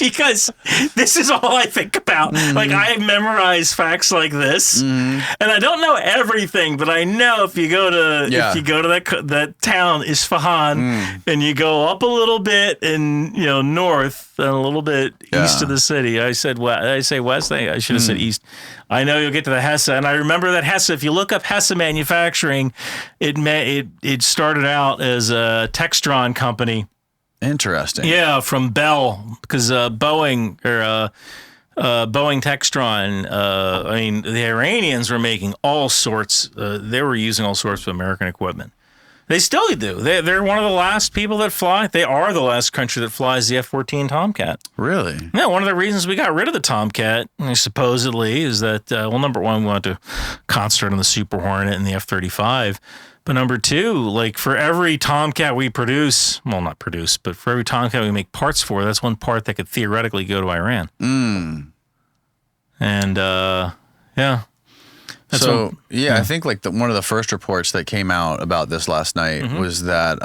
because this is all I think about. Like, I memorize facts like this, and I don't know everything, but I know if you go to that town Isfahan, and you go up a little bit and north and a little bit east of the city. I say west. I should have said east. I know you'll get to the Hesse, and I remember that Hesse. If you look up Hesse manufacturing, it started out as a Textron company. Interesting. Yeah, from Bell, because Boeing Textron. I mean, the Iranians were making all sorts. They were using all sorts of American equipment. They still do. They're one of the last people that fly. They are the last country that flies the F-14 Tomcat. Really? Yeah. One of the reasons we got rid of the Tomcat, supposedly, is that number one, we want to concentrate on the Super Hornet and the F-35. But number two, like for every Tomcat we produce, well, not produce, but for every Tomcat we make parts for, that's one part that could theoretically go to Iran. And yeah. I think like one of the first reports that came out about this last night was that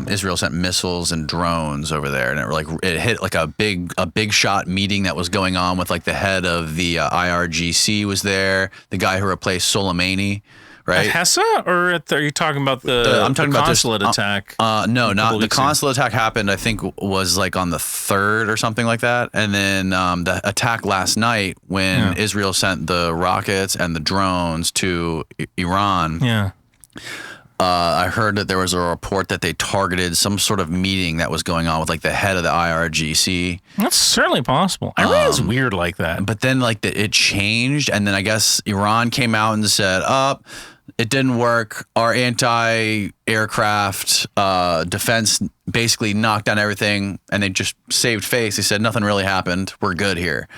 Israel sent missiles and drones over there, and it hit like a big shot meeting that was going on with like the head of the IRGC was there, the guy who replaced Soleimani. Right. At Hesse, or are you talking about the consulate attack? No, not the consulate attack happened, I think, was like on the 3rd or something like that. And then the attack last night when Israel sent the rockets and the drones to Iran. Yeah. I heard that there was a report that they targeted some sort of meeting that was going on with like the head of the IRGC. That's certainly possible. Iran's weird like that. But then like it changed, and then I guess Iran came out and said, it didn't work. Our anti-aircraft defense basically knocked down everything, and they just saved face. They said nothing really happened. We're good here.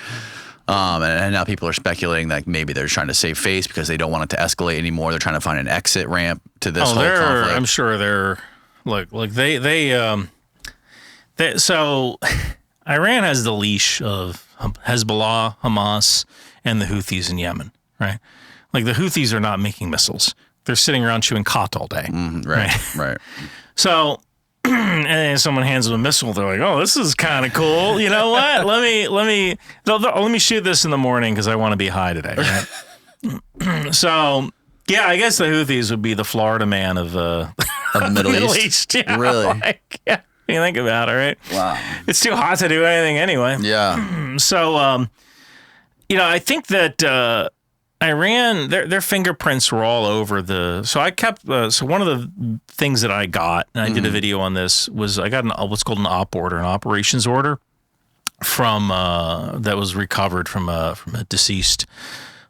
And now people are speculating that maybe they're trying to save face because they don't want it to escalate anymore. They're trying to find an exit ramp to this whole conflict. I'm sure they're so Iran has the leash of Hezbollah, Hamas, and the Houthis in Yemen, right? Like the Houthis are not making missiles. They're sitting around chewing khat all day. Right. So, and then someone hands them a missile. They're like, "Oh, this is kind of cool. You know what? Let me shoot this in the morning because I want to be high today." Right? So, yeah, I guess the Houthis would be the Florida man of the Middle East. Yeah, really? Yeah. You think about it, right? Wow. It's too hot to do anything anyway. Yeah. So, I think that Iran, their fingerprints were all over so I kept, so one of the things that I got, and I did a video on this, was I got what's called an op order, an operations order from, that was recovered from a deceased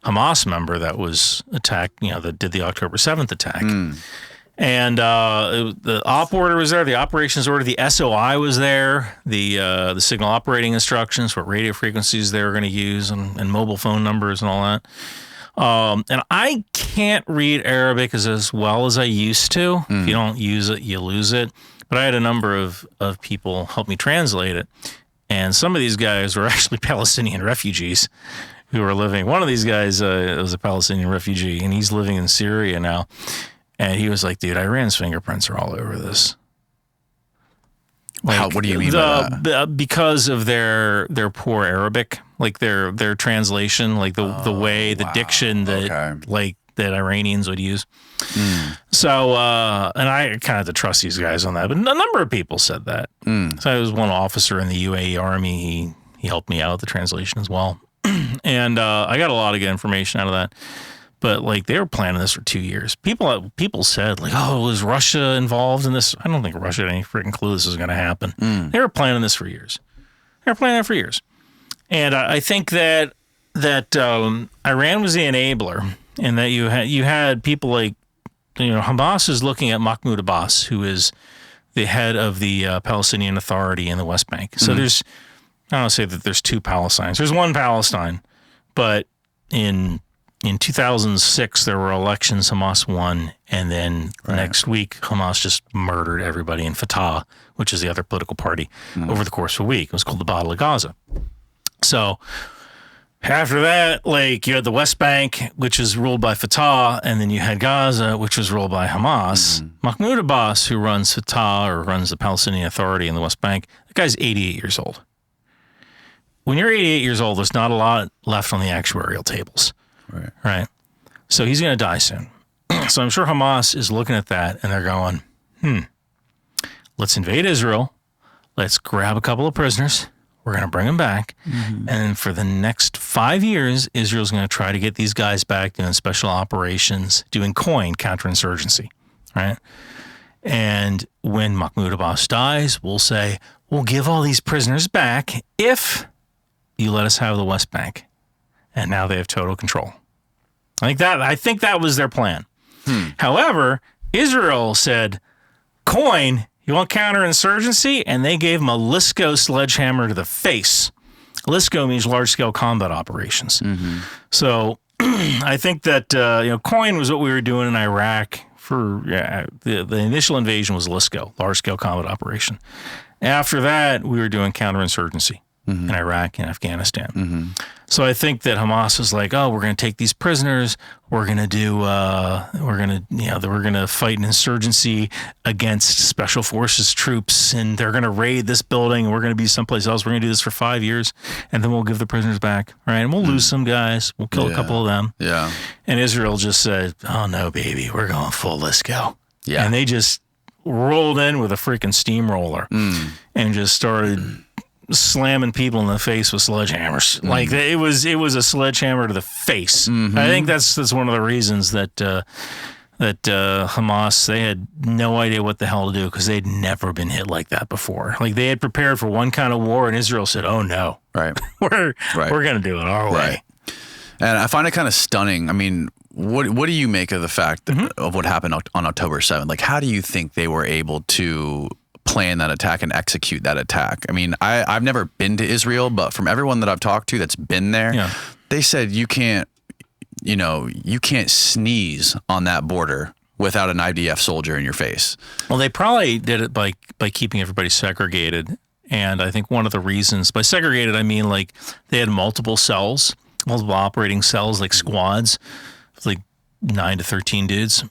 Hamas member that was attacked, that did the October 7th attack. And the op order was there, the operations order, the SOI was there, the signal operating instructions, what radio frequencies they were going to use, and mobile phone numbers and all that. And I can't read Arabic as well as I used to. If you don't use it, you lose it. But I had a number of people help me translate it. And some of these guys were actually Palestinian refugees who were living. One of these guys was a Palestinian refugee, and he's living in Syria now. And he was like, dude, Iran's fingerprints are all over this. Like, what do you mean by that? Because of their poor Arabic, like their translation, like the way, the diction that that Iranians would use. So, and I kind of had to trust these guys on that, but a number of people said that. So I was one officer in the UAE Army. He helped me out with the translation as well. And I got a lot of good information out of that. But like they were planning this for 2 years. People said like, "Oh, was Russia involved in this?" I don't think Russia had any freaking clue this was going to happen. They were planning this for years. And I think that Iran was the enabler, and that you had people like Hamas is looking at Mahmoud Abbas, who is the head of the Palestinian Authority in the West Bank. So I don't say that there's two Palestines. There's one Palestine, but in 2006, there were elections. Hamas won, and then the next week, Hamas just murdered everybody in Fatah, which is the other political party, over the course of a week. It was called the Battle of Gaza. So After that, like, you had the West Bank, which is ruled by Fatah, and then you had Gaza, which was ruled by Hamas. Mahmoud Abbas, who runs Fatah or runs the Palestinian Authority in the West Bank, the guy's 88 years old. When you're 88 years old, there's not a lot left on the actuarial tables. Right? So he's going to die soon. So I'm sure Hamas is looking at that, and they're going, let's invade Israel. Let's grab a couple of prisoners. We're going to bring them back. And for the next 5 years, Israel's going to try to get these guys back doing special operations, doing counterinsurgency, right? And when Mahmoud Abbas dies, we'll say, we'll give all these prisoners back if you let us have the West Bank. And now they have total control. I think that was their plan. However, Israel said, coin, you want counterinsurgency? And they gave him a LISCO sledgehammer to the face. LISCO means large-scale combat operations. So I think that coin was what we were doing in Iraq for the initial invasion was LISCO, large-scale combat operation. After that, we were doing counterinsurgency in Iraq and Afghanistan. So I think that Hamas was like, oh, we're going to take these prisoners. We're going to fight an insurgency against special forces troops, and they're going to raid this building, and we're going to be someplace else. We're going to do this for 5 years, and then we'll give the prisoners back, right? And we'll lose some guys. We'll kill a couple of them. Yeah. And Israel just said, oh, no, baby, we're going full. Let's go. Yeah. And they just rolled in with a freaking steamroller and just started slamming people in the face with sledgehammers. Like it was a sledgehammer to the face. I think that's one of the reasons that Hamas, they had no idea what the hell to do because they'd never been hit like that before. Like they had prepared for one kind of war, and Israel said, "Oh no, right, we're going to do it our way." And I find it kind of stunning. I mean, what do you make of the fact of what happened on October 7th? Like, how do you think they were able to plan that attack and execute that attack? I mean, I've never been to Israel, but from everyone that I've talked to that's been there, they said you can't sneeze on that border without an IDF soldier in your face. Well, they probably did it by keeping everybody segregated. And I think one of the reasons, by segregated, I mean like they had multiple operating cells, like squads, like 9 to 13 dudes.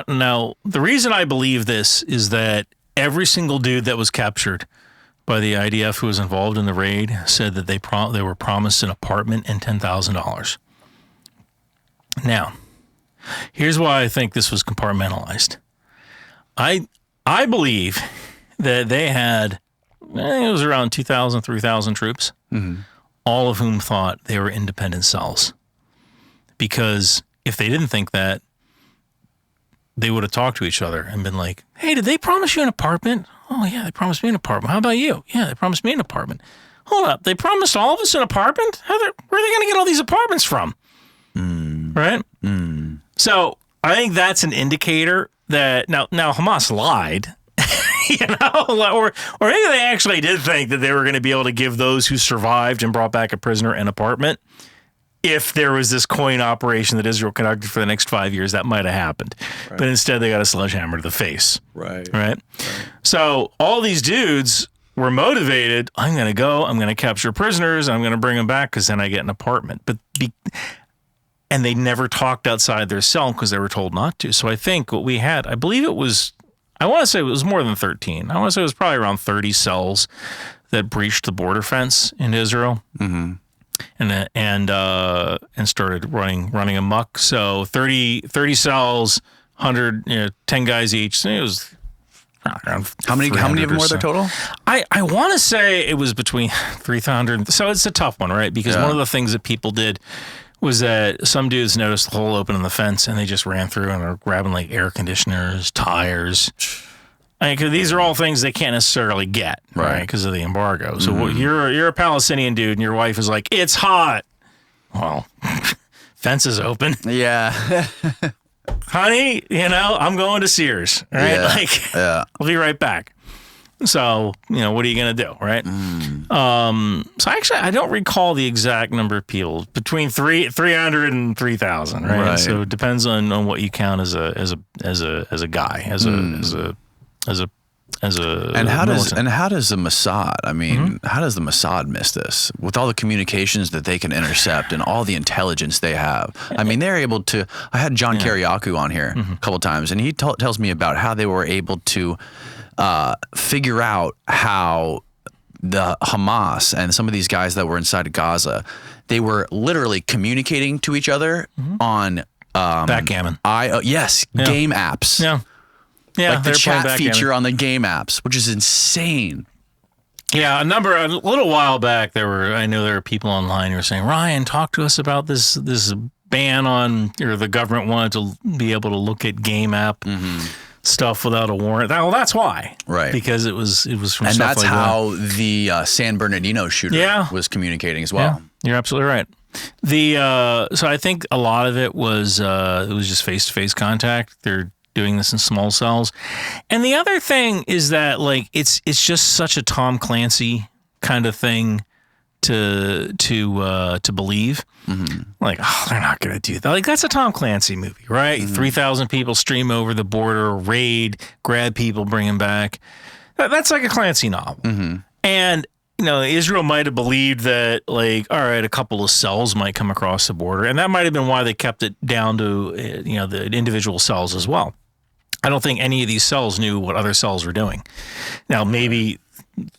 Now, the reason I believe this is that every single dude that was captured by the IDF who was involved in the raid said that they were promised an apartment and $10,000. Now, here's why I think this was compartmentalized. I believe that they had, it was around 2,000, 3,000 troops, all of whom thought they were independent cells. Because if they didn't think that, they would have talked to each other and been like, hey, did they promise you an apartment? Oh, yeah, they promised me an apartment. How about you? Yeah, they promised me an apartment. Hold up, they promised all of us an apartment? Where are they going to get all these apartments from? Right? So I think that's an indicator that now Hamas lied, or maybe they actually did think that they were going to be able to give those who survived and brought back a prisoner an apartment. If there was this coin operation that Israel conducted for the next 5 years, that might have happened. Right. But instead, they got a sledgehammer to the face. Right. So all these dudes were motivated. I'm going to go. I'm going to capture prisoners. I'm going to bring them back because then I get an apartment. And they never talked outside their cell because they were told not to. So I think what we had, I believe it was, I want to say it was more than 13. I want to say it was probably around 30 cells that breached the border fence in Israel. And started running amok. So 30 cells, 100, 10 guys each. It was around how many of them were there total? I want to say it was between 300. So it's a tough one, right? Because one of the things that people did was that some dudes noticed the hole open in the fence and they just ran through and were grabbing like air conditioners, tires. I mean, 'cause these are all things they can't necessarily get, right? Because of the embargo. So you're a Palestinian dude, and your wife is like, "It's hot." Well, fence is open. Yeah, honey, I'm going to Sears, right? I'll be right back. So what are you gonna do, right? So actually, I don't recall the exact number of people, between 300 and 3,000, right? So it depends on what you count as a guy, as and how does the Mossad? I mean, how does the Mossad miss this with all the communications that they can intercept and all the intelligence they have? I mean, they're able to. I had John Kiriakou on here a couple times, and he tells me about how they were able to figure out how the Hamas and some of these guys that were inside of Gaza, they were literally communicating to each other on backgammon. Game apps. Yeah. Yeah, like the chat feature on the game apps, which is insane. Yeah, a little while back, I know there were people online who were saying, Ryan, talk to us about this ban on, or the government wanted to be able to look at game app stuff without a warrant. Well, that's why. Right. Because it was from and stuff that's like how the San Bernardino shooter was communicating as well. Yeah, you're absolutely right. So I think a lot of it was just face-to-face contact. They're doing this in small cells. And the other thing is that like it's just such a Tom Clancy kind of thing to believe. Like, oh, they're not going to do that. Like, that's a Tom Clancy movie, right? 3,000 people stream over the border, raid, grab people, bring them back. That's like a Clancy novel. And Israel might have believed that, like, all right, a couple of cells might come across the border, and that might have been why they kept it down to the individual cells as well. I don't think any of these cells knew what other cells were doing. Now, maybe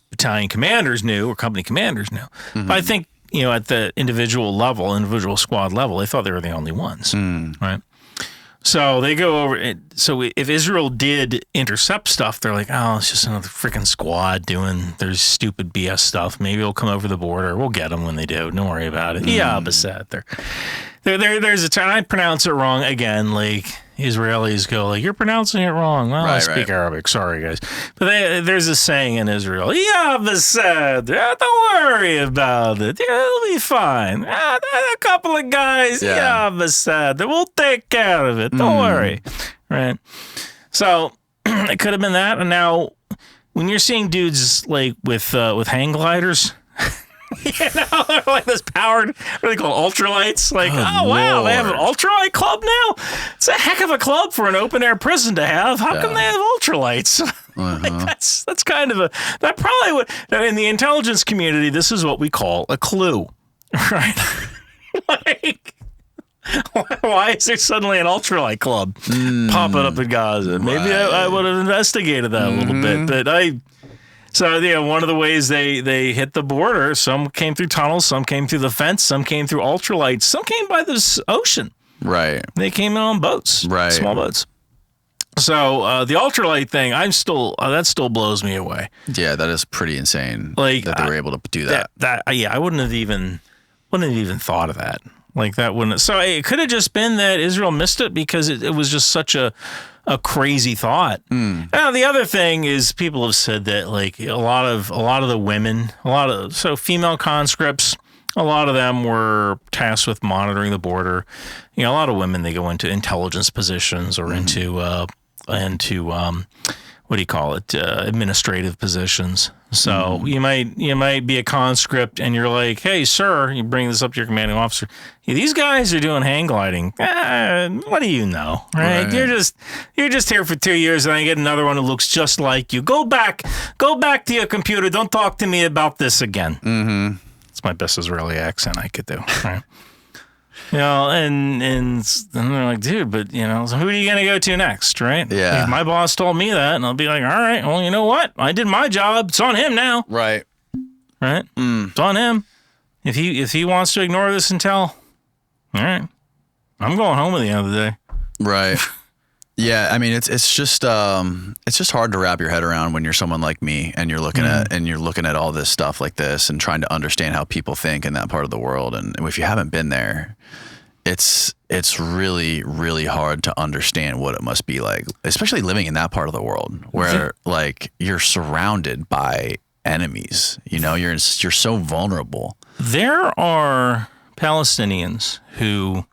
battalion commanders knew or company commanders knew, but I think at the individual squad level, they thought they were the only ones, right? So they go over it. So if Israel did intercept stuff, they're like, oh, it's just another freaking squad doing their stupid BS stuff. Maybe they'll come over the border. We'll get them when they do. Don't worry about it. Yeah, Bassett. There's a time I pronounce it wrong again. Like Israelis go like, you're pronouncing it wrong. Well, I speak Arabic. Sorry, guys. But there's a saying in Israel. Yeah, Bassett. Don't worry about it. Yeah, it'll be fine. A couple of guys. Yeah, Bassett. We'll take care of it. Don't worry. Right. So it could have been that. And now when you're seeing dudes like with hang gliders, like this powered, what do they call ultralights? Like, oh wow, they have an ultralight club now? It's a heck of a club for an open air prison to have. How come they have ultralights? Like that's kind of that probably would, in the intelligence community, this is what we call a clue, right? Like, why is there suddenly an ultralight club popping up in Gaza? Maybe I would have investigated that a little bit, but So one of the ways they hit the border, some came through tunnels, some came through the fence, some came through ultralights, some came by this ocean. Right. They came in on boats. Right. Small boats. So the ultralight thing, that still blows me away. Yeah, that is pretty insane. Like that they were able to do that. I wouldn't have even thought of that. Like that wouldn't. So it could have just been that Israel missed it because it was just such a crazy thought. Now the other thing is people have said that like a lot of the women, so female conscripts, a lot of them were tasked with monitoring the border. A lot of women, they go into intelligence positions or into what do you call it? Administrative positions. So you might be a conscript and you're like, hey, sir, you bring this up to your commanding officer. Hey, these guys are doing hang gliding. What do you know, right? You're just here for 2 years and I get another one who looks just like you. Go back to your computer. Don't talk to me about this again. It's my best Israeli accent I could do. Right? And they're like, dude, but so who are you gonna go to next, right? Yeah. If my boss told me that, and I'll be like, all right, well, you know what? I did my job. It's on him now. Right. It's on him. If he wants to ignore this intel, all right, I'm going home at the end of the day. Right. Yeah, I mean it's just hard to wrap your head around when you're someone like me and you're looking at all this stuff like this and trying to understand how people think in that part of the world. And if you haven't been there, it's really, really hard to understand what it must be like, especially living in that part of the world where like you're surrounded by enemies. You're so vulnerable. There are Palestinians who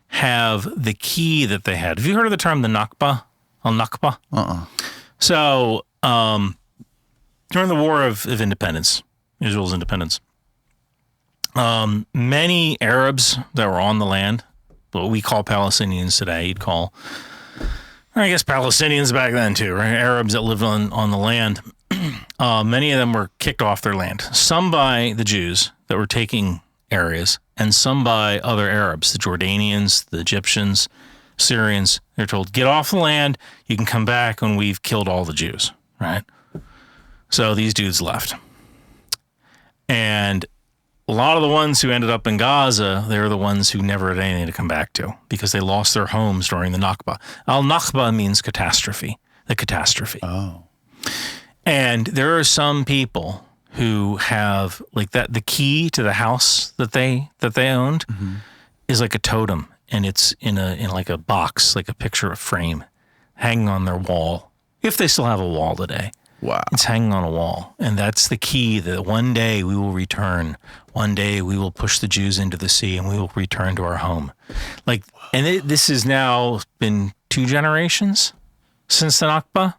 have the key that they had. Have you heard of the term the Nakba? Al-Nakba? So during the War of Independence, Israel's independence, many Arabs that were on the land, what we call Palestinians today, you'd call I guess Palestinians back then too, right? Arabs that lived on the land. Many of them were kicked off their land. Some by the Jews that were taking areas, and some by other Arabs, the Jordanians, the Egyptians, Syrians. They're told, get off the land. You can come back when we've killed all the Jews, right? So these dudes left. And a lot of the ones who ended up in Gaza, they were the ones who never had anything to come back to because they lost their homes during the Nakba. Al-Nakba means catastrophe, the catastrophe. Oh. And there are some people who have like that. The key to the house that they owned is like a totem, and it's in like a box, like a picture of frame, hanging on their wall. If they still have a wall today. Wow. It's hanging on a wall. And that's the key that one day we will return. One day we will push the Jews into the sea and we will return to our home. Like, and this has now been 2 generations since the Nakba,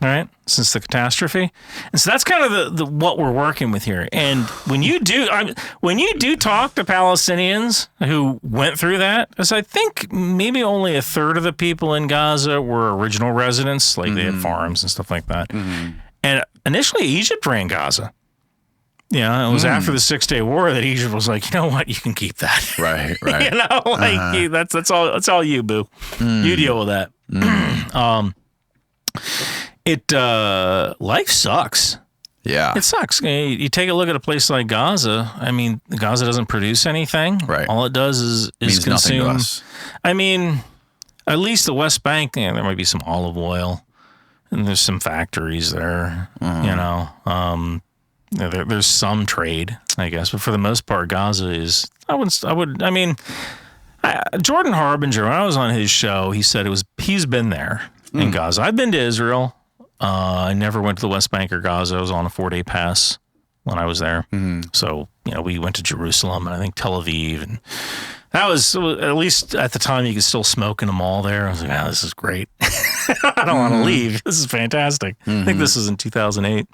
right? Since the catastrophe. And so that's kind of the what we're working with here. And when you do talk to Palestinians who went through that, as I think maybe only a third of the people in Gaza were original residents, like they had farms and stuff like that. And initially Egypt ran Gaza. Yeah, it was after the 6-Day War that Egypt was like, you know what, you can keep that. Right. You know, like that's all you, boo. You deal with that. Life sucks. Yeah. It sucks. You take a look at a place like Gaza. I mean, Gaza doesn't produce anything. Right. All it does is Means nothing consume. to us. I mean, at least the West Bank, there might be some olive oil, and there's some factories there. You know, there's some trade, I guess, but for the most part, Gaza is. I mean, Jordan Harbinger. When I was on his show, he said he's been there in Gaza. I've been to Israel. I never went to the West Bank or Gaza. I was on a 4-day pass when I was there. So, we went to Jerusalem and I think Tel Aviv. And that was, at least at the time, you could still smoke in a mall there. I was like, this is great. I don't want to leave. This is fantastic. I think this was in 2008.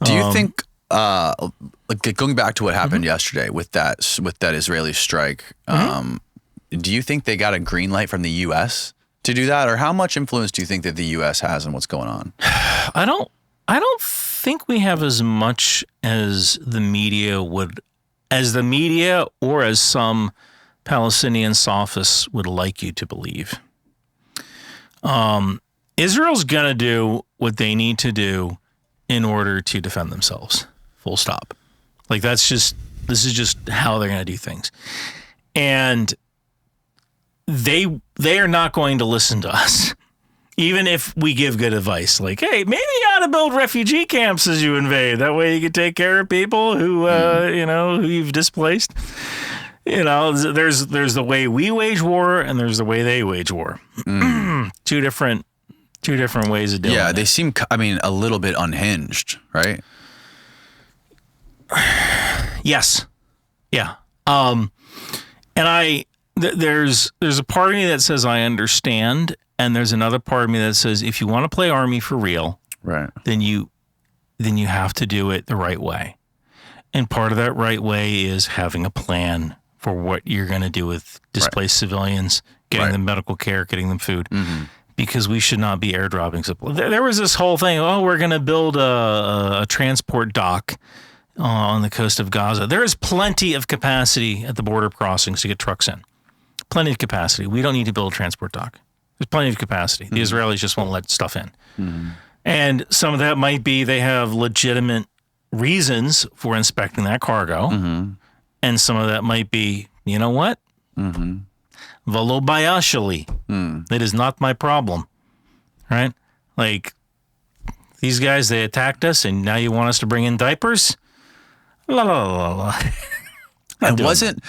Do you think, going back to what happened yesterday with that Israeli strike, do you think they got a green light from the U.S. to do that, or how much influence do you think that the U.S. has on what's going on? I don't think we have as much as the media or as some Palestinian sophists would like you to believe. Israel's gonna do what they need to do in order to defend themselves. Full stop. Like this is just how they're gonna do things, and they are not going to listen to us, even if we give good advice. Like, hey, maybe you ought to build refugee camps as you invade. That way you can take care of people who, who you've displaced. There's the way we wage war and there's the way they wage war. Two different ways of doing it. Yeah, they seem, a little bit unhinged, right? Yes. Yeah. And there's a part of me that says I understand, and there's another part of me that says if you want to play Army for real, right, then you have to do it the right way. And part of that right way is having a plan for what you're going to do with displaced civilians, getting them medical care, getting them food, because we should not be airdropping supplies. There was this whole thing, we're going to build a transport dock on the coast of Gaza. There is plenty of capacity at the border crossings to get trucks in. Plenty of capacity. We don't need to build a transport dock. There's plenty of capacity. The Israelis just won't let stuff in. And some of that might be they have legitimate reasons for inspecting that cargo. And some of that might be, you know what? Velo bayashali. That is not my problem. Right? Like, these guys, they attacked us and now you want us to bring in diapers? La la la la. And wasn't,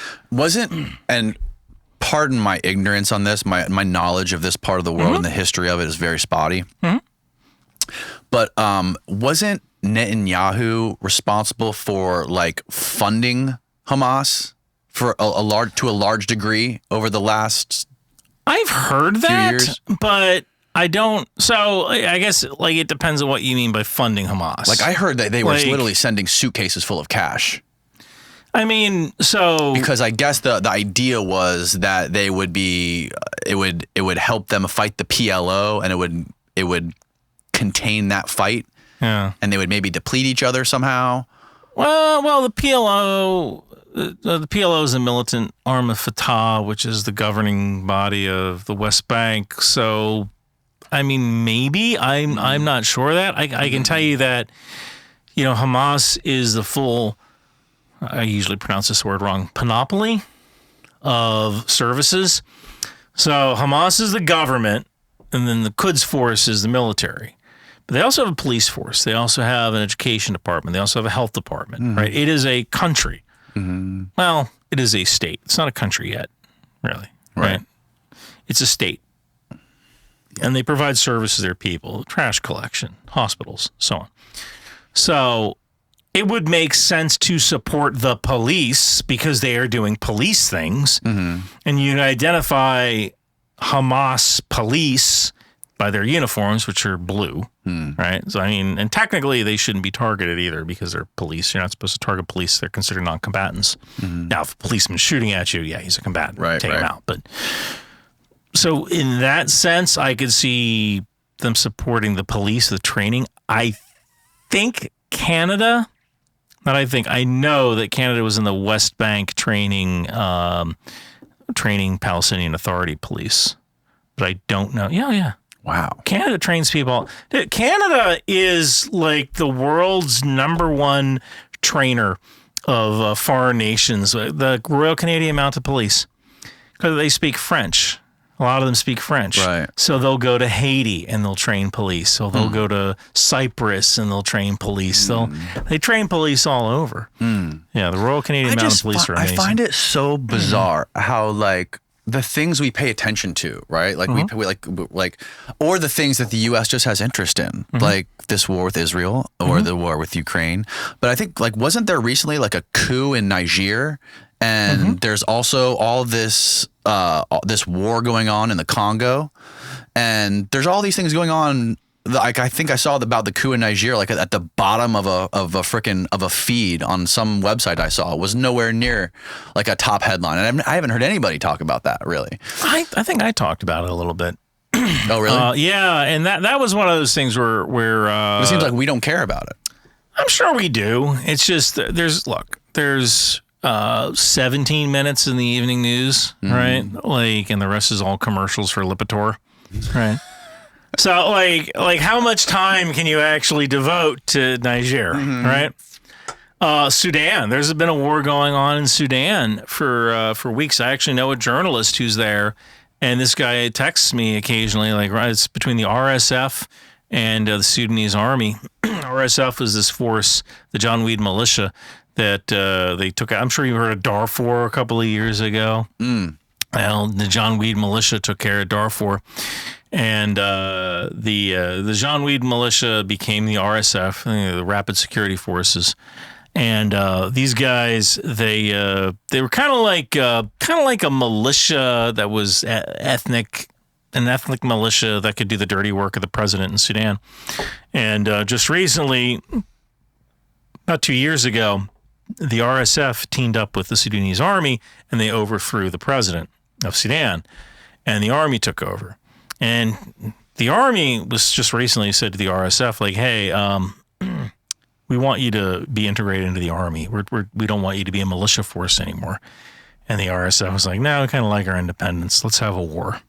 and pardon my ignorance on this, my knowledge of this part of the world and the history of it is very spotty. But wasn't Netanyahu responsible for funding Hamas for a large degree over the last I've heard that, years? But I don't. So I guess it depends on what you mean by funding Hamas. I heard that they were literally sending suitcases full of cash. I mean, so because I guess the idea was that they would be it would help them fight the PLO, and it would contain that fight. Yeah. And they would maybe deplete each other somehow. Well, the PLO is a militant arm of Fatah, which is the governing body of the West Bank. So, I mean, maybe I'm not sure of that. I can tell you that, Hamas is the full, I usually pronounce this word wrong, panoply of services. So Hamas is the government, and then the Quds Force is the military. But they also have a police force. They also have an education department. They also have a health department, right? It is a country. Well, it is a state. It's not a country yet, really, right? It's a state. And they provide services to their people, trash collection, hospitals, so on. So it would make sense to support the police because they are doing police things. And you identify Hamas police by their uniforms, which are blue, right? So, I mean, and technically they shouldn't be targeted either because they're police. You're not supposed to target police. They're considered non-combatants. Now, if a policeman's shooting at you, yeah, he's a combatant. Take him out. But so in that sense, I could see them supporting the police, the training. I think Canada, I know that Canada was in the West Bank training Palestinian Authority police, but I don't know. Yeah. Wow. Canada trains people. Canada is like the world's #1 trainer of foreign nations, the Royal Canadian Mounted Police, because they speak French. A lot of them speak French. Right. So they'll go to Haiti and they'll train police. So they'll go to Cyprus and they'll train police. They train police all over. Yeah, the Royal Canadian Mounted Police are amazing. I find it so bizarre how the things we pay attention to, right? Like we or the things that the U.S. just has interest in, like this war with Israel or the war with Ukraine. But I think wasn't there recently a coup in Niger, and there's also all this this war going on in the Congo, and there's all these things going on. I think I saw about the coup in Niger, at the bottom of a feed on some website I saw. It was nowhere near a top headline, and I haven't heard anybody talk about that really. I think I talked about it a little bit. Oh, really? Yeah, and that was one of those things where it seems like we don't care about it. I'm sure we do. It's just there's 17 minutes in the evening news, right? And the rest is all commercials for Lipitor, right? So, how much time can you actually devote to Niger, right? Sudan. There's been a war going on in Sudan for weeks. I actually know a journalist who's there, and this guy texts me occasionally. It's between the RSF and the Sudanese army. RSF is this force, the John Weed militia, that they took out. I'm sure you heard of Darfur a couple of years ago. Well, the John Weed militia took care of Darfur. And the John Weed militia became the RSF, the Rapid Security Forces, and these guys they were kind of like a militia that was an ethnic militia that could do the dirty work of the president in Sudan. And just recently, about 2 years ago, the RSF teamed up with the Sudanese army and they overthrew the president of Sudan, and the army took over. And the army was just recently said to the RSF, hey, we want you to be integrated into the army. We don't want you to be a militia force anymore. And the RSF was like, no, we kind of like our independence. Let's have a war.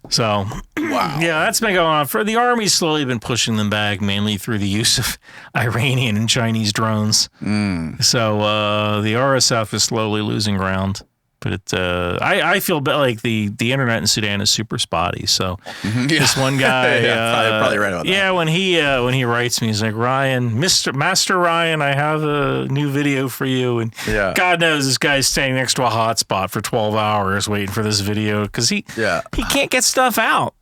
So, wow. Yeah, that's been going on. For the army's slowly been pushing them back, mainly through the use of Iranian and Chinese drones. So the RSF is slowly losing ground. But I feel like the internet in Sudan is super spotty. So this one guy, probably right about that. Yeah, when he writes me, he's like, Ryan, Master Ryan, I have a new video for you. And God knows this guy's staying next to a hotspot for 12 hours waiting for this video because he can't get stuff out.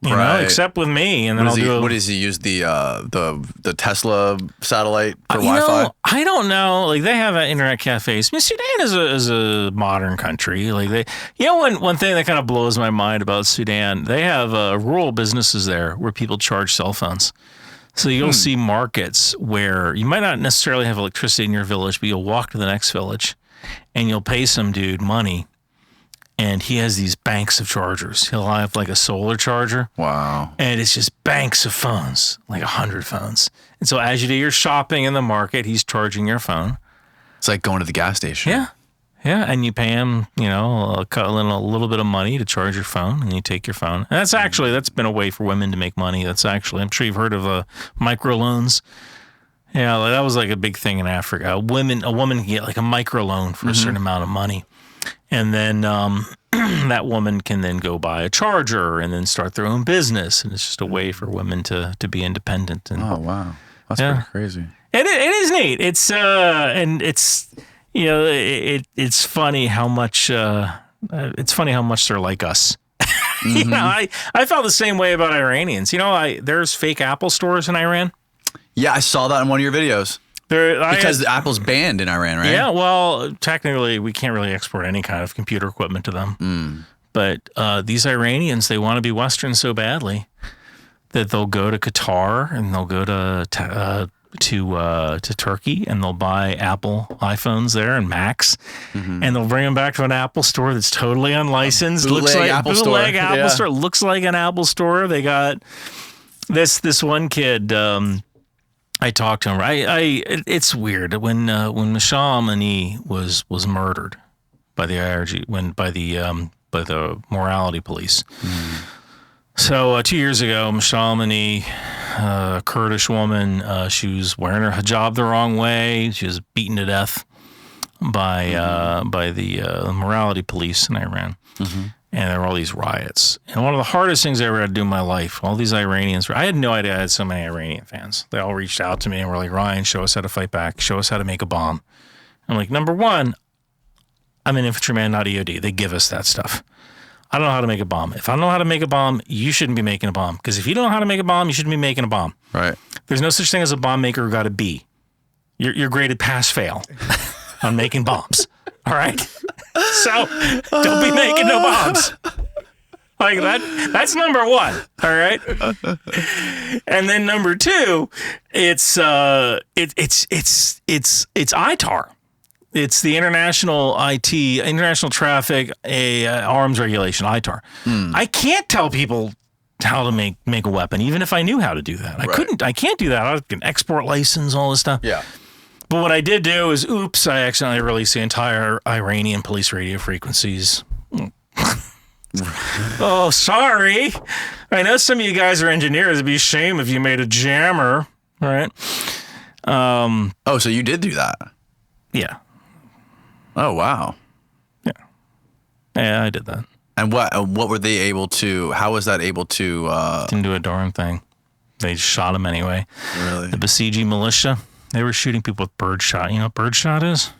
You know, except with me, and then what does he use the Tesla satellite for Wi-Fi? I don't know. They have internet cafes. I mean, Sudan is a modern country. One thing that kind of blows my mind about Sudan, they have rural businesses there where people charge cell phones. So you'll see markets where you might not necessarily have electricity in your village, but you'll walk to the next village, and you'll pay some dude money. and he has these banks of chargers. He'll have like a solar charger. Wow. And it's just banks of phones, like 100 phones. And so as you do your shopping in the market, he's charging your phone. It's like going to the gas station. Yeah. Yeah. And you pay him, a little bit of money to charge your phone, and you take your phone. And that's been a way for women to make money. I'm sure you've heard of microloans. Yeah, that was like a big thing in Africa. A woman can get like a microloan for a certain amount of money. And then that woman can then go buy a charger and then start their own business. And it's just a way for women to be independent. And, oh, wow. That's pretty crazy. It is neat. It's it's funny how much they're like us. I felt the same way about Iranians. There's fake Apple stores in Iran. Yeah, I saw that in one of your videos. Because Apple's banned in Iran, right? Yeah, well, technically, we can't really export any kind of computer equipment to them. But these Iranians, they want to be Western so badly that they'll go to Qatar and they'll go to Turkey and they'll buy Apple iPhones there and Macs, and they'll bring them back to an Apple store that's totally unlicensed. Looks like Apple store. Looks like an Apple store. They got this one kid. I talked to him. It's weird when Mashal Amini was murdered by the IRG by the morality police. So 2 years ago, Mashal Amini, a Kurdish woman, she was wearing her hijab the wrong way. She was beaten to death by the morality police in Iran. And there were all these riots. And one of the hardest things I ever had to do in my life, all these Iranians, I had no idea I had so many Iranian fans. They all reached out to me and were like, Ryan, show us how to fight back. Show us how to make a bomb. I'm like, number one, I'm an infantryman, not EOD. They give us that stuff. I don't know how to make a bomb. If I don't know how to make a bomb, you shouldn't be making a bomb. Because if you don't know how to make a bomb, you shouldn't be making a bomb. Right. There's no such thing as a bomb maker who got a B. You're graded pass-fail on making bombs. All right? So don't be making no bombs. Like that's number one. All right. And then number two, it's ITAR. It's the International Traffic Arms Regulation, ITAR. I can't tell people how to make a weapon, even if I knew how to do that. I can't do that. I can export license, all this stuff. Yeah. But what I did do is, I accidentally released the entire Iranian police radio frequencies. Oh, sorry. I know some of you guys are engineers. It'd be a shame if you made a jammer, right? So you did do that? Yeah. Oh, wow. Yeah, I did that. And what were they able to? How was that able to? Didn't do a darn thing. They shot him anyway. Really? The Basiji militia. They were shooting people with birdshot. You know what birdshot is?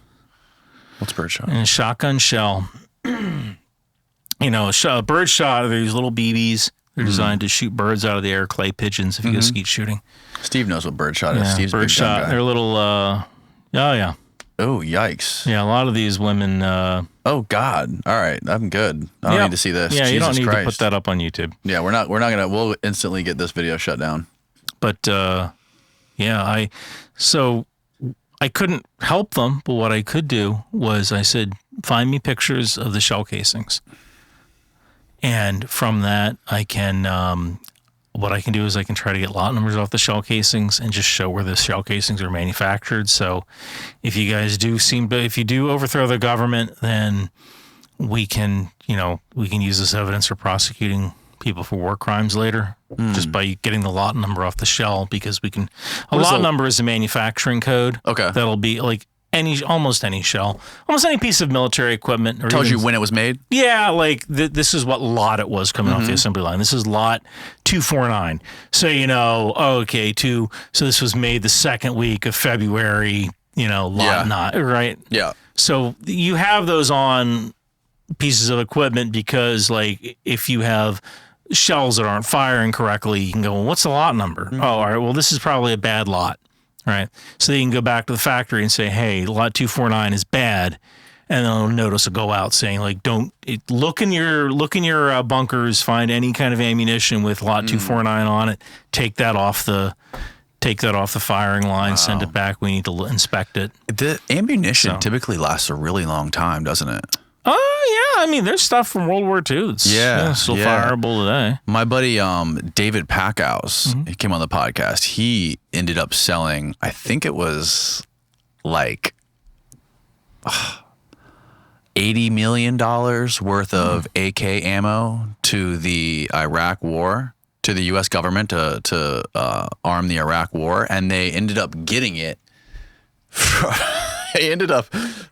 What's birdshot? And a shotgun shell. A birdshot are these little BBs. They're designed to shoot birds out of the air, clay pigeons, if you go skeet shooting. Steve knows what birdshot is. Steve's birdshot. Big gun guy. They're little, yeah. Oh, yikes. Yeah, a lot of these women. Oh, God. All right. I'm good. I don't need to see this. Yeah, Jesus you don't need Christ. to put that up on YouTube. Yeah, we'll instantly get this video shut down. But, so I couldn't help them, but what I could do was I said, find me pictures of the shell casings. And from that, I can, what I can do is I can try to get lot numbers off the shell casings and just show where the shell casings are manufactured. So if you guys if you do overthrow the government, then we can use this evidence for prosecuting people for war crimes later, just by getting the lot number off the shell, because we can. Lot number is a manufacturing code. Okay, that'll be like almost any shell, almost any piece of military equipment. Or tells you when it was made. Yeah, like this is what lot it was coming off the assembly line. This is lot 249. So so this was made the second week of February. Lot not right. Yeah. So you have those on pieces of equipment because, like, if you have shells that aren't firing correctly, you can go, well, what's the lot number? Oh, all right, well, this is probably a bad lot, right? So you can go back to the factory and say, hey, lot 249 is bad, and they'll notice a go out saying, like, look in your bunkers, find any kind of ammunition with lot 249 on it, take that off the firing line, send it back. We need to inspect it. The ammunition typically lasts a really long time, doesn't it? Oh, yeah. I mean, there's stuff from World War II that's still fireable today. My buddy David Packhouse, he came on the podcast. He ended up selling, I think it was like $80 million worth of AK ammo to the Iraq war, to the U.S. government to arm the Iraq war. And they ended up getting it.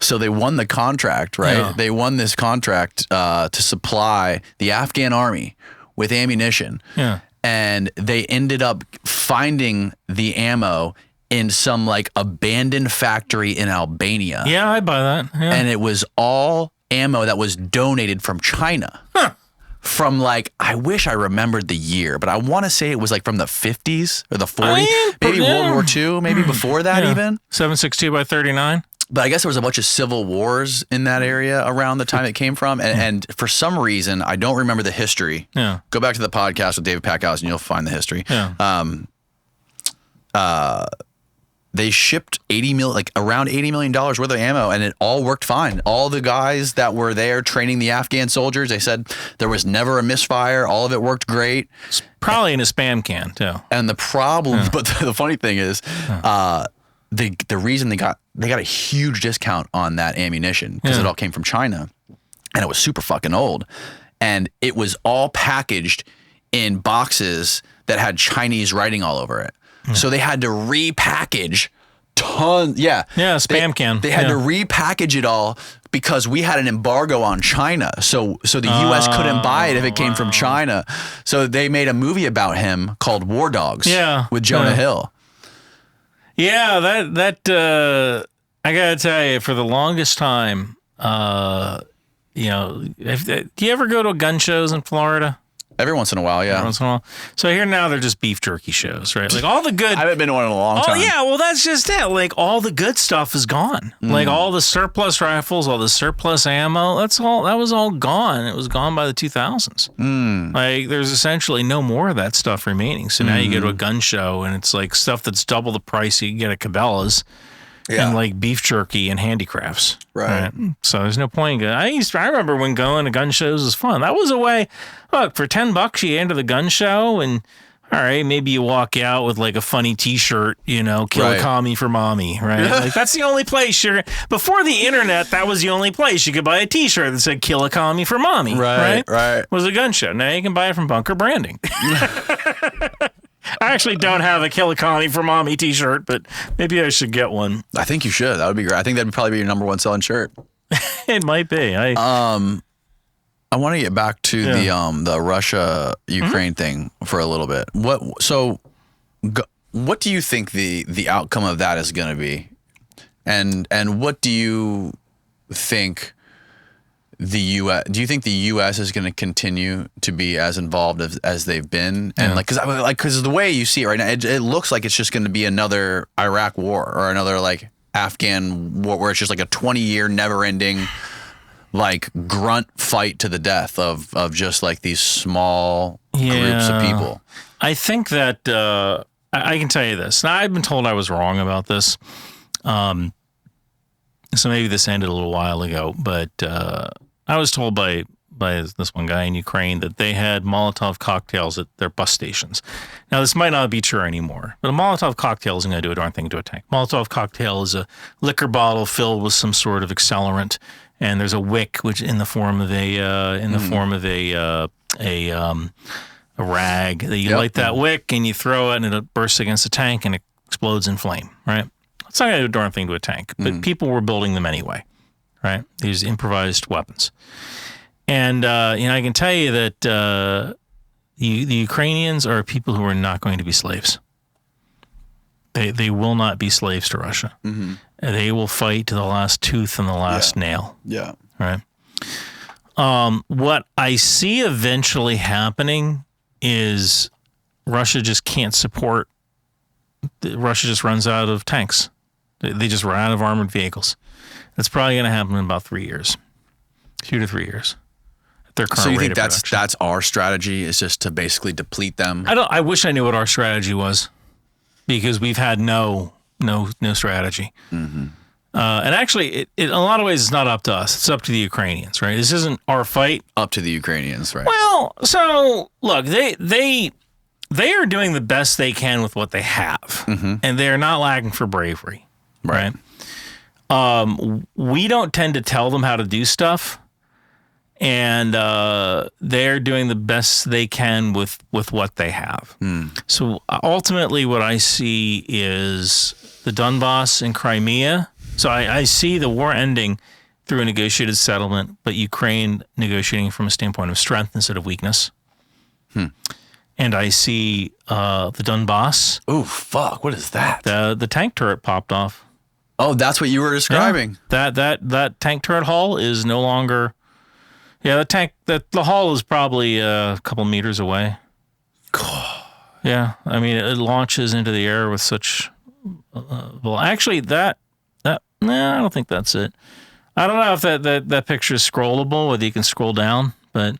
So they won the contract, right? Yeah. They won this contract to supply the Afghan army with ammunition. Yeah. And they ended up finding the ammo in some like abandoned factory in Albania. Yeah, I buy that. Yeah. And it was all ammo that was donated from China. Huh. From like, I wish I remembered the year, but I want to say it was like from the 50s or the 40s, maybe World War II, maybe before that even. 7.62 by 39. But I guess there was a bunch of civil wars in that area around the time it came from. And for some reason, I don't remember the history. Yeah. Go back to the podcast with David Packhouse and you'll find the history. Yeah. They shipped around $80 million worth of ammo, and it all worked fine. All the guys that were there training the Afghan soldiers, they said there was never a misfire. All of it worked great. It's probably in a spam can, too. And the problem, but the funny thing is, the reason they got a huge discount on that ammunition because it all came from China, and it was super fucking old, and it was all packaged in boxes that had Chinese writing all over it. So they had to repackage tons. Yeah. Yeah, spam can. They had to repackage it all because we had an embargo on China. So the U.S. couldn't buy it if it came from China. So they made a movie about him called War Dogs. Yeah. With Jonah Hill. Yeah, that I gotta tell you, for the longest time, do you ever go to gun shows in Florida? Every once in a while, yeah. Every once in a while. So here now they're just beef jerky shows, right? Like all the good. I haven't been to one in a long time. Oh yeah, well that's just it. Like all the good stuff is gone. Like all the surplus rifles, all the surplus ammo. That was all gone. It was gone by the 2000s. Like there's essentially no more of that stuff remaining. So now you go to a gun show and it's like stuff that's double the price you can get at Cabela's. Yeah. And like beef jerky and handicrafts. Right. So there's no point. I remember when going to gun shows was fun. That was a way. Look, for $10 you enter the gun show and all right, maybe you walk out with like a funny t-shirt, kill a commie for mommy, right? Like that's the only place before the internet, that was the only place you could buy a t-shirt that said kill a commie for mommy. Right. Was a gun show. Now you can buy it from Bunker Branding. I actually don't have a Kill a Commie for Mommy t-shirt, but maybe I should get one. I think you should. That would be great. I think that'd probably be your number one selling shirt. It might be. I want to get back to the Russia-Ukraine thing for a little bit. What do you think the outcome of that is going to be? And what do you think the U.S. Do you think the U.S. is going to continue to be as involved as they've been? And because the way you see it right now, it looks like it's just going to be another Iraq war or another like Afghan war where it's just like a 20-year never-ending like grunt fight to the death of just like these small groups of people. I think that I can tell you this. Now, I've been told I was wrong about this. So maybe this ended a little while ago, but I was told by this one guy in Ukraine that they had Molotov cocktails at their bus stations. Now, this might not be true anymore, but a Molotov cocktail isn't going to do a darn thing to a tank. Molotov cocktail is a liquor bottle filled with some sort of accelerant, and there's a wick, which in the form of a rag that you light that wick and you throw it, and it bursts against the tank and it explodes in flame. Right? It's not going to do a darn thing to a tank, but people were building them anyway. Right? These improvised weapons. And, I can tell you that the Ukrainians are people who are not going to be slaves. They will not be slaves to Russia. Mm-hmm. They will fight to the last tooth and the last nail. Yeah. Right? What I see eventually happening is Russia just can't support. Russia just runs out of tanks. They just run out of armored vehicles. That's probably going to happen in about 3 years, 2 to 3 years. Their current so you rate think of that's our strategy is just to basically deplete them? I wish I knew what our strategy was, because we've had no strategy. Mm-hmm. And actually, it in a lot of ways, it's not up to us. It's up to the Ukrainians, right? This isn't our fight. Up to the Ukrainians, right? Well, so look, they are doing the best they can with what they have, and they are not lacking for bravery, right? We don't tend to tell them how to do stuff, and they're doing the best they can with what they have. So ultimately, what I see is the Donbass and Crimea. So I see the war ending through a negotiated settlement, but Ukraine negotiating from a standpoint of strength instead of weakness. And I see the Donbass. Oh, fuck. What is that? The tank turret popped off. Oh, that's what you were describing. Yeah, that tank turret hull is no longer. Yeah, the hull is probably a couple meters away. Yeah, I mean it launches into the air with such. Well, actually, I don't think that's it. I don't know if that picture is scrollable, whether you can scroll down, but.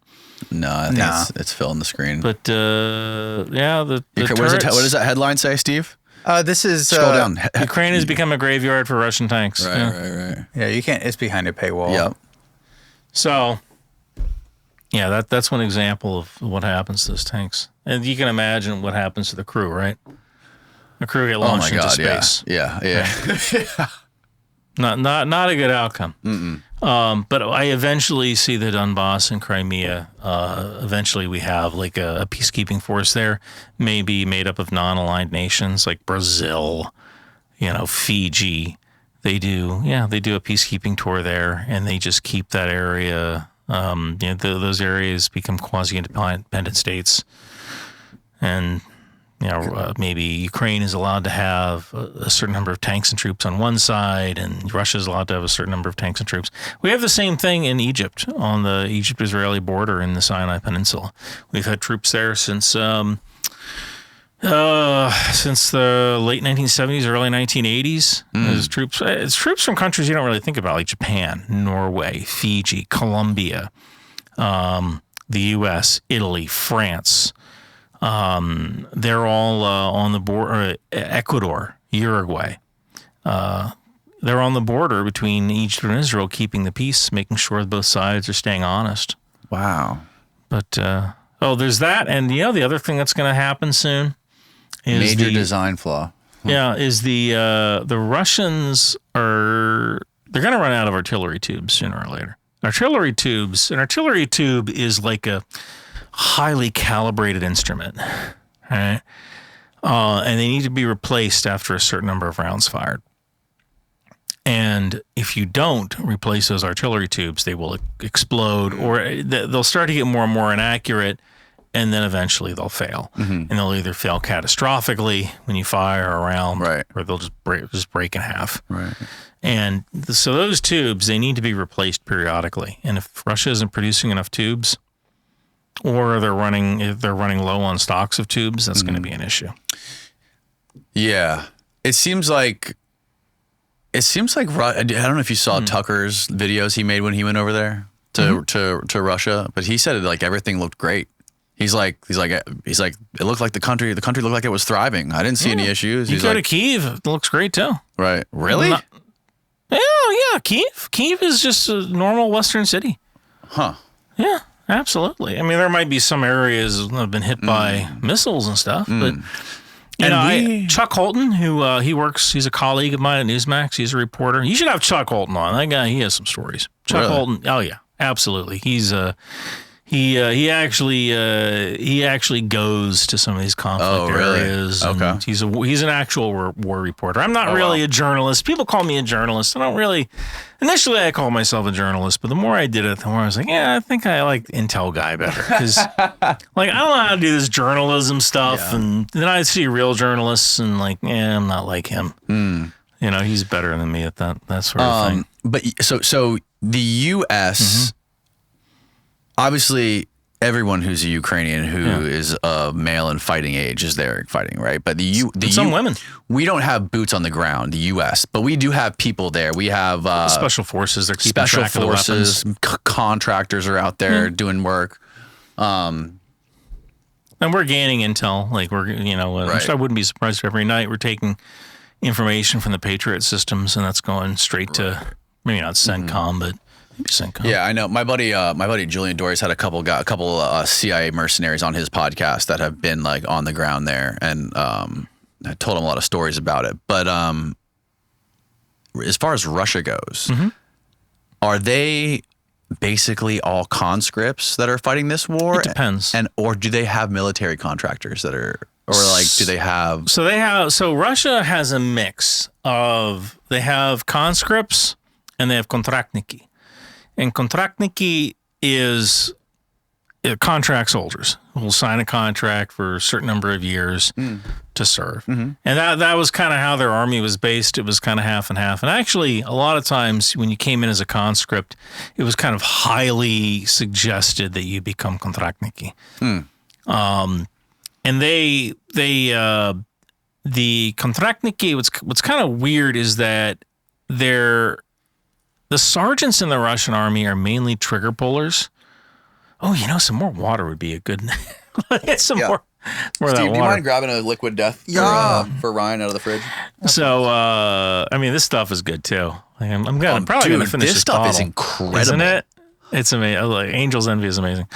No, I think it's filling the screen. But yeah, the what does that headline say, Steve? This is Scroll down. Ukraine has become a graveyard for Russian tanks. Right. Yeah, you can't. It's behind a paywall. Yep. So, yeah, that's one example of what happens to those tanks, and you can imagine what happens to the crew, right? The crew get launched into space. Yeah. Right. Not a good outcome. But I eventually see the Donbass and Crimea. Eventually, we have like a peacekeeping force there, maybe made up of non-aligned nations like Brazil, Fiji. They do a peacekeeping tour there, and they just keep that area. Those areas become quasi-independent states, and. Maybe Ukraine is allowed to have a certain number of tanks and troops on one side, and Russia is allowed to have a certain number of tanks and troops. We have the same thing in Egypt, on the Egypt-Israeli border in the Sinai Peninsula. We've had troops there since the late 1970s, early 1980s. It's troops from countries you don't really think about, like Japan, Norway, Fiji, Colombia, the U.S., Italy, France. They're all on the border, Ecuador, Uruguay. They're on the border between Egypt and Israel, keeping the peace, making sure both sides are staying honest. Wow. But, there's that. And, the other thing that's going to happen soon is major design flaw. Yeah, is the Russians they're going to run out of artillery tubes sooner or later. An artillery tube is like a highly calibrated instrument, right? And they need to be replaced after a certain number of rounds fired. And if you don't replace those artillery tubes, they will explode, or they'll start to get more and more inaccurate, and then eventually they'll fail. And they'll either fail catastrophically when you fire a round, right, or they'll just break in half. Right. And so those tubes, they need to be replaced periodically. And if Russia isn't producing enough tubes, or if they're running low on stocks of tubes, that's going to be an issue. Yeah, it seems like I don't know if you saw Tucker's videos he made when he went over there to Russia, but he said like everything looked great. He's like it looked like the country looked like it was thriving. I didn't see any issues. You go to Kyiv, it looks great too. Right? Really? Yeah. Kyiv is just a normal Western city. Huh? Yeah. Absolutely. I mean, there might be some areas that have been hit by missiles and stuff, but Chuck Holton, who he's a colleague of mine at Newsmax. He's a reporter. You should have Chuck Holton on. That guy, he has some stories. Chuck Holton. Oh yeah, absolutely. He's he actually goes to some of these conflict areas. Okay. He's an actual war reporter. I'm not really a journalist. People call me a journalist. I don't really. Initially, I called myself a journalist, but the more I did it, the more I was like, yeah, I think I like Intel guy better, because I don't know how to do this journalism stuff, and then I see real journalists and I'm not like him. He's better than me at that sort of thing. But so the U.S. Obviously, everyone who's a Ukrainian who is male and fighting age is there fighting, right? But some women. We don't have boots on the ground, the U.S., but we do have people there. We have special forces. They're keeping special track forces. Of the weapons. Contractors are out there doing work. And we're gaining intel. I wouldn't be surprised if every night we're taking, information from the Patriot systems, and that's going straight to maybe not CENTCOM, but maybe CENTCOM. Yeah, I know. My buddy Julian Dory's had a couple CIA mercenaries on his podcast that have been like on the ground there, and I told him a lot of stories about it. But as far as Russia goes, are they basically all conscripts that are fighting this war? It depends. Or do they have military contractors that are, or like, do they have? So Russia has a mix of, they have conscripts and they have kontraktniki. And kontraktniki is contract soldiers who will sign a contract for a certain number of years to serve. And that was kind of how their army was based. It was kind of half and half. And actually, a lot of times when you came in as a conscript, it was kind of highly suggested that you become kontraktniki. And the kontraktniki, what's kind of weird is that the sergeants in the Russian army are mainly trigger pullers. Oh, some more water would be a good. Get some more of that Steve, do you water. mind grabbing a liquid death for Ryan out of the fridge? So, this stuff is good too. I'm probably going to finish this this stuff is bottle, incredible. isn't it? It's amazing. Like, Angel's Envy is amazing.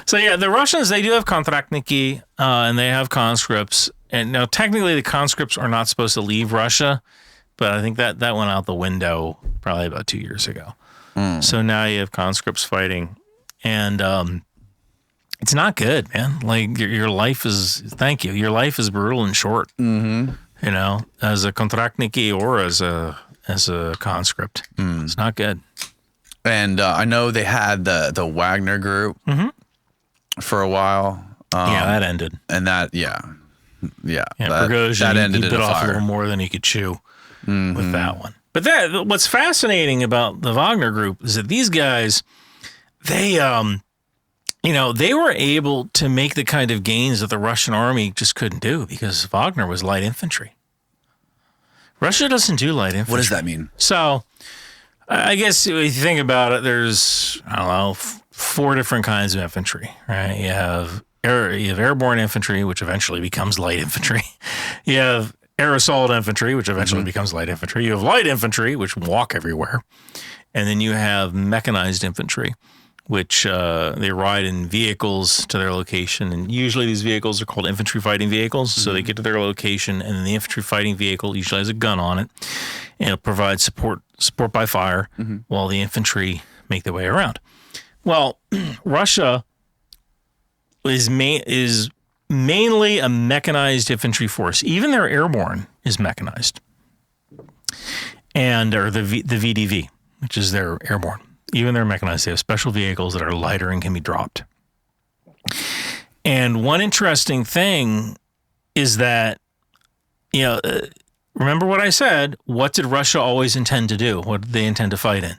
So yeah, the Russians, they do have kontraktniki, and they have conscripts. And now technically the conscripts are not supposed to leave Russia, but I think that went out the window probably about 2 years ago. So now you have conscripts fighting, and it's not good, man. Like your life is, your life is brutal and short. As a kontraktniki or as a conscript, it's not good. And I know they had the Wagner group for a while. That ended. And that Prigozhin, that ended he in bit a off a fire. little more than he could chew with that one. But what's fascinating about the Wagner group is that these guys, they were able to make the kind of gains that the Russian army just couldn't do because Wagner was light infantry. Russia doesn't do light infantry. What does that mean? So, I guess if you think about it, there's, 4 different kinds of infantry, right? You have airborne infantry, which eventually becomes light infantry. You have air assault infantry, which eventually becomes light infantry. You have light infantry, which walk everywhere. And then you have mechanized infantry, which they ride in vehicles to their location. And usually these vehicles are called infantry fighting vehicles. So they get to their location, and then the infantry fighting vehicle usually has a gun on it. And it'll provide support by fire while the infantry make their way around. Well, Russia is mainly a mechanized infantry force. Even their airborne is mechanized, or the VDV, which is their airborne. Even they're mechanized. They have special vehicles that are lighter and can be dropped. And one interesting thing is that, remember what I said? What did Russia always intend to do? What did they intend to fight in?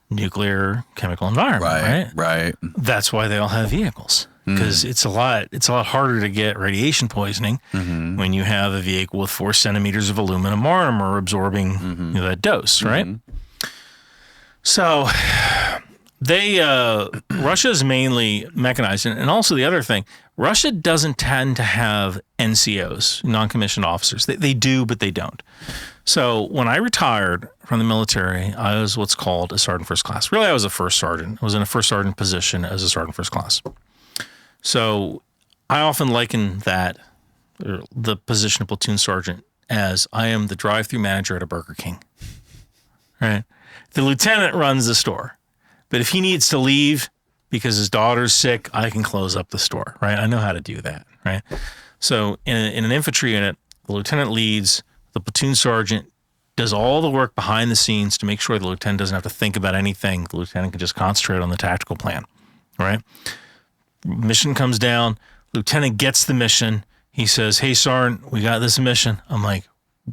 Nuclear, chemical environment, Right. That's why they all have vehicles, because it's a lot harder to get radiation poisoning when you have a vehicle with 4 centimeters of aluminum armor absorbing that dose, right? So Russia is mainly mechanized. And also the other thing, Russia doesn't tend to have NCOs, non-commissioned officers. They do, but they don't. So when I retired from the military, I was what's called a sergeant first class. Really, I was a first sergeant. I was in a first sergeant position as a sergeant first class. So I often liken the position of platoon sergeant as I am the drive-through manager at a Burger King, right? The lieutenant runs the store, but if he needs to leave because his daughter's sick, I can close up the store, right? I know how to do that, right? So in an infantry unit, the lieutenant leads, the platoon sergeant does all the work behind the scenes to make sure the lieutenant doesn't have to think about anything. The lieutenant can just concentrate on the tactical plan, right? Mission comes down, lieutenant gets the mission. He says, "Hey, Sergeant, we got this mission." I'm like,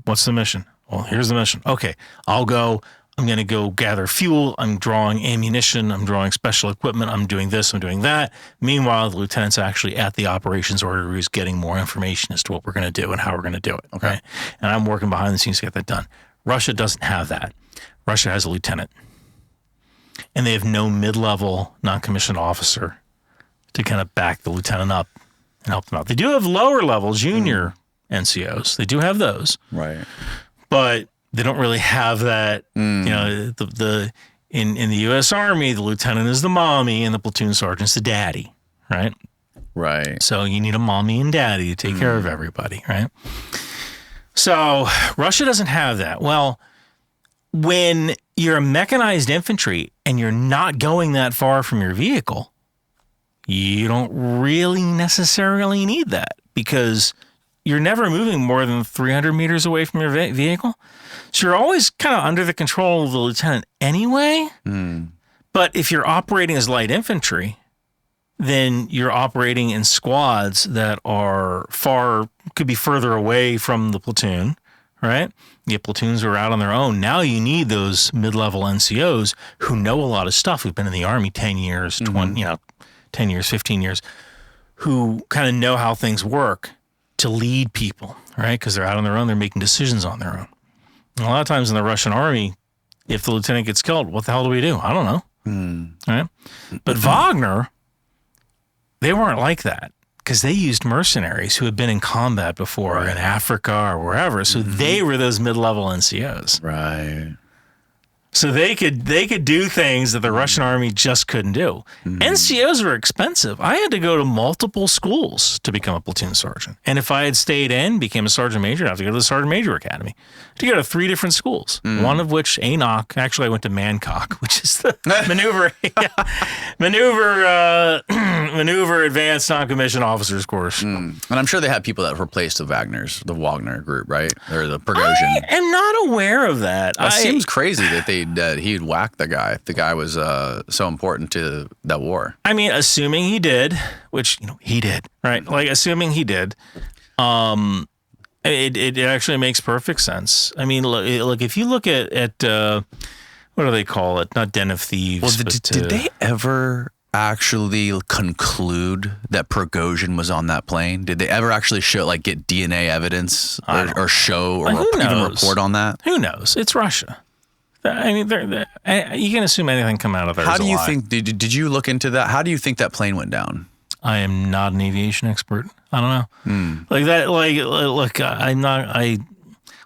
"What's the mission?" "Well, here's the mission." "Okay, I'll go. I'm going to go gather fuel. I'm drawing ammunition. I'm drawing special equipment. I'm doing this. I'm doing that." Meanwhile, the lieutenant's actually at the operations order. He's getting more information as to what we're going to do and how we're going to do it. Okay. Right? And I'm working behind the scenes to get that done. Russia doesn't have that. Russia has a lieutenant. And they have no mid-level non-commissioned officer to kind of back the lieutenant up and help them out. They do have lower level junior NCOs. They do have those, Right. but they don't really have that. You know, in the U.S. Army, the lieutenant is the mommy and the platoon sergeant's the daddy, right? Right. So you need a mommy and daddy to take care of everybody, right? So Russia doesn't have that. Well, when you're a mechanized infantry and you're not going that far from your vehicle, you don't really necessarily need that because you're never moving more than 300 meters away from your vehicle. So you're always kind of under the control of the lieutenant anyway. But if you're operating as light infantry, then you're operating in squads that are could be further away from the platoon, right? You get platoons who are out on their own. Now you need those mid-level NCOs who know a lot of stuff, who've been in the Army 10 years, 20, 10 years, 15 years, who kind of know how things work to lead people, right? Because they're out on their own, they're making decisions on their own. And a lot of times in the Russian Army, if the lieutenant gets killed, what the hell do we do? I don't know. Right? But Wagner, they weren't like that because they used mercenaries who had been in combat before in Africa or wherever. So they were those mid-level NCOs. Right. So they could do things that the Russian army just couldn't do. NCOs are expensive. I had to go to multiple schools to become a platoon sergeant. And if I had stayed in, became a sergeant major, I'd have to go to the sergeant major academy. To go to 3 different schools. One of which, ANOC, actually I went to Mancock, which is the maneuver advanced non-commissioned officers course. And I'm sure they had people that replaced the Wagner group, right? Or the Persuasion. I am not aware of that. It seems crazy that he'd whacked the guy. The guy was so important to that war. I mean, assuming he did, which, he did, right? Like, assuming he did, it actually makes perfect sense. I mean, look, if you look at what do they call it? Not Den of Thieves. Well, did they ever actually conclude that Prigozhin was on that plane? Did they ever actually get DNA evidence or show or even report on that? Who knows? It's Russia. I mean, you can assume anything come out of there. How do you think? Did you look into that? How do you think that plane went down? I am not an aviation expert. I don't know. Like that. Look, I'm not.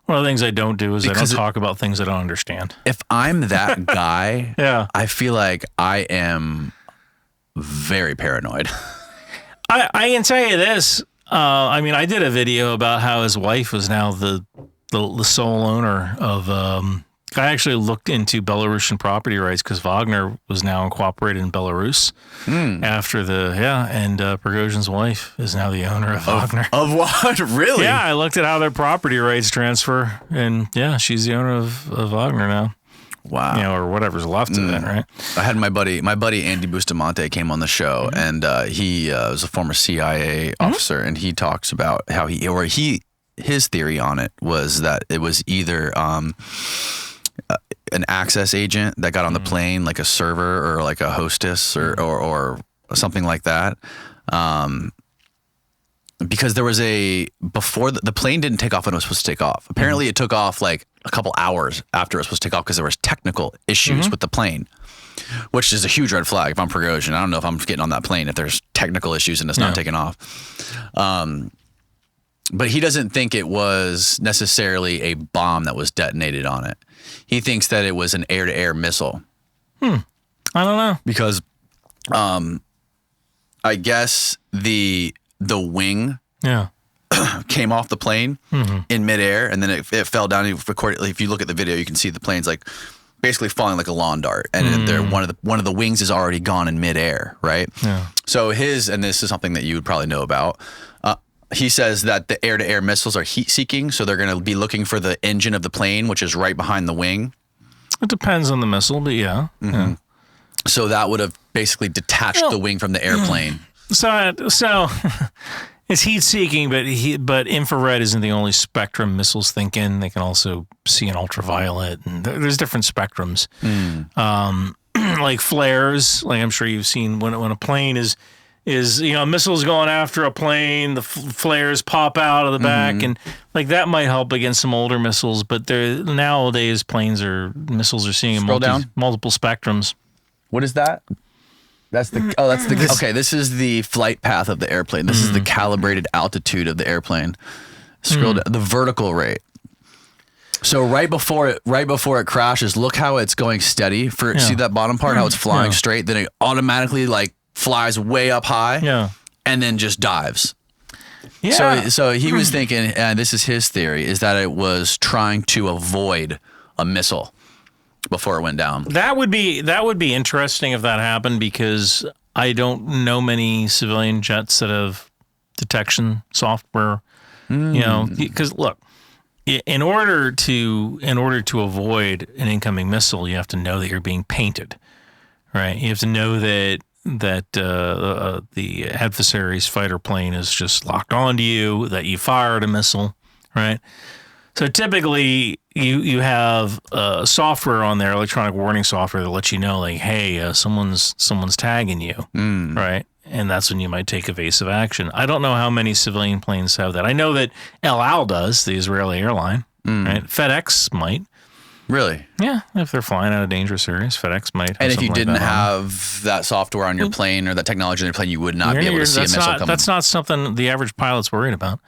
One of the things I don't do is I don't talk about things I don't understand. If I'm that guy, yeah, I feel like I am very paranoid. I can tell you this. I mean, I did a video about how his wife was now the sole owner of. I actually looked into Belarusian property rights because Wagner was now incorporated in Belarus after and Prigozhin's wife is now the owner of Wagner. Of what? Really? Yeah, I looked at how their property rights transfer, and she's the owner of Wagner now. Wow. Or whatever's left of it, right? I had my buddy Andy Bustamante came on the show, and he was a former CIA officer, and he talks about how his theory on it was that it was either an access agent that got on the plane, like a server or like a hostess or something like that. Because there was before the plane didn't take off when it was supposed to take off. Apparently it took off like a couple hours after it was supposed to take off because there was technical issues with the plane, which is a huge red flag. If I'm Prigozhin, I don't know if I'm getting on that plane if there's technical issues and it's not taking off. But he doesn't think it was necessarily a bomb that was detonated on it. He thinks that it was an air-to-air missile. I don't know. Because I guess the wing came off the plane in midair, and then it fell down. If you look at the video, you can see the plane's like basically falling like a lawn dart, and one of the wings is already gone in midair, right? Yeah. So and this is something that you would probably know about. He says that the air-to-air missiles are heat-seeking, so they're going to be looking for the engine of the plane, which is right behind the wing. It depends on the missile, but yeah. So that would have basically detached the wing from the airplane. So it's heat-seeking, but infrared isn't the only spectrum missiles think in. They can also see an ultraviolet, and there's different spectrums. Like flares, like I'm sure you've seen when a plane is a missile's going after a plane, the flares pop out of the back, and like that might help against some older missiles. But nowadays missiles are seeing multiple spectrums. What is that? Okay, this is the flight path of the airplane. This is the calibrated altitude of the airplane. Scroll down, the vertical rate. So right before it crashes, look how it's going steady. See that bottom part, how it's flying straight, then it automatically like flies way up high, and then just dives. Yeah. So he was thinking, and this is his theory, is that it was trying to avoid a missile before it went down. That would be interesting if that happened, because I don't know many civilian jets that have detection software. Because look, in order to avoid an incoming missile, you have to know that you're being painted, right? You have to know that the adversary's fighter plane is just locked onto you, that you fired a missile, right? So typically you have software on there, electronic warning software, that lets you know, like, hey, someone's tagging you, right? And that's when you might take evasive action. I don't know how many civilian planes have that. I know that El Al does, the Israeli airline, right? FedEx might. Really? Yeah, if they're flying out of dangerous areas, FedEx might have. And if you something didn't like that have that software on your plane or that technology on your plane, you would not be able to see a missile coming. That's not something the average pilot's worried about.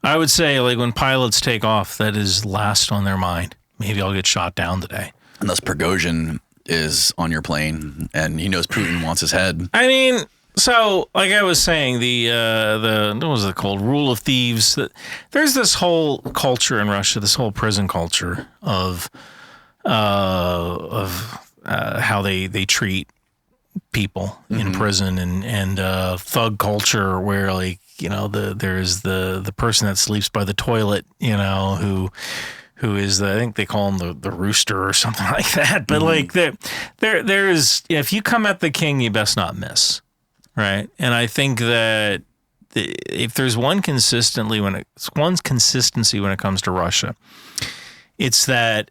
I would say, like, when pilots take off, that is last on their mind. Maybe I'll get shot down today. Unless Persuasion is on your plane and he knows Putin wants his head. I mean, so like I was saying, what was it called? Rule of thieves. There's this whole culture in Russia, this whole prison culture of how they treat people in prison, and thug culture, where, like, there's the person that sleeps by the toilet, who is I think they call him the rooster or something like that. But like there's, if you come at the king, you best not miss, right? And I think that if there's one consistency when it comes to Russia, it's that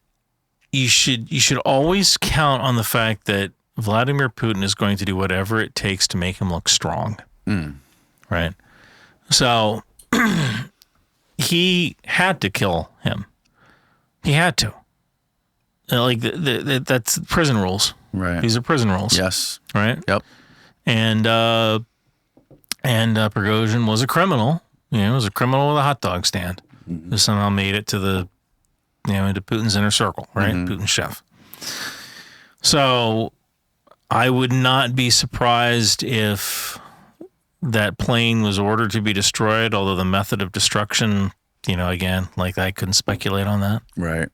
you should always count on the fact that Vladimir Putin is going to do whatever it takes to make him look strong, right? So he had to kill him. He had to. Like that's prison rules. Right. These are prison rules. Yes. Right. Yep. And Prigozhin was a criminal. Was a criminal with a hot dog stand. Who somehow made it to into Putin's inner circle, right? Putin's chef. So I would not be surprised if that plane was ordered to be destroyed, although the method of destruction, again, like, I couldn't speculate on that. Right.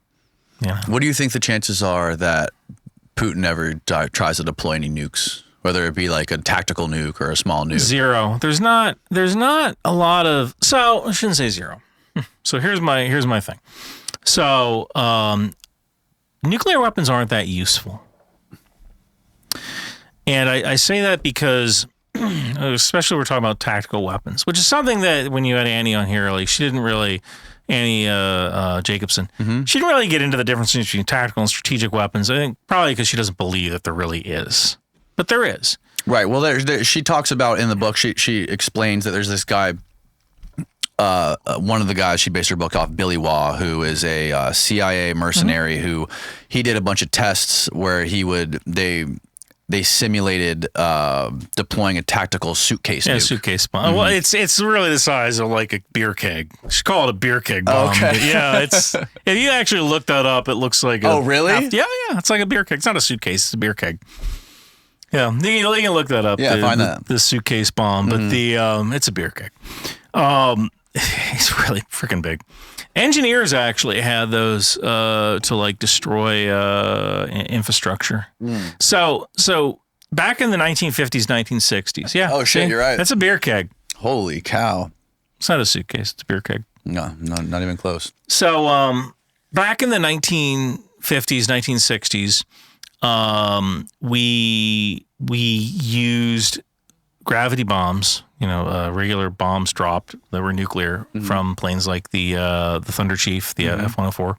Yeah. What do you think the chances are that Putin ever tries to deploy any nukes, whether it be like a tactical nuke or a small nuke? Zero. There's not a lot of, so I shouldn't say zero. So here's my thing. So nuclear weapons aren't that useful. And I say that because, especially we're talking about tactical weapons, which is something that when you had Annie on here, like, she didn't really, Annie Jacobson, she didn't really get into the difference between tactical and strategic weapons. I think probably because she doesn't believe that there really is. But there is. Right. Well, she talks about in the book, she explains that there's this guy, one of the guys she based her book off, Billy Waugh, who is a CIA mercenary who he did a bunch of tests where they simulated deploying a tactical suitcase nuke. Suitcase bomb. Well, it's really the size of like a beer keg. You should call it a beer keg bomb. Okay. But yeah, if you actually look that up, it looks like Oh, really? Yeah, it's like a beer keg. It's not a suitcase, it's a beer keg. Yeah, you can look that up. Yeah, find that. The suitcase bomb, but it's a beer keg. It's really freaking big. Engineers actually had those to like destroy infrastructure. So back in the 1950s, 1960s, yeah. Oh shit, you're right. That's a beer keg. Holy cow! It's not a suitcase; it's a beer keg. No, not even close. So back in the 1950s, 1960s, we used gravity bombs, regular bombs dropped that were nuclear from planes like the Thunder Chief, the F-104.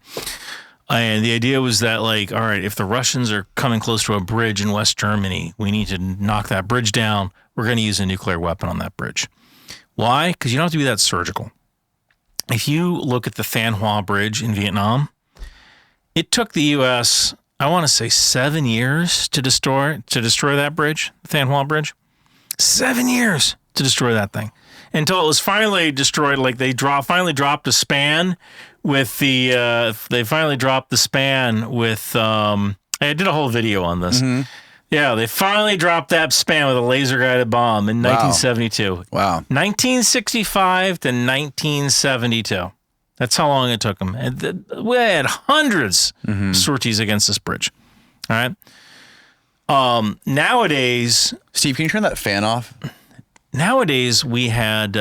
And the idea was that, like, all right, if the Russians are coming close to a bridge in West Germany, we need to knock that bridge down. We're going to use a nuclear weapon on that bridge. Why? Because you don't have to be that surgical. If you look at the Than Hoa Bridge in Vietnam, it took the U.S., I want to say, 7 years to destroy that bridge, the Than Hoa Bridge. 7 years to destroy that thing until it was finally destroyed. Like they finally dropped a span with the. They finally dropped the span with. I did a whole video on this. Yeah, they finally dropped that span with a laser-guided bomb in 1972. Wow. 1965 to 1972. That's how long it took them. And we had hundreds of sorties against this bridge. All right. Nowadays, Steve, can you turn that fan off? Nowadays we have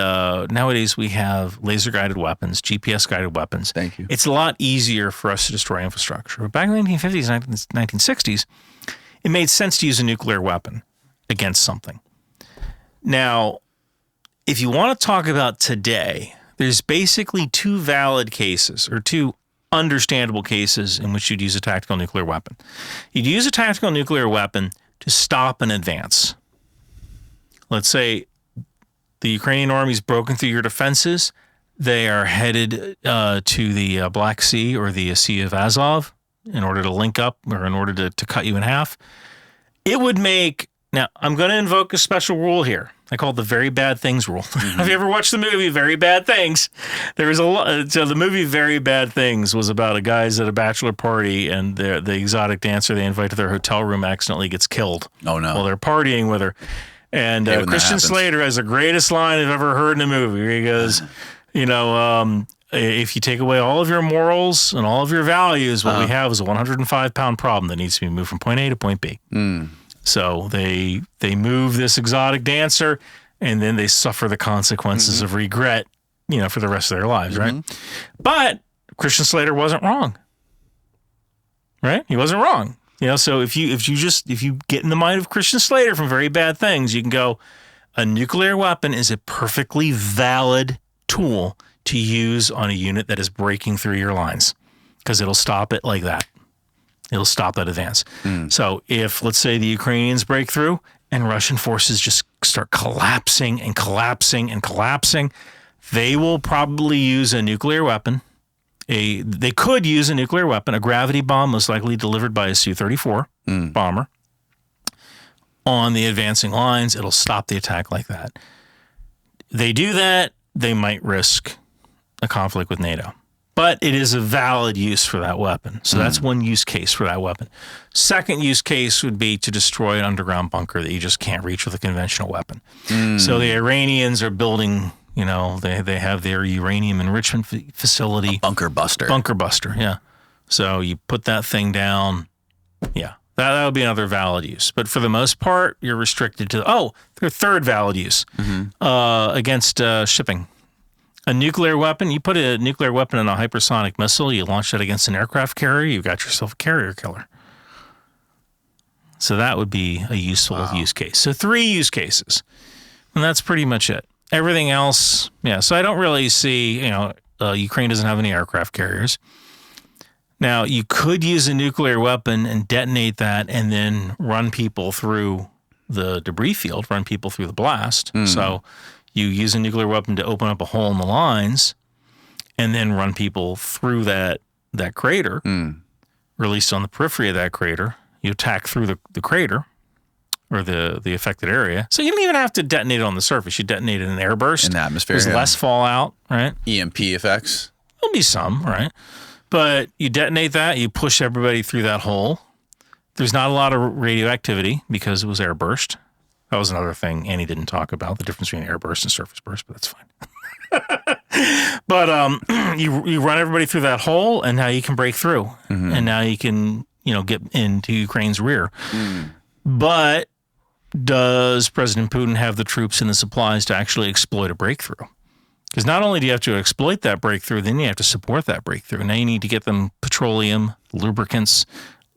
laser-guided weapons, GPS-guided weapons. Thank you. It's a lot easier for us to destroy infrastructure. But back in the 1950s and 1960s, it made sense to use a nuclear weapon against something. Now, if you want to talk about today, there's basically two valid cases or two understandable cases in which you'd use a tactical nuclear weapon. You'd use a tactical nuclear weapon to stop an advance. Let's say the Ukrainian army's broken through your defenses. They are headed to the Black Sea or the Sea of Azov in order to link up or in order to cut you in half. It would make... Now, I'm going to invoke a special rule here. I call it the very bad things rule. Have you ever watched the movie Very Bad Things? There was so the movie Very Bad Things was about a guys at a bachelor party and the exotic dancer they invite to their hotel room accidentally gets killed. Oh, no. While they're partying with her. And Christian Slater has the greatest line I've ever heard in a movie where he goes, if you take away all of your morals and all of your values, what we have is a 105-pound problem that needs to be moved from point A to point B. So they move this exotic dancer, and then they suffer the consequences of regret, for the rest of their lives, right? But Christian Slater wasn't wrong, right? He wasn't wrong. So if you get in the mind of Christian Slater from Very Bad Things, you can go, a nuclear weapon is a perfectly valid tool to use on a unit that is breaking through your lines because it'll stop it like that. It'll stop that advance. So if, let's say, the Ukrainians break through and Russian forces just start collapsing and collapsing and collapsing, they will probably use a nuclear weapon. They could use a nuclear weapon, a gravity bomb, most likely delivered by a Su-34 bomber, on the advancing lines. It'll stop the attack like that. They do that, they might risk a conflict with NATO. But it is a valid use for that weapon. So that's one use case for that weapon. Second use case would be to destroy an underground bunker that you just can't reach with a conventional weapon. So the Iranians are building, they have their uranium enrichment facility. Bunker buster. Bunker buster, yeah. So you put that thing down, yeah. That would be another valid use. But for the most part, you're restricted to, their third valid use against shipping. A nuclear weapon, you put a nuclear weapon in a hypersonic missile, you launch it against an aircraft carrier, you've got yourself a carrier killer. So that would be a useful use case. So 3 use cases, and that's pretty much it. Everything else, so I don't really see, Ukraine doesn't have any aircraft carriers. Now, you could use a nuclear weapon and detonate that and then run people through the debris field, run people through the blast. So you use a nuclear weapon to open up a hole in the lines and then run people through that crater, or at least on the periphery of that crater. You attack through the crater or the affected area. So you don't even have to detonate it on the surface. You detonate it in airburst. In the atmosphere, There's less fallout, right? EMP effects. There'll be some, right? But you detonate that, you push everybody through that hole. There's not a lot of radioactivity because it was airburst. That was another thing Annie didn't talk about, the difference between airburst and surface burst, but that's fine. But you run everybody through that hole, and now you can break through. And now you can, get into Ukraine's rear. But does President Putin have the troops and the supplies to actually exploit a breakthrough? Because not only do you have to exploit that breakthrough, then you have to support that breakthrough. Now you need to get them petroleum, lubricants,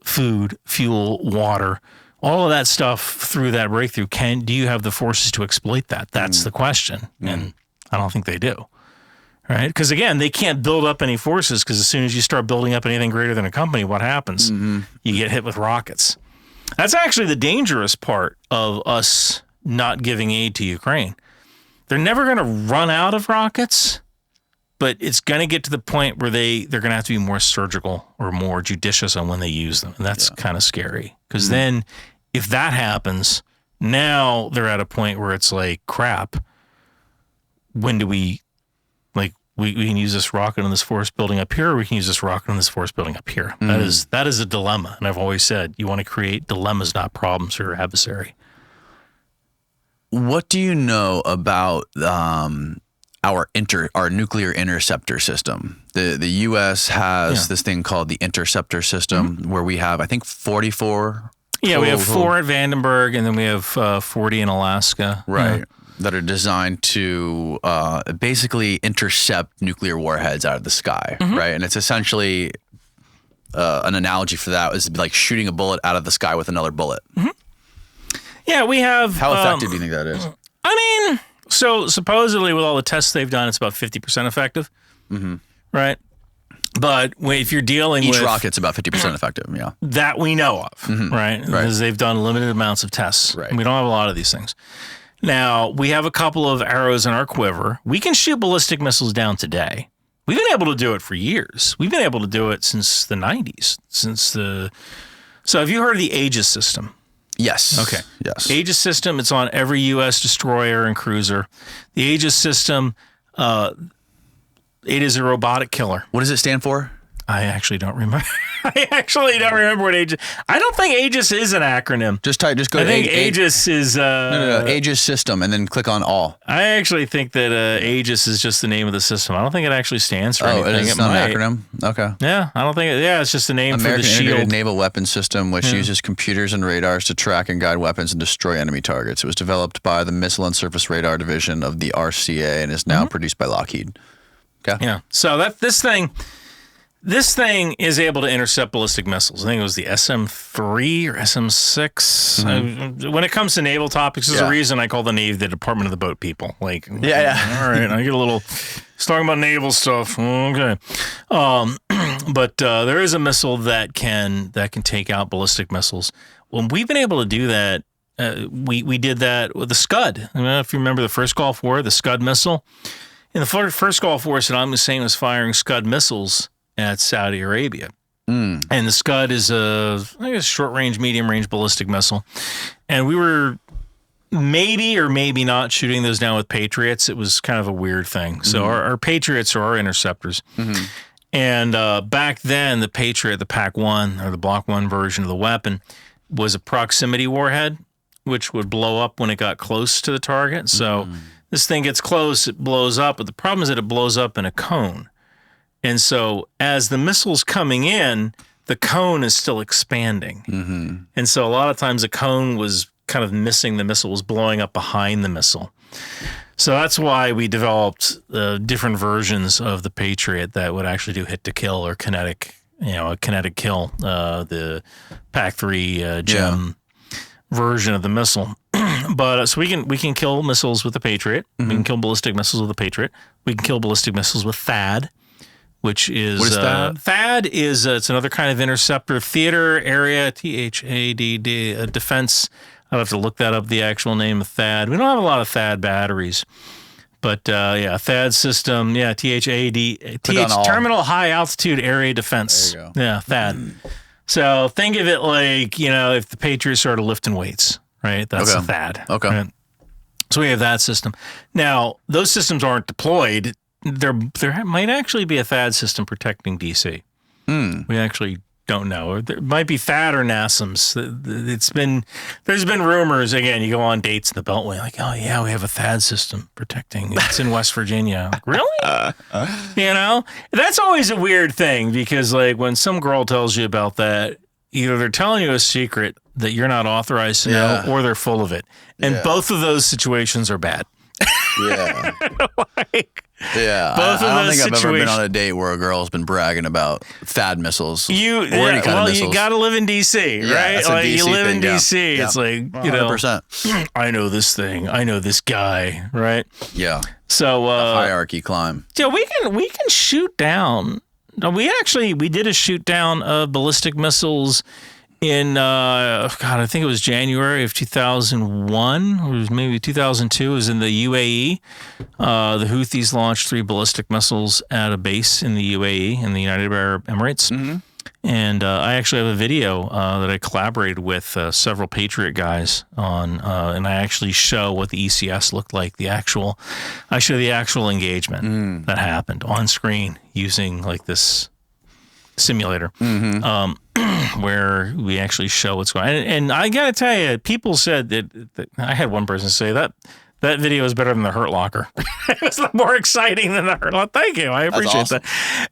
food, fuel, water, all of that stuff through that breakthrough. Do you have the forces to exploit that? That's the question. And I don't think they do. Right? Because again, they can't build up any forces because as soon as you start building up anything greater than a company, what happens? You get hit with rockets. That's actually the dangerous part of us not giving aid to Ukraine. They're never going to run out of rockets, but it's going to get to the point where they're going to have to be more surgical or more judicious on when they use them. And that's kind of scary because then if that happens, Now they're at a point where it's like, crap, when do we can use this rocket in this forest building up here, or we can use this rocket in this forest building up here. That is a dilemma. And I've always said, you want to create dilemmas, not problems for your adversary. What do you know about our nuclear interceptor system? The U.S. has this thing called the interceptor system, where we have, I think, 44. Yeah, we have 4 at Vandenberg, and then we have 40 in Alaska. Right. That are designed to basically intercept nuclear warheads out of the sky, right? And it's essentially an analogy for that is like shooting a bullet out of the sky with another bullet. Yeah, we have. How effective do you think that is? I mean, so supposedly with all the tests they've done, it's about 50% effective, right? But if you're dealing with... Each rocket's about 50% effective, yeah. That we know of, right? Because they've done limited amounts of tests. Right. We don't have a lot of these things. Now, we have a couple of arrows in our quiver. We can shoot ballistic missiles down today. We've been able to do it for years. We've been able to do it since the 90s. So have you heard of the Aegis system? Yes. Okay. Yes. Aegis system, it's on every U.S. destroyer and cruiser. The Aegis system, it is a robotic killer. What does it stand for? I actually don't remember. I actually don't remember what Aegis. I don't think Aegis is an acronym. Just go to I think Aegis is. No, Aegis system, and then click on all. I actually think that Aegis is just the name of the system. I don't think it actually stands for anything. It's not an acronym? Okay. Yeah, I don't think. It's just a name for the American shield. Integrated Naval Weapons System, which uses computers and radars to track and guide weapons and destroy enemy targets. It was developed by the Missile and Surface Radar Division of the RCA and is now produced by Lockheed. Okay. Yeah. So This thing is able to intercept ballistic missiles. I think it was the SM-3 or SM-6. When it comes to naval topics, there's a reason I call the Navy the Department of the Boat People. Like, all right, I get a little. It's talking about naval stuff. Okay, but there is a missile that can take out ballistic missiles. When we've been able to do that, we did that with the Scud. I don't know if you remember the first Gulf War, the Scud missile. In the first Gulf War, Saddam Hussein was firing Scud missiles at Saudi Arabia. And the Scud is a short-range, medium-range ballistic missile. And we were maybe or maybe not shooting those down with Patriots. It was kind of a weird thing. So our Patriots are our interceptors. And back then, the Patriot, the PAC-1, or the Block 1 version of the weapon, was a proximity warhead, which would blow up when it got close to the target. So this thing gets close, it blows up. But the problem is that it blows up in a cone. And so as the missile's coming in, the cone is still expanding. And so a lot of times the cone was kind of missing the missile, was blowing up behind the missile. So that's why we developed different versions of the Patriot that would actually do hit to kill or kinetic, a kinetic kill, the PAC-3 GEM version of the missile. But so we can kill missiles with the Patriot. We can kill ballistic missiles with the Patriot. We can kill ballistic missiles with THAAD. Which is, what is THAAD? THAAD is it's another kind of interceptor, theater area, THAAD, defense. I'll have to look that up, the actual name of THAAD. We don't have a lot of THAAD batteries, but THAAD system, THAAD, Terminal High Altitude Area Defense. There you go. Yeah, THAAD. So think of it like, if the Patriots started lifting weights, right? That's a THAAD. Okay. Right? So we have that system. Now, those systems aren't deployed. There might actually be a THAAD system protecting D.C. We actually don't know. There might be THAAD or NASAMS. There's been rumors. Again, you go on dates in the Beltway, like, oh yeah, we have a THAAD system protecting. It's in West Virginia. Like, really? That's always a weird thing because like when some girl tells you about that, either they're telling you a secret that you're not authorized to know, or they're full of it, and both of those situations are bad. Yeah. Both of I don't those think I've ever been situations. on a date where a girl's been bragging about THAAD missiles. You missiles. got to live in D.C., right? That's a like DC you live thing, in D.C. Yeah. It's like 100%. I know this thing. I know this guy, right? Yeah. So Hierarchy climb. yeah, we can shoot down. We did a shoot down of ballistic missiles in I think it was January of 2001 or maybe 2002. It was in the UAE. The Houthis launched 3 ballistic missiles at a base in the UAE in the United Arab Emirates, And I actually have a video that I collaborated with several Patriot guys on, and I actually show what the ECS looked like. I show the actual engagement that happened on screen using like this simulator, where we actually show what's going on. And I got to tell you, people said that I had one person say that video is better than the Hurt Locker. It was more exciting than the Hurt Locker. Thank you. I appreciate that.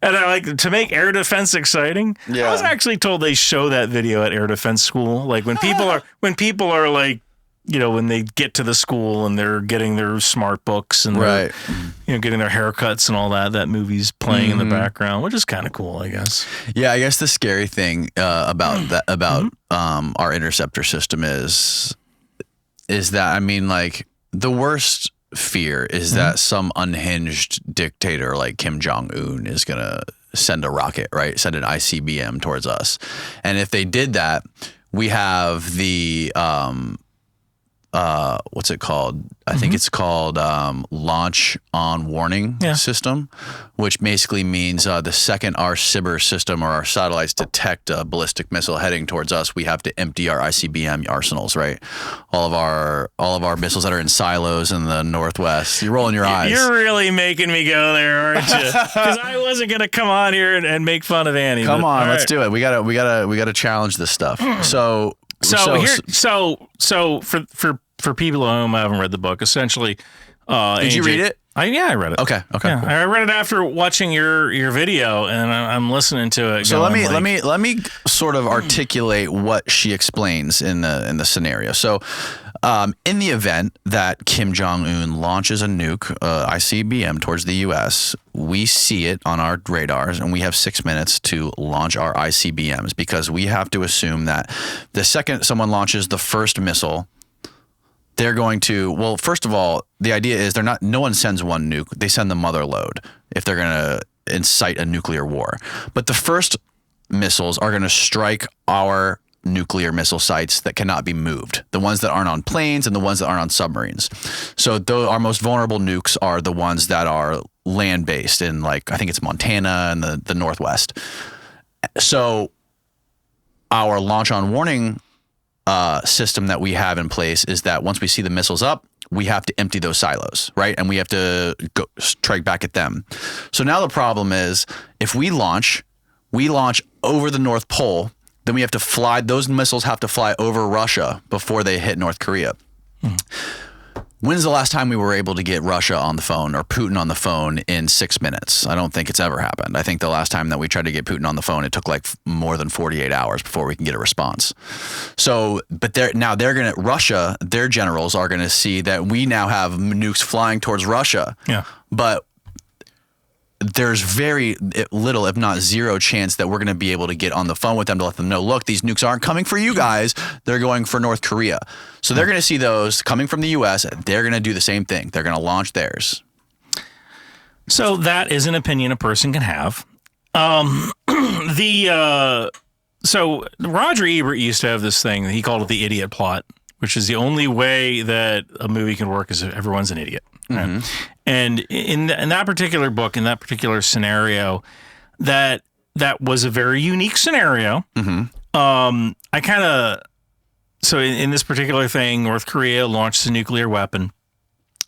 And I like to make air defense exciting. Yeah. I was actually told they show that video at air defense school. Like when people are like, you know, when they get to the school and they're getting their smart books and they're, you know, getting their haircuts and all that movie's playing in the background, which is kind of cool, I guess. Yeah, I guess the scary thing about our interceptor system is that, I mean, like, the worst fear is that some unhinged dictator like Kim Jong-un is going to send a rocket, right? Send an ICBM towards us. And if they did that, we have the, what's it called? I think it's called launch on warning system, which basically means the second our SBIRS system or our satellites detect a ballistic missile heading towards us, we have to empty our ICBM arsenals, right? All of our missiles that are in silos in the Northwest. You're rolling your eyes. You're really making me go there, aren't you? Because I wasn't gonna come on here and make fun of Annie. Come on, let's do it. We gotta challenge this stuff. So for people at home who haven't read the book, essentially, did you read it? I read it. Okay. Yeah, I read it after watching your video, and I'm listening to it. So let me sort of articulate what she explains in the scenario. So, in the event that Kim Jong-un launches a nuke, ICBM, towards the U.S., we see it on our radars, and we have 6 minutes to launch our ICBMs, because we have to assume that the second someone launches the first missile, they're going to, well, first of all, the idea is no one sends one nuke. They send the mother load if they're going to incite a nuclear war. But the first missiles are going to strike our nuclear missile sites that cannot be moved, the ones that aren't on planes and the ones that aren't on submarines. So our most vulnerable nukes are the ones that are land-based in, like, I think it's Montana and the Northwest. So our launch on warning system that we have in place is that once we see the missiles up, we have to empty those silos, right? And we have to go strike back at them. So now the problem is, if we launch over the North Pole, then we have to fly, those missiles have to fly over Russia before they hit North Korea. When's the last time we were able to get Russia on the phone or Putin on the phone in 6 minutes? I don't think it's ever happened. I think the last time that we tried to get Putin on the phone, it took like more than 48 hours before we can get a response. So, but Russia, their generals are going to see that we now have nukes flying towards Russia. Yeah. But there's very little, if not zero, chance that we're going to be able to get on the phone with them to let them know, look, these nukes aren't coming for you guys. They're going for North Korea. So they're going to see those coming from the U.S. They're going to do the same thing. They're going to launch theirs. So that is an opinion a person can have. So Roger Ebert used to have this thing. He called it the idiot plot, which is the only way that a movie can work is if everyone's an idiot. Right? And in that particular book, in that particular scenario, that was a very unique scenario. So in this particular thing, North Korea launched a nuclear weapon,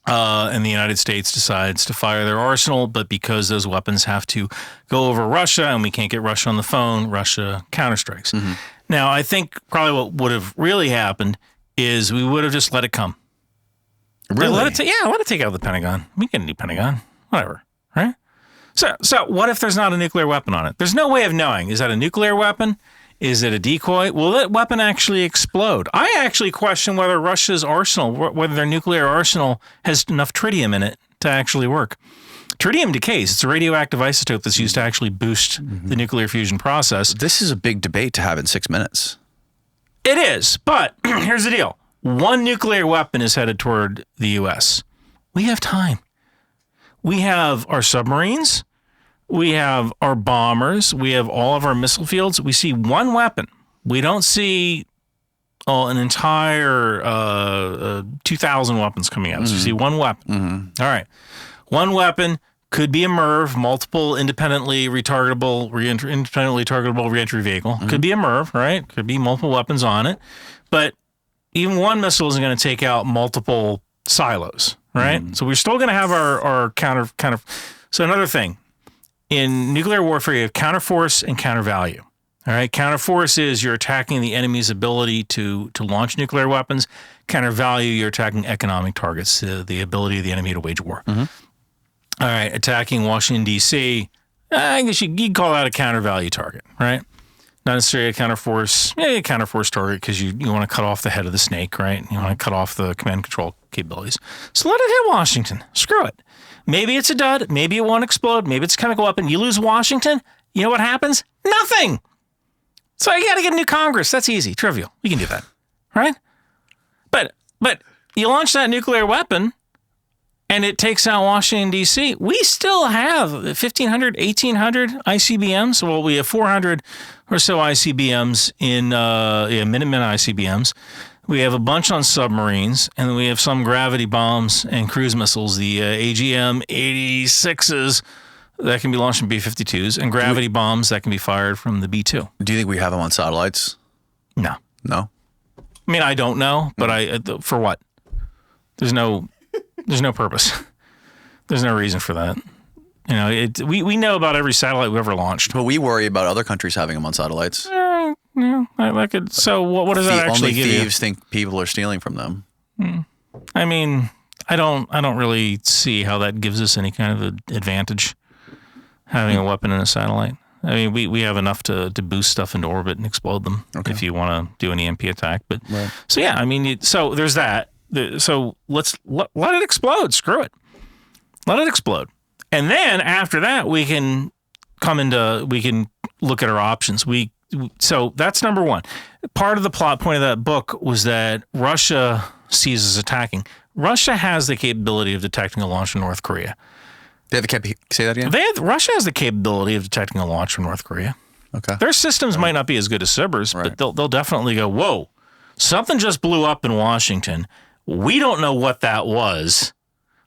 and the United States decides to fire their arsenal, but because those weapons have to go over Russia and we can't get Russia on the phone, Russia counterstrikes. Now, I think probably what would have really happened is we would have just let it come. Really? Let it take out the Pentagon. We can do Pentagon, whatever, right? So what if there's not a nuclear weapon on it? There's no way of knowing. Is that a nuclear weapon? Is it a decoy? Will that weapon actually explode? I actually question whether Russia's arsenal, whether their nuclear arsenal has enough tritium in it to actually work. Tritium decays. It's a radioactive isotope that's used to actually boost the nuclear fusion process. This is a big debate to have in 6 minutes. It is, but here's the deal. One nuclear weapon is headed toward the U.S. We have time. We have our submarines. We have our bombers. We have all of our missile fields. We see one weapon. We don't see an entire 2,000 weapons coming at us. We see one weapon. All right. One weapon Could be a MIRV, multiple independently targetable reentry vehicle. Could be a MIRV, right? Could be multiple weapons on it. But even one missile isn't going to take out multiple silos, right? So we're still going to have our counter. So another thing, in nuclear warfare, you have counterforce and countervalue. All right, counterforce is you're attacking the enemy's ability to launch nuclear weapons. Countervalue, you're attacking economic targets, the ability of the enemy to wage war. All right, attacking Washington, D.C., I guess you'd call that a countervalue target, right? Not necessarily a counterforce, a counterforce target because you want to cut off the head of the snake, right? You want to cut off the command and control capabilities. So let it hit Washington. Screw it. Maybe it's a dud. Maybe it won't explode. Maybe it's a chemical weapon. You lose Washington, you know what happens? Nothing. So you got to get a new Congress. That's easy, trivial. We can do that, right? But you launch that nuclear weapon and it takes out Washington, D.C. We still have 1,500, 1,800 ICBMs. Well, we have 400 or so ICBMs in Minuteman ICBMs. We have a bunch on submarines, and then we have some gravity bombs and cruise missiles, the AGM-86s that can be launched from B-52s, and gravity bombs that can be fired from the B-2. Do you think we have them on satellites? No. No? I mean, I don't know, but for what? There's no purpose. There's no reason for that. You know, we know about every satellite we ever launched. But we worry about other countries having them on satellites. So what does that actually give you? Only thieves think people are stealing from them. I mean, I don't really see how that gives us any kind of an advantage, having a weapon in a satellite. I mean, we have enough to boost stuff into orbit and explode them if you want to do an EMP attack. But so yeah, I mean, so there's that. So let it explode. Screw it. Let it explode. And then after that, we can look at our options. So that's number one. Part of the plot point of that book was that Russia sees us attacking. Russia has the capability of detecting a launch from North Korea. Say that again? Russia has the capability of detecting a launch from North Korea. Okay. Their systems might not be as good as SBIRS, but they'll definitely go, whoa, something just blew up in Washington. We don't know what that was.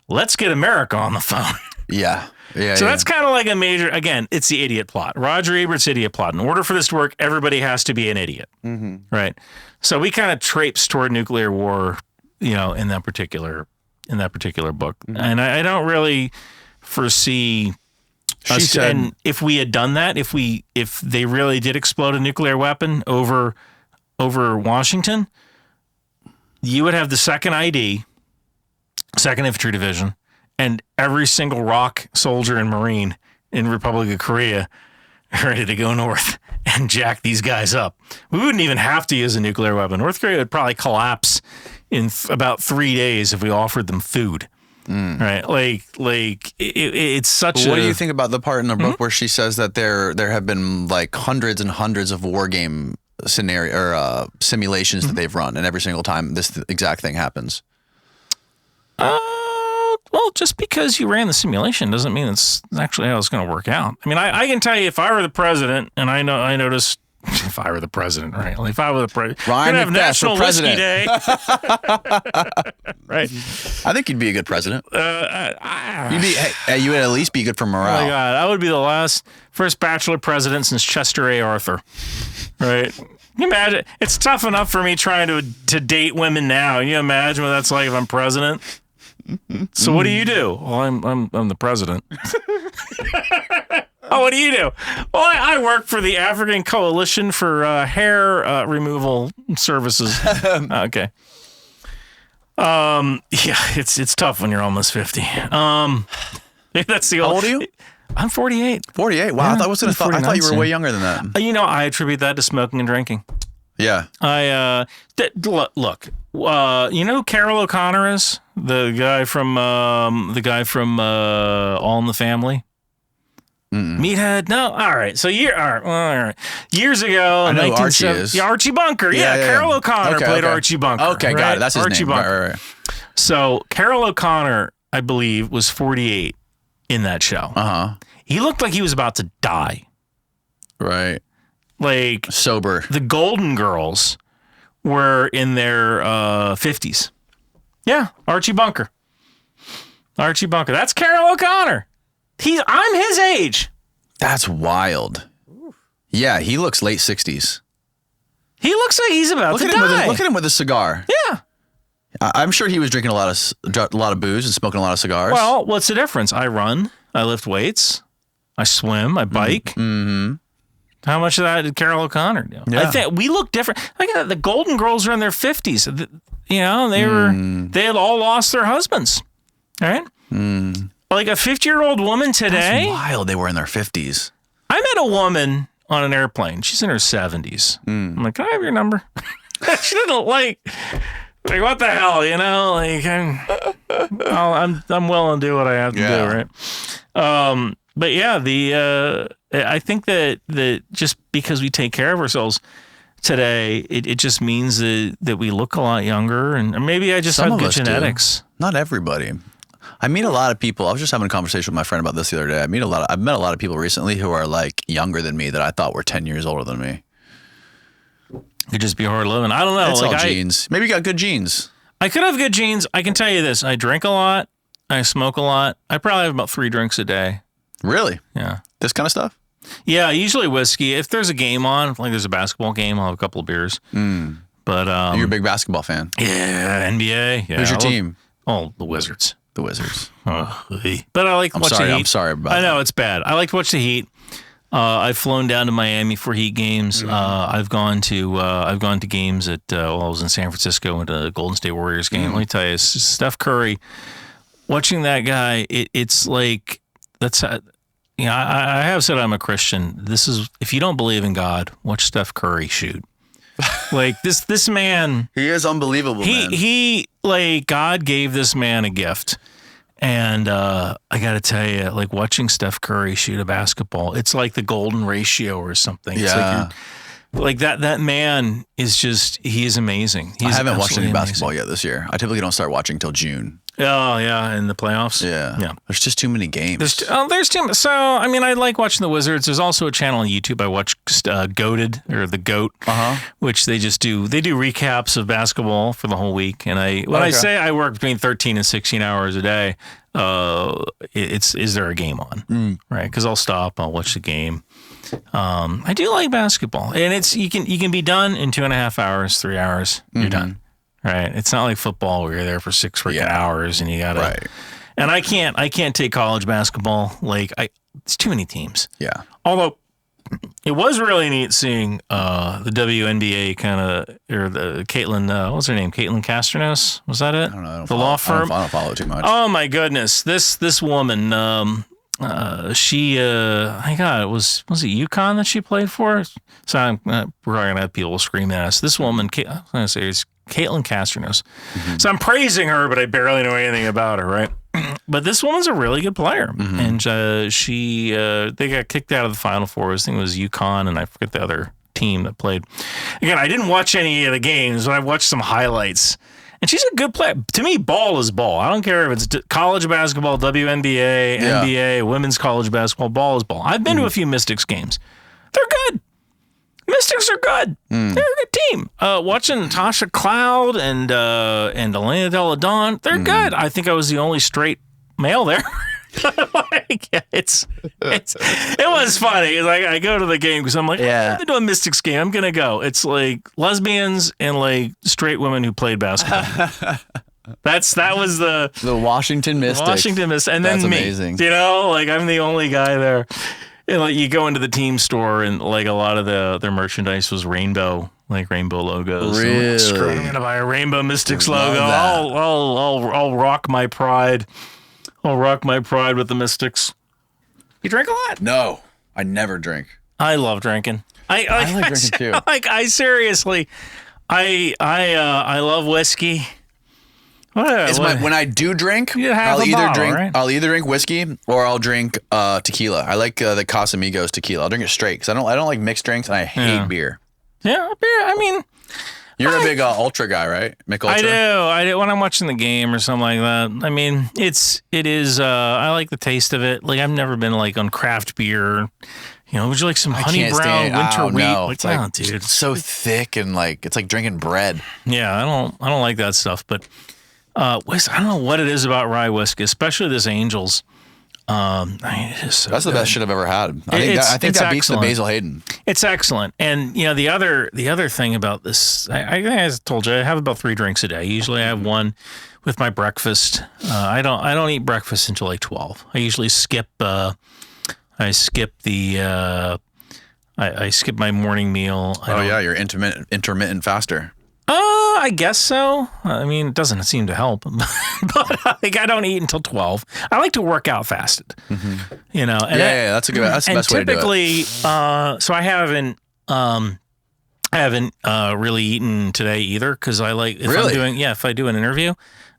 Let's get America on the phone. Yeah. So that's kind of like a major, again, it's the idiot plot. Roger Ebert's idiot plot. In order for this to work, everybody has to be an idiot. Right? So we kind of traipse toward nuclear war, in that particular book. And I don't really foresee us, and if we had done that, if they really did explode a nuclear weapon over Washington, you would have the 2nd ID, 2nd Infantry Division, and every single ROC soldier and Marine in Republic of Korea ready to go north and jack these guys up. We wouldn't even have to use a nuclear weapon. North Korea would probably collapse in about 3 days if we offered them food. Right? It's such What do you think about the part in the book where she says that there have been like hundreds and hundreds of war game scenario or simulations that they've run, and every single time this exact thing happens? Well, just because you ran the simulation doesn't mean it's actually how it's going to work out. I mean, I can tell you, if I were the president, and I noticed, if I were the president, right? Like if I were the president, Ryan have McBeth National for Whiskey president. Day, right? I think you'd be a good president. You would at least be good for morale. Oh my God, I would be the first bachelor president since Chester A. Arthur, right? Can you imagine? It's tough enough for me trying to date women now. Can you imagine what that's like if I'm president? So what do you do? Well, I'm the president. Oh, what do you do? Well, I work for the African Coalition for Hair Removal Services. Okay. Yeah, it's tough when you're almost 50. That's the How old are you? I'm 48. 48. Wow, Yeah, I thought you were way younger than that. I attribute that to smoking and drinking. Yeah. Look. You know who Carol O'Connor is? The guy from All in the Family. Meathead? No. All right. So all right. Years ago, I know who Archie is. Yeah, Archie Bunker. Yeah, Carol O'Connor played Archie Bunker. Okay, got it. That's his Archie name. Bunker. Right. So Carol O'Connor, I believe, was 48 in that show. He looked like he was about to die. Right. Like sober. The Golden Girls were in their 50s. Yeah, Archie Bunker. That's Carol O'Connor. I'm his age. That's wild. Yeah, he looks late 60s. He looks like he's about to die. Look at him with a cigar. Yeah. I'm sure he was drinking a lot of booze and smoking a lot of cigars. Well, what's the difference? I run, I lift weights, I swim, I bike. Mm-hmm. How much of that did Carol O'Connor do? Yeah. I think we look different. Look at that. The Golden Girls are in their 50s. You know, they had all lost their husbands. All right? Like a 50-year-old woman today. That's wild. They were in their 50s. I met a woman on an airplane. She's in her 70s. I'm like, can I have your number? She didn't like what the hell, you know? Like I'm willing to do what I have to do, right? But yeah, I think that just because we take care of ourselves today, it just means that we look a lot younger, and maybe I just have good genetics. Not everybody. I meet a lot of people. I was just having a conversation with my friend about this the other day. I've met a lot of people recently who are like younger than me that I thought were 10 years older than me. Could just be hard living. I don't know. It's all genes. Maybe you got good genes. I could have good genes. I can tell you this. I drink a lot. I smoke a lot. I probably have about 3 drinks a day. Really? Yeah. This kind of stuff? Yeah, usually whiskey. If there's a game on, like there's a basketball game, I'll have a couple of beers. But you're a big basketball fan. Yeah, NBA. Yeah. Who's your team? Oh, the Wizards. The Wizards. But I like to watch the Heat. I'm sorry about I know it's bad. I like to watch the Heat. I've flown down to Miami for Heat games. I've gone to games at I was in San Francisco, went to a Golden State Warriors game. Let me tell you, Steph Curry. Watching that guy, it's like that's. You know, I have said I'm a Christian. This is if you don't believe in God, watch Steph Curry shoot. Like this man, he is unbelievable. He like God gave this man a gift, and I got to tell you, like watching Steph Curry shoot a basketball, it's like the golden ratio or something. Yeah. It's like that man is he is amazing. I haven't watched any basketball yet this year. I typically don't start watching till June. Oh yeah, in the playoffs. Yeah. There's just too many games. There's too much. So I mean, I like watching the Wizards. There's also a channel on YouTube I watch, Goated or the Goat, which they do recaps of basketball for the whole week. And I say I work between 13 and 16 hours a day, is there a game on? Right? Because I'll stop, I'll watch the game. I do like basketball, and you can be done in 2.5 hours, 3 hours. You're done. Right. It's not like football where you're there for 6 freaking hours and you gotta. Right. And I can't take college basketball. Like it's too many teams. Yeah. Although it was really neat seeing the WNBA kind of or the Caitlin. What's her name? Caitlin Castroneves. Was that it? I don't know. Law firm. I don't follow too much. Oh my goodness. This woman. She. I got it. Was it UConn that she played for? So we're gonna have people screaming at us. This woman. I was gonna say it's Caitlin Castroneves. So I'm praising her, but I barely know anything about her, right? But this woman's a really good player. And they got kicked out of the Final Four. I think it was UConn, and I forget the other team that played. Again, I didn't watch any of the games, but I watched some highlights. And she's a good player. To me, ball is ball. I don't care if it's college basketball, WNBA, NBA, women's college basketball. Ball is ball. I've been to a few Mystics games. They're good. Mystics are good. They're a good team. Watching Tasha Cloud and Elena Delle Donne, they're good. I think I was the only straight male there. Like, it was funny. Like I go to the game because I'm like, I'm going to do a Mystics game. I'm going to go. It's like lesbians and like straight women who played basketball. That was the Washington Mystics. And then me. Amazing. You know, like I'm the only guy there. And like you go into the team store and like a lot of their merchandise was rainbow logos. Really? So I'm gonna buy a Rainbow Mystics logo. I'll rock my pride. I'll rock my pride with the Mystics. You drink a lot? No, I never drink. I love drinking. I like drinking too. Like I seriously, I love whiskey. When I do drink, I'll either drink whiskey or I'll drink tequila. I like the Casamigos tequila. I'll drink it straight because I don't like mixed drinks and I hate beer. Yeah, beer. I mean, you're a big Ultra guy, right? Mick Ultra. I do. When I'm watching the game or something like that. I mean, it is. I like the taste of it. Like I've never been like on craft beer. You know, would you like some honey brown winter wheat? No. Like, it's like, dude, it's so thick and like it's like drinking bread. Yeah, I don't like that stuff, but. I don't know what it is about rye whiskey, especially this Angels. It is so That's the good. best shit I've ever had. I think It's that beats the excellent. Basil Hayden. It's excellent. And you know, the other thing about this, I think I told you, I have about 3 drinks a day. Usually I have one with my breakfast. I don't eat breakfast until like 12. I usually skip I skip my morning meal. You're intermittent faster. I guess so. I mean, it doesn't seem to help, but like I don't eat until 12. I like to work out fasted, you know. And That's the best way to do it. typically, so I haven't really eaten today either because I like if I do an interview,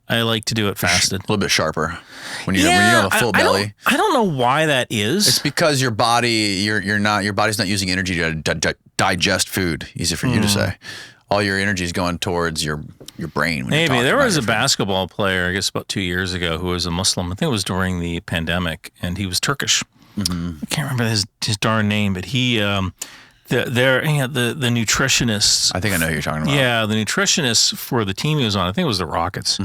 I like to do it fasted. A little bit sharper when you have a full belly. I don't know why that is. It's because your body's not using energy to digest food. Easy for you to say. All your energy is going towards your brain. When Maybe there was a food. basketball player, I guess about 2 years ago, who was a Muslim. I think it was during the pandemic, and he was Turkish. I can't remember his darn name, but he, the nutritionists. I think I know who you're talking about. Yeah, the nutritionists for the team he was on, I think it was the Rockets.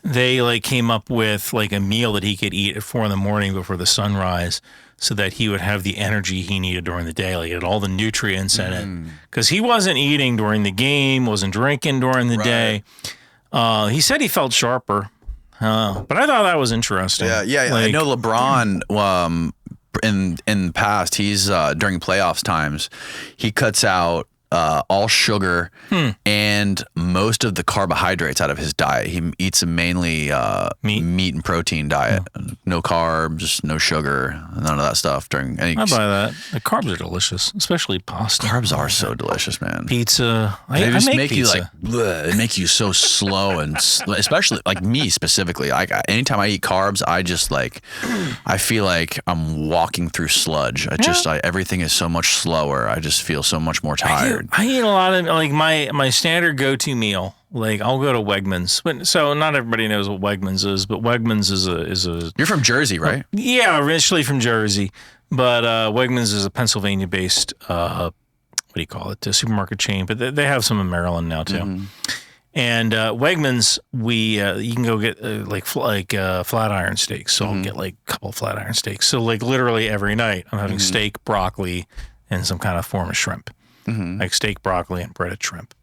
They like came up with like a meal that he could eat at 4 a.m. before the sunrise, so that he would have the energy he needed during the day. Like he had all the nutrients in it, because he wasn't eating during the game, wasn't drinking during the day. He said he felt sharper, but I thought that was interesting. Yeah. Like, I know LeBron. In the past, he's during playoffs times, he cuts out all sugar and most of the carbohydrates out of his diet. He eats a mainly meat and protein diet. No carbs, no sugar, none of that stuff. I I buy that. The carbs are delicious, especially pasta. Carbs are so delicious, man. Pizza. They just make pizza. you like, bleh. They make you so slow and especially like me specifically. Like anytime I eat carbs, I just like, I feel like I'm walking through sludge. Everything is so much slower. I just feel so much more tired. I eat a lot of like my standard go-to meal. Like I'll go to Wegmans. So not everybody knows what Wegmans is, but Wegmans is a. You're from Jersey, right? Yeah, originally from Jersey, but Wegmans is a Pennsylvania-based what do you call it? A supermarket chain, but they have some in Maryland now too. And Wegmans, you can go get Flatiron steaks. So I'll get like a couple of Flatiron steaks. So like literally every night I'm having steak, broccoli, and some kind of form of shrimp. Like steak, broccoli, and breaded shrimp.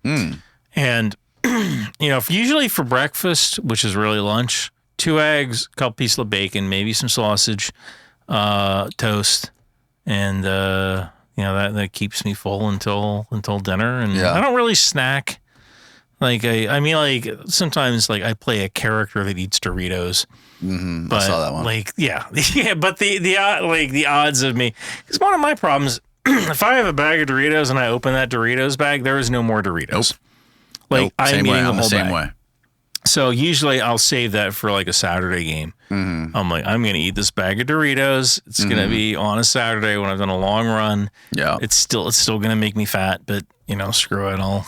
And, you know, usually for breakfast, which is really lunch, 2 eggs, a couple pieces of bacon, maybe some sausage, toast. And, you know, that keeps me full until dinner. And I don't really snack. Like, I mean, like sometimes like I play a character that eats Doritos. But I saw that one. Like, yeah. But the odds of me, because one of my problems, if I have a bag of Doritos and I open that Doritos bag, there is no more Doritos. Like I'm eating the whole bag. Way. So usually I'll save that for like a Saturday game. I'm like, I'm gonna eat this bag of Doritos. It's gonna be on a Saturday when I've done a long run. Yeah, it's still gonna make me fat, but you know, screw it. I'll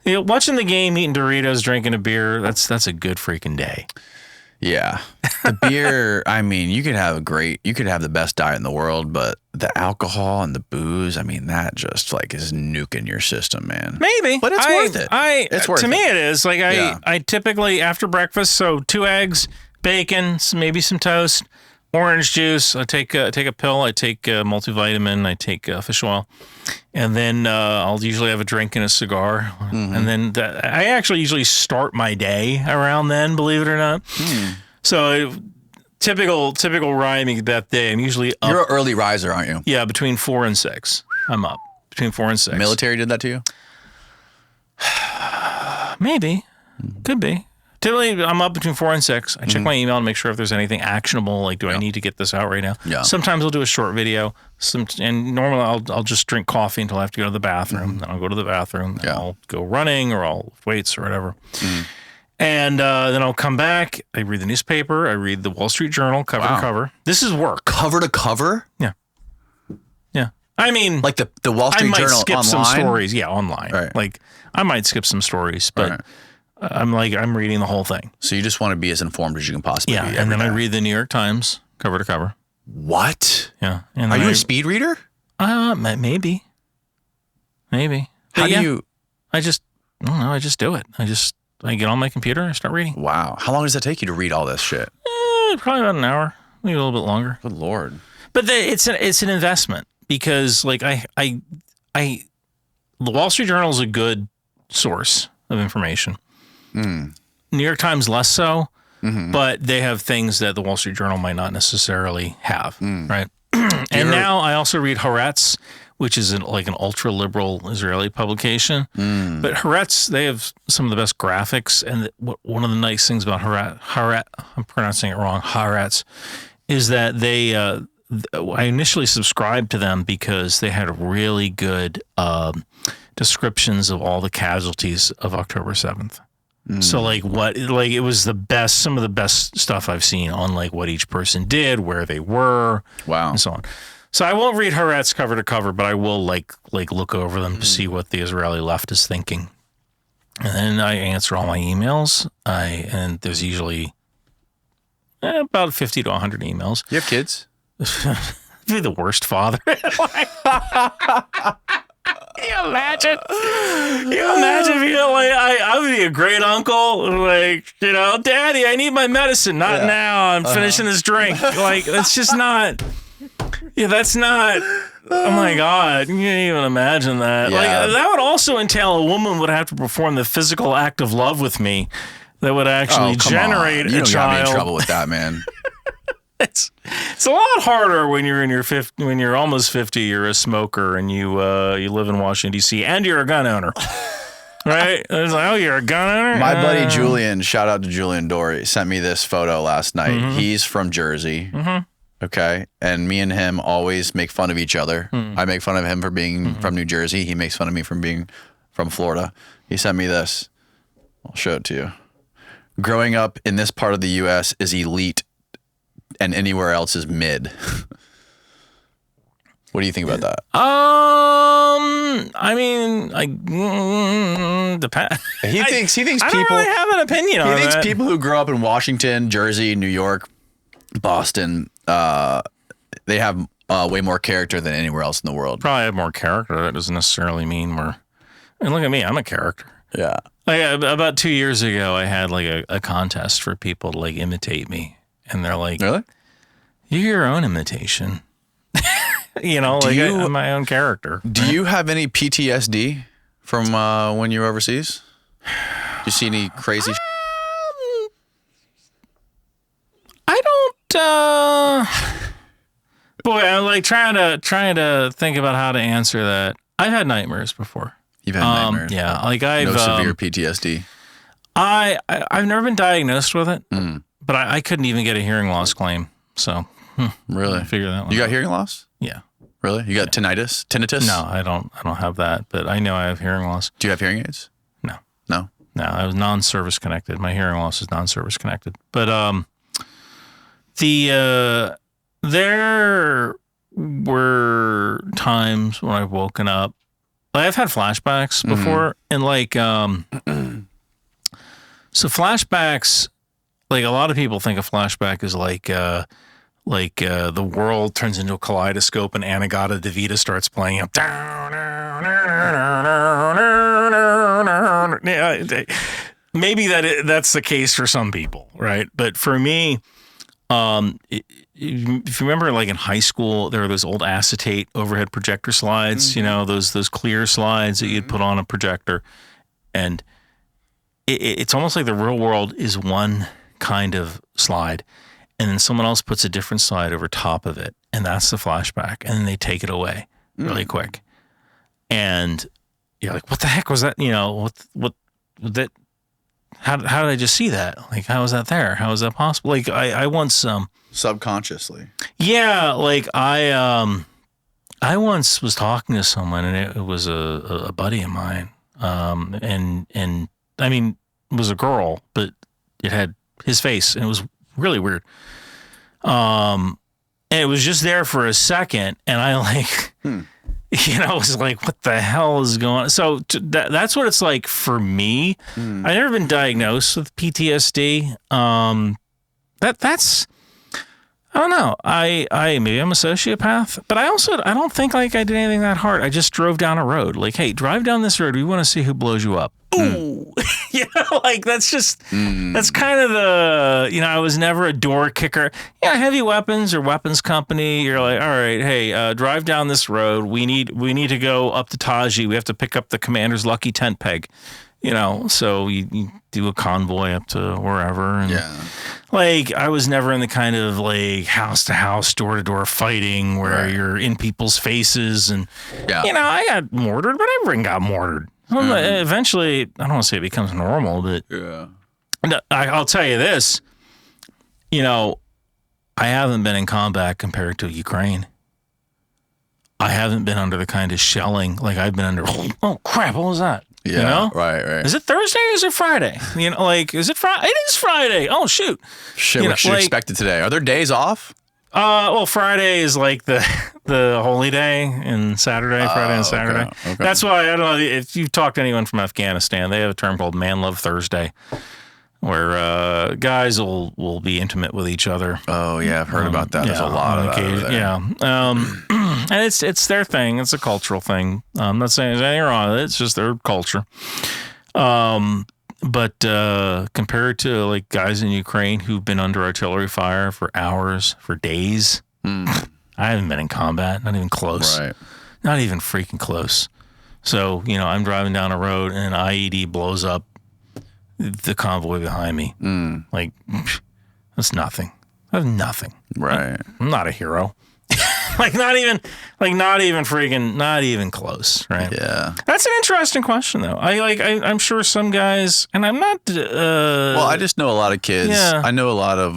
watching the game, eating Doritos, drinking a beer. That's a good freaking day. Yeah. The beer, I mean, you could have the best diet in the world, but the alcohol and the booze, I mean, that just like is nuking your system, man. Maybe. But it's worth it. It's worth to it. me it is. Like I typically after breakfast, so 2 eggs, bacon, maybe some toast, orange juice. I take a pill, I take a multivitamin, I take fish oil. And then I'll usually have a drink and a cigar. And then I actually usually start my day around then, believe it or not. So typical Ryan McBeth day, I'm usually up. You're an early riser, aren't you? Yeah, between 4 and 6. I'm up. Between 4 and 6. Military did that to you? Maybe. Could be. Typically, I'm up between 4 and 6. I check my email and make sure if there's anything actionable. Like, do I need to get this out right now? Yeah. Sometimes I'll do a short video. And normally I'll just drink coffee until I have to go to the bathroom. Then I'll go to the bathroom. And I'll go running or I'll lift weights or whatever. And then I'll come back. I read the newspaper. I read the Wall Street Journal cover to cover. This is work. Cover to cover? Yeah. Yeah. I mean, like the Wall Street Journal skip online? some stories. Yeah, online. Right. Like I might skip some stories, but I'm reading the whole thing. So you just want to be as informed as you can possibly be. And then I read the New York Times cover to cover. What? Yeah. And are you a speed reader? Maybe. How do you? I don't know. I just do it. I get on my computer and I start reading. Wow. How long does that take you to read all this shit? Probably about an hour, maybe a little bit longer. Good Lord. But it's an investment because like the Wall Street Journal is a good source of information. New York Times less so, but they have things that the Wall Street Journal might not necessarily have, right? And now I also read Haaretz, which is like an ultra-liberal Israeli publication. But Haaretz, they have some of the best graphics. And one of the nice things about Haaretz, I'm pronouncing it wrong, Haaretz, is that they, I initially subscribed to them because they had really good descriptions of all the casualties of October 7th. So like it was the best, some of the best stuff I've seen on like what each person did, where they were, Wow, and so on. So I won't read Haaretz cover to cover, but I will like look over them to see what the Israeli left is thinking. And then I answer all my emails. And there's usually about 50 to 100 emails. you have kids? Be the worst father. Can you imagine? Can you imagine being like, I would be a great uncle. Like, you know, Daddy, I need my medicine. Not now. I'm finishing this drink. Like, that's just not. Yeah, that's not. Oh my God. You can't even imagine that. Yeah. Like, that would also entail a woman would have to perform the physical act of love with me that would actually generate you a don't child. got me in trouble with that, man. It's a lot harder when you're in your when you're almost 50. You're a smoker and you live in Washington D.C. and you're a gun owner, right? It's like, oh, you're a gun owner. My buddy Julian, shout out to Julian Dory, sent me this photo last night. He's from Jersey, okay, and me and him always make fun of each other. I make fun of him for being from New Jersey. He makes fun of me for being from Florida. He sent me this. I'll show it to you. Growing up in this part of the U.S. is elite. And anywhere else is mid. What do you think about that? I mean, depends. He thinks I people don't really have an opinion on He thinks that. people who grow up in Washington, Jersey, New York, Boston, they have way more character than anywhere else in the world. Probably have more character. That doesn't necessarily mean we're. And look at me, I'm a character. Yeah. Like about 2 years ago, I had like a contest for people to like imitate me. And they're like, Really? You're your own imitation. You know, like I'm my own character. Do you have any PTSD from when you were overseas? Do you see any crazy? I don't. Boy, I'm like trying to think about how to answer that. I've had nightmares before. You've had nightmares. Yeah, like I've no severe PTSD. I've never been diagnosed with it, but I couldn't even get a hearing loss claim. So Really? figure that one. You got out. hearing loss? Yeah. Really? You got tinnitus? No, I don't have that, but I know I have hearing loss. Do you have hearing aids? No. No. No, I was non-service connected. My hearing loss is non-service connected. But there were times when I've woken up. Like I've had flashbacks before, and like so flashbacks. Like a lot of people think a flashback is like the world turns into a kaleidoscope and Anagata Devita starts playing. Maybe that's the case for some people, right? But for me, if you remember, like in high school, there were those old acetate overhead projector slides. You know, those clear slides that you'd put on a projector, and it's almost like the real world is one kind of slide, and then someone else puts a different slide over top of it, and that's the flashback, and then they take it away really quick, and you're like, what the heck was that? You know, what that? How did I just see that? Like, how was that there? How was that possible? Like, I once Subconsciously. yeah, like I once was talking to someone, and it was a buddy of mine, and I mean, it was a girl, but it had his face, and it was really weird. And it was just there for a second, and I like, you know, was like, what the hell is going on? So that's what it's like for me. I've never been diagnosed with PTSD. That's, I don't know. Maybe I'm a sociopath, but I don't think like I did anything that hard. I just drove down a road. Like, hey, drive down this road. We want to see who blows you up. Ooh. like that's kind of the, I was never a door kicker. Yeah, heavy weapons or weapons company. You're like, all right, hey, drive down this road. We need to go up to Taji. We have to pick up the commander's lucky tent peg. So you do a convoy up to wherever. And like, I was never in the kind of like house to house, door to door fighting where you're in people's faces. And, I got mortared, but everyone got mortared. Eventually, I don't want to say it becomes normal, but I'll tell you this, I haven't been in combat compared to Ukraine. I haven't been under the kind of shelling like I've been under. Oh, crap, what was that? Yeah, right. Is it Thursday or is it Friday? Is it Friday? It is Friday. Oh, shoot. Shit, what you expected today? Are there days off? Well, Friday is like the holy day, and Friday and Saturday. Okay. That's why, I don't know, if you've talked to anyone from Afghanistan, they have a term called Man Love Thursday, where guys will be intimate with each other. Oh, yeah, I've heard about that. There's a lot of that over there. Yeah. And it's their thing. It's a cultural thing. I'm not saying there's anything wrong with it. It's just their culture. But compared to like guys in Ukraine who've been under artillery fire for hours, for days, I haven't been in combat, not even close. Right. Not even freaking close. So, I'm driving down a road and an IED blows up the convoy behind me. Like, that's nothing. That's nothing. Right. I'm not a hero. not even close, right? Yeah. That's an interesting question, though. I'm sure some guys, and I'm not. Well, I just know a lot of kids. Yeah. I know a lot of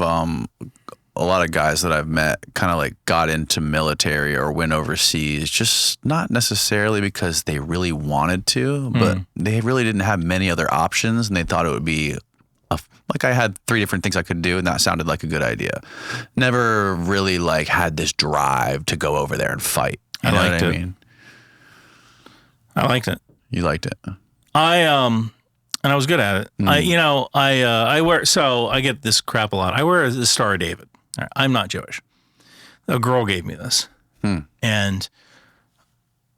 guys that I've met kind of like got into military or went overseas, just not necessarily because they really wanted to, but they really didn't have many other options, and they thought it would be like I had 3 different things I could do, and that sounded like a good idea. Never really like had this drive to go over there and fight. You know what I mean? I liked it. You liked it. And I was good at it. I wear, so I get this crap a lot. I wear the Star of David. I'm not Jewish. A girl gave me this. And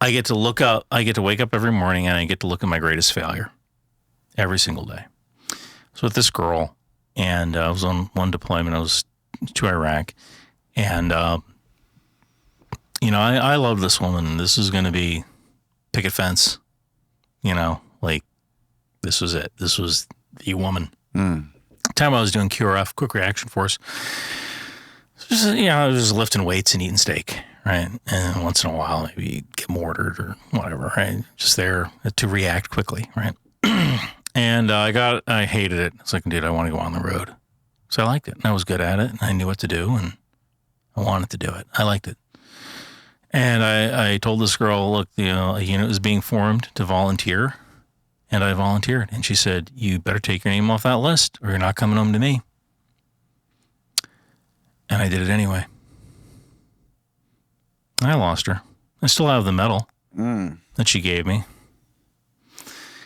I get to look up, I get to wake up every morning and I get to look at my greatest failure every single day. So with this girl, and I was on one deployment, I was to Iraq, and, I love this woman. This is going to be picket fence, like this was it. This was the woman. Time I was doing QRF, Quick Reaction Force, just, I was just lifting weights and eating steak, right? And once in a while, maybe get mortared or whatever, right? Just there to react quickly, right? And I hated it. It's like, dude, I want to go on the road. So I liked it. And I was good at it. And I knew what to do. And I wanted to do it. I liked it. And I told this girl, look, a unit was being formed to volunteer. And I volunteered. And she said, you better take your name off that list or you're not coming home to me. And I did it anyway. I lost her. I still have the medal that she gave me.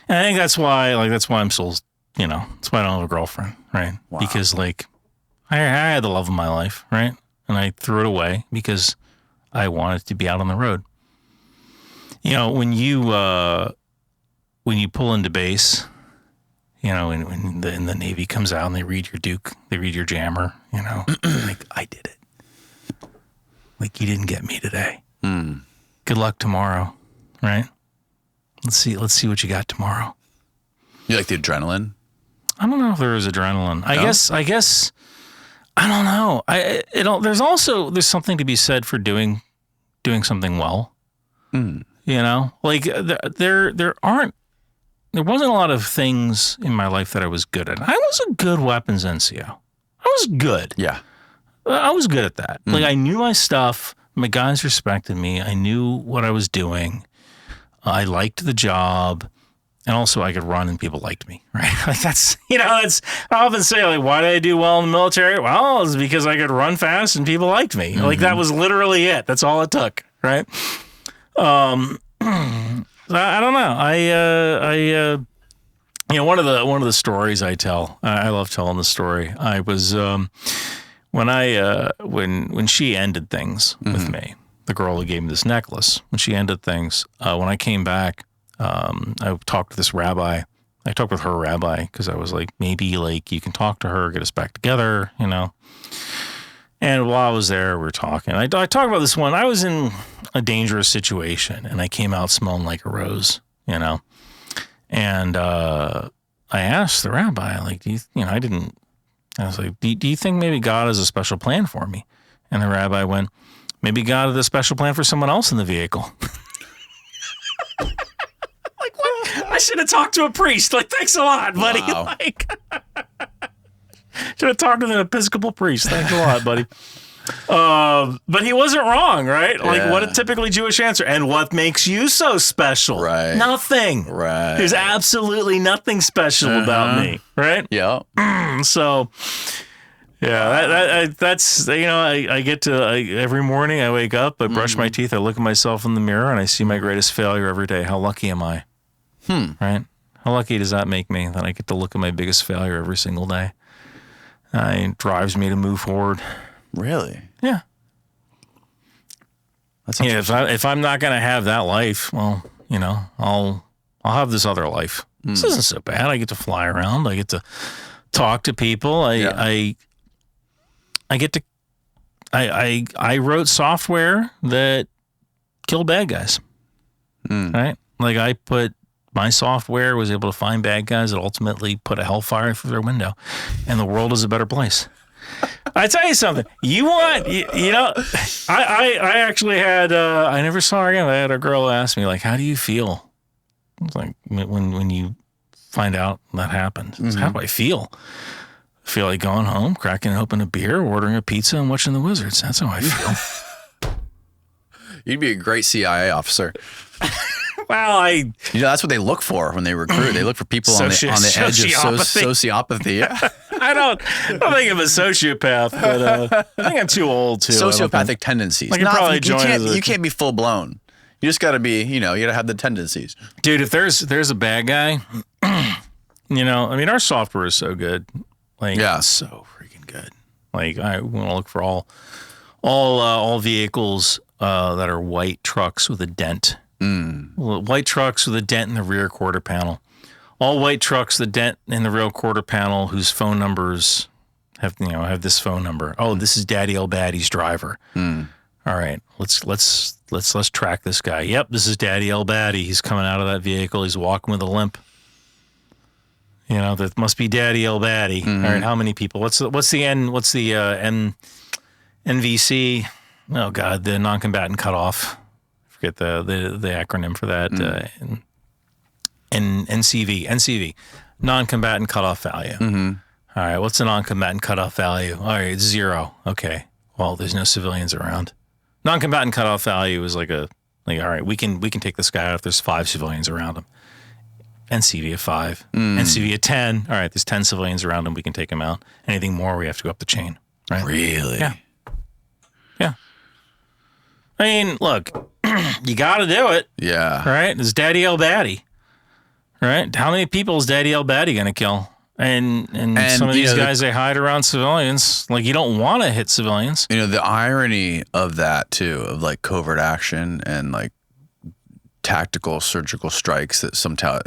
And I think that's why I'm still, that's why I don't have a girlfriend, right? Wow. Because I had the love of my life, right? And I threw it away because I wanted to be out on the road. When you pull into base, when the Navy comes out and they read your Duke, they read your jammer, like, I did it. Like, you didn't get me today. Good luck tomorrow, right? Let's see what you got tomorrow. You like the adrenaline? I don't know if there is adrenaline. I guess I don't know. There's something to be said for doing something well. Like there wasn't a lot of things in my life that I was good at. I was a good weapons NCO. I was good. Yeah. I was good at that. Like, I knew my stuff. My guys respected me. I knew what I was doing. I liked the job, and also I could run and people liked me, right? Like, that's, I often say, like, why did I do well in the military? Well, it's because I could run fast and people liked me. Like, that was literally it. That's all it took, right? I don't know. One of the stories I tell, I love telling the story. I was, when she ended things with me, the girl who gave me this necklace, when she ended things, when I came back, I talked to this rabbi I talked with her rabbi because I was like, maybe like you can talk to her, get us back together, you know. And while I was there, we were talking. I talked about this one. I was in a dangerous situation, and I came out smelling like a rose, you know. And I asked the rabbi, like, I was like, do you think maybe God has a special plan for me? And the rabbi went, maybe God has a special plan for someone else in the vehicle. Like, what? I should have talked to a priest. Like, thanks a lot, buddy. Wow. Like, should have talked to an Episcopal priest. Thanks a lot, buddy. But he wasn't wrong, right? Like, what a typically Jewish answer. And what makes you so special? Right. Nothing. Right. There's absolutely nothing special about me, right? Yeah. So, yeah, that's, you know, I get to, every morning I wake up, I brush my teeth, I look at myself in the mirror, and I see my greatest failure every day. How lucky am I? Right? How lucky does that make me that I get to look at my biggest failure every single day? It drives me to move forward. Really? Yeah. That's If I'm not going to have that life, well, you know, I'll have this other life. This isn't so bad. I get to fly around. I get to talk to people. I get to, I wrote software that killed bad guys, right? Like my software was able to find bad guys that ultimately put a hellfire through their window, and the world is a better place. I tell you something, you know, I actually had, I never saw her again. I had a girl ask me, like, how do you feel? It's like, when you find out that happened, how do I feel? I feel like going home, cracking open a beer, ordering a pizza, and watching the Wizards. That's how I feel. You'd be a great CIA officer. Well, You know, that's what they look for when they recruit. They look for people on the edge of sociopathy. Yeah. I don't think I'm a sociopath, but I think I'm too old too. Sociopathic tendencies. I could probably join you can't be full blown. You just got to be, you know, you got to have the tendencies. Dude, if there's a bad guy, you know, I mean, our software is so good. Like, it's so freaking good. Like, I want to look for all vehicles that are white trucks with a dent. White trucks with a dent in the rear quarter panel. All white trucks, the dent in the rear quarter panel, whose phone numbers have this phone number. Oh, this is Daddy El Baddy's driver. All right, let's track this guy. Yep, this is Daddy El Baddy. He's coming out of that vehicle. He's walking with a limp. You know, that must be Daddy El Baddy. All right, how many people? What's the NVC? Oh God, the non-combatant cutoff. Forget the acronym for that. NCV, non-combatant cutoff value. All right, what's the non-combatant cutoff value? All right, it's 0. Okay, well, there's no civilians around. Non-combatant cutoff value is all right, we can take this guy out if there's 5 civilians around him. NCV of 5, NCV of 10. All right, there's 10 civilians around him. We can take him out. Anything more, we have to go up the chain. Right? Really? Yeah. I mean, look, you got to do it. Yeah. Right? It's Daddy El Baddy. Right? How many people is Daddy El Baddy going to kill? And some of these guys, they hide around civilians. Like, you don't want to hit civilians. You know, the irony of that, too, of like covert action and like tactical surgical strikes that sometimes,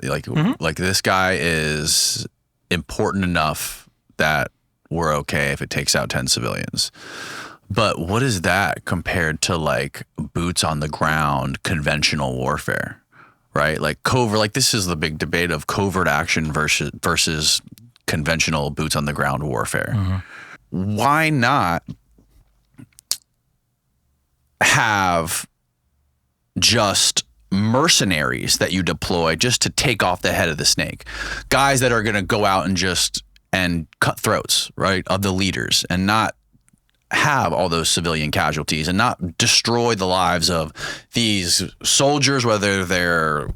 like this guy is important enough that we're okay if it takes out 10 civilians. But what is that compared to like boots on the ground, conventional warfare, right? Like covert, like this is the big debate of covert action versus conventional boots on the ground warfare. Why not have just mercenaries that you deploy just to take off the head of the snake? Guys that are going to go out and cut throats, right, of the leaders, and not have all those civilian casualties and not destroy the lives of these soldiers, whether they're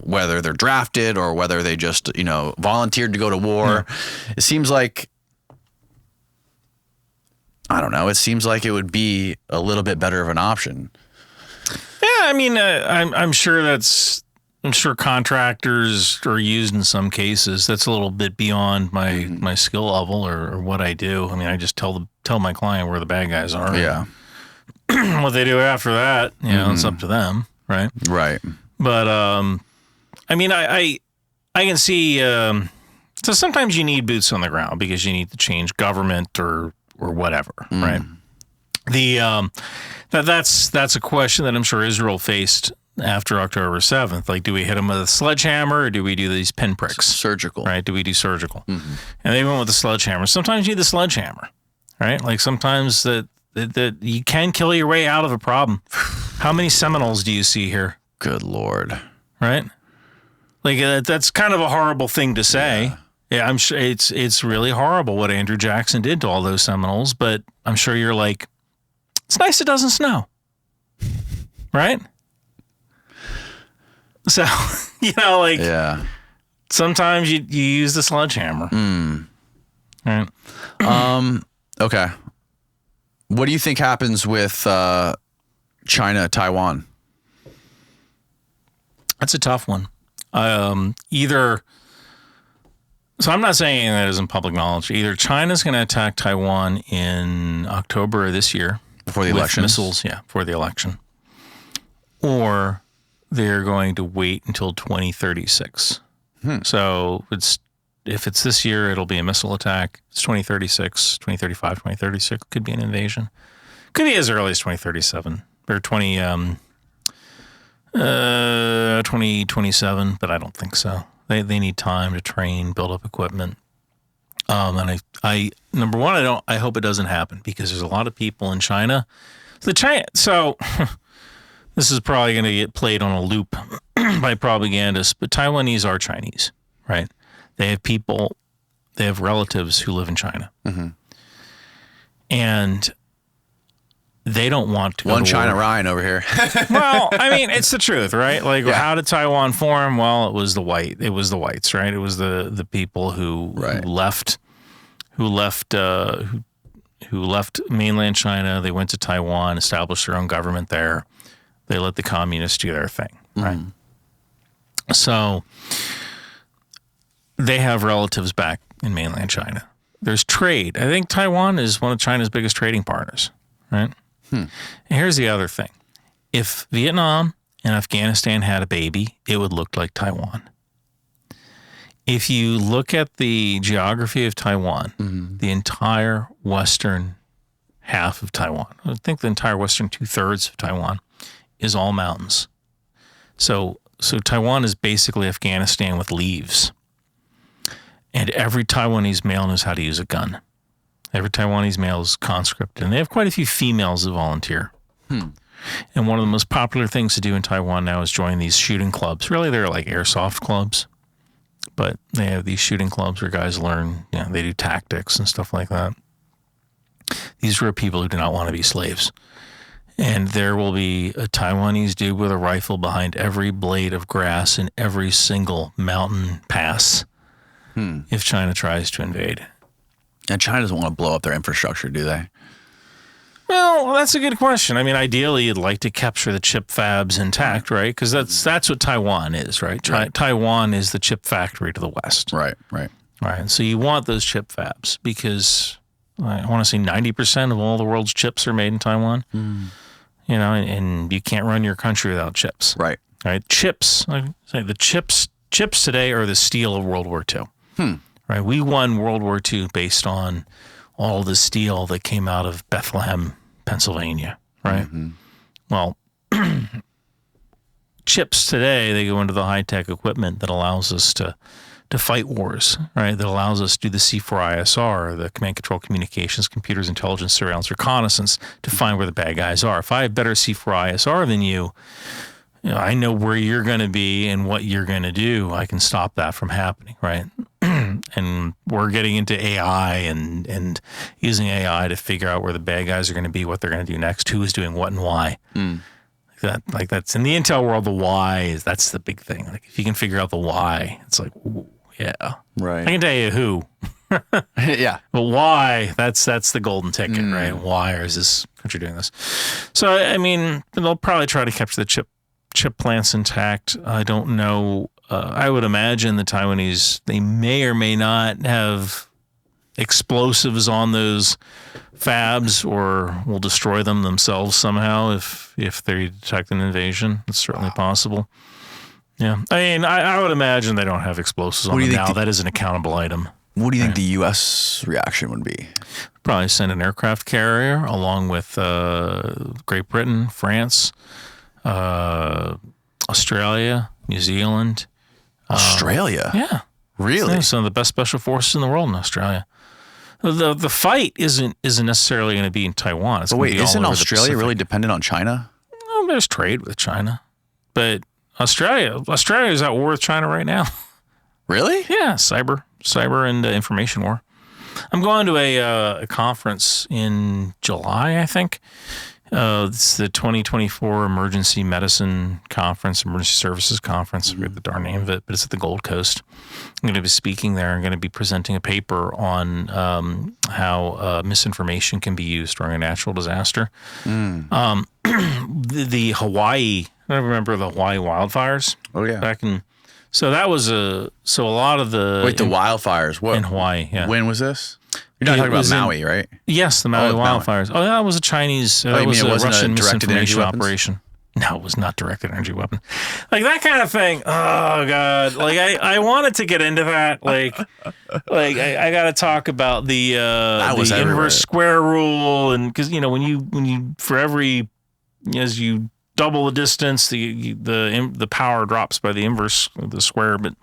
drafted or whether they just, you know, volunteered to go to war. It seems like, I don't know, it seems like it would be a little bit better of an option. Yeah, I mean, I'm sure contractors are used in some cases. That's a little bit beyond my skill level or what I do. I mean, I just tell my client where the bad guys are. Yeah. What they do after that, you know, it's up to them, right? Right. But I mean, I can see So sometimes you need boots on the ground because you need to change government or whatever, right? That's a question that I'm sure Israel faced after October 7th. Like, do we hit them with a sledgehammer or do we do these pinpricks? Surgical. Right? Do we do surgical? And they went with the sledgehammer. Sometimes you need the sledgehammer, right? Like sometimes that you can kill your way out of a problem. How many Seminoles do you see here? Good Lord. Right? Like that's kind of a horrible thing to say. Yeah, I'm sure it's really horrible what Andrew Jackson did to all those Seminoles, but I'm sure you're like, it's nice it doesn't snow. Right? So, like sometimes you use the sledgehammer. Right? Okay. What do you think happens with China, Taiwan? That's a tough one. So I'm not saying anything that isn't public knowledge. Either China's going to attack Taiwan in October of this year. Before the with election? Missiles, before the election. Or they're going to wait until 2036. So if it's this year, it'll be a missile attack. It's 2036, 2035, 2036. Could be an invasion. Could be as early as 2037 or 2027, but I don't think so. They need time to train, build up equipment. And I number one, I hope it doesn't happen because there's a lot of people in China. So this is probably going to get played on a loop by propagandists, but Taiwanese are Chinese, right? They have relatives who live in China. And they don't want to go One to China war. Ryan over here. Well, I mean, it's the truth, right? Like, how did Taiwan form? Well, it was the whites, right? It was the people who left mainland China. They went to Taiwan, established their own government there. They let the communists do their thing, right? So they have relatives back in mainland China. There's trade. I think Taiwan is one of China's biggest trading partners, right? And here's the other thing. If Vietnam and Afghanistan had a baby, it would look like Taiwan. If you look at the geography of Taiwan, the entire western half of Taiwan, I think the entire western 2/3 of Taiwan is all mountains. So Taiwan is basically Afghanistan with leaves. And every Taiwanese male knows how to use a gun. Every Taiwanese male is conscripted, and they have quite a few females who volunteer. And one of the most popular things to do in Taiwan now is join these shooting clubs. Really, they're like airsoft clubs, but they have these shooting clubs where guys learn, they do tactics and stuff like that. These are people who do not want to be slaves. And there will be a Taiwanese dude with a rifle behind every blade of grass in every single mountain pass if China tries to invade. And China doesn't want to blow up their infrastructure, do they? Well, that's a good question. I mean, ideally, you'd like to capture the chip fabs intact, right? Because that's what Taiwan is, right? Taiwan is the chip factory to the west. Right. And so you want those chip fabs because I want to say 90% of all the world's chips are made in Taiwan. And you can't run your country without chips. Right. Chips, I say the chips today are the steel of World War II. Right. We won World War II based on all the steel that came out of Bethlehem, Pennsylvania. Right. Well, chips today, they go into the high-tech equipment that allows us to fight wars, right? That allows us to do the C4ISR, the command control communications, computers, intelligence, surveillance, reconnaissance to find where the bad guys are. If I have better C4ISR than you, I know where you're going to be and what you're going to do. I can stop that from happening, right? And we're getting into AI and using AI to figure out where the bad guys are going to be, what they're going to do next, who is doing what and why. Like that's in the intel world, the why that's the big thing. Like if you can figure out the why, it's like, ooh, yeah. Right. I can tell you who. Yeah. But why, that's the golden ticket, right? Why is this country doing this? So, I mean, they'll probably try to capture the chip plants intact. I don't know. I would imagine the Taiwanese, they may or may not have explosives on those fabs or will destroy them themselves somehow if they detect an invasion. It's certainly possible. Yeah. I mean, I would imagine they don't have explosives on do them you now. think That is an accountable item. What do you think the U.S. reaction would be? Probably send an aircraft carrier along with Great Britain, France, Australia, New Zealand. Australia? Yeah. Really? Yeah, some of the best special forces in the world in Australia. The fight isn't necessarily going to be in Taiwan. It's But gonna wait, be all isn't over the Australia Pacific. really dependent on China? Well, there's trade with China, but Australia is at war with China right now. Really? Yeah, cyber and information war. I'm going to a conference in July, I think. It's the 2024 Emergency Medicine Conference, Emergency Services Conference. I forget the darn name of it, but it's at the Gold Coast. I'm going to be speaking there. I'm going to be presenting a paper on how misinformation can be used during a natural disaster. The Hawaii, I remember the Hawaii wildfires. Oh, yeah. Back in, so that was a lot of the. Wait, the wildfires. What? in Hawaii, yeah. When was this? You're not It talking about was in- Maui, right? Yes, the Maui Oh, Maui. wildfires. Oh, that was a Chinese. you That mean was it a wasn't a Russian directed energy misinformation weapons? operation. No, it was not directed energy weapon. Like that kind of thing. Oh God! Like I wanted to get into that. Like I got to talk about the was everywhere. inverse square rule, and because when you for every as you double the distance, the power drops by the inverse of the square. But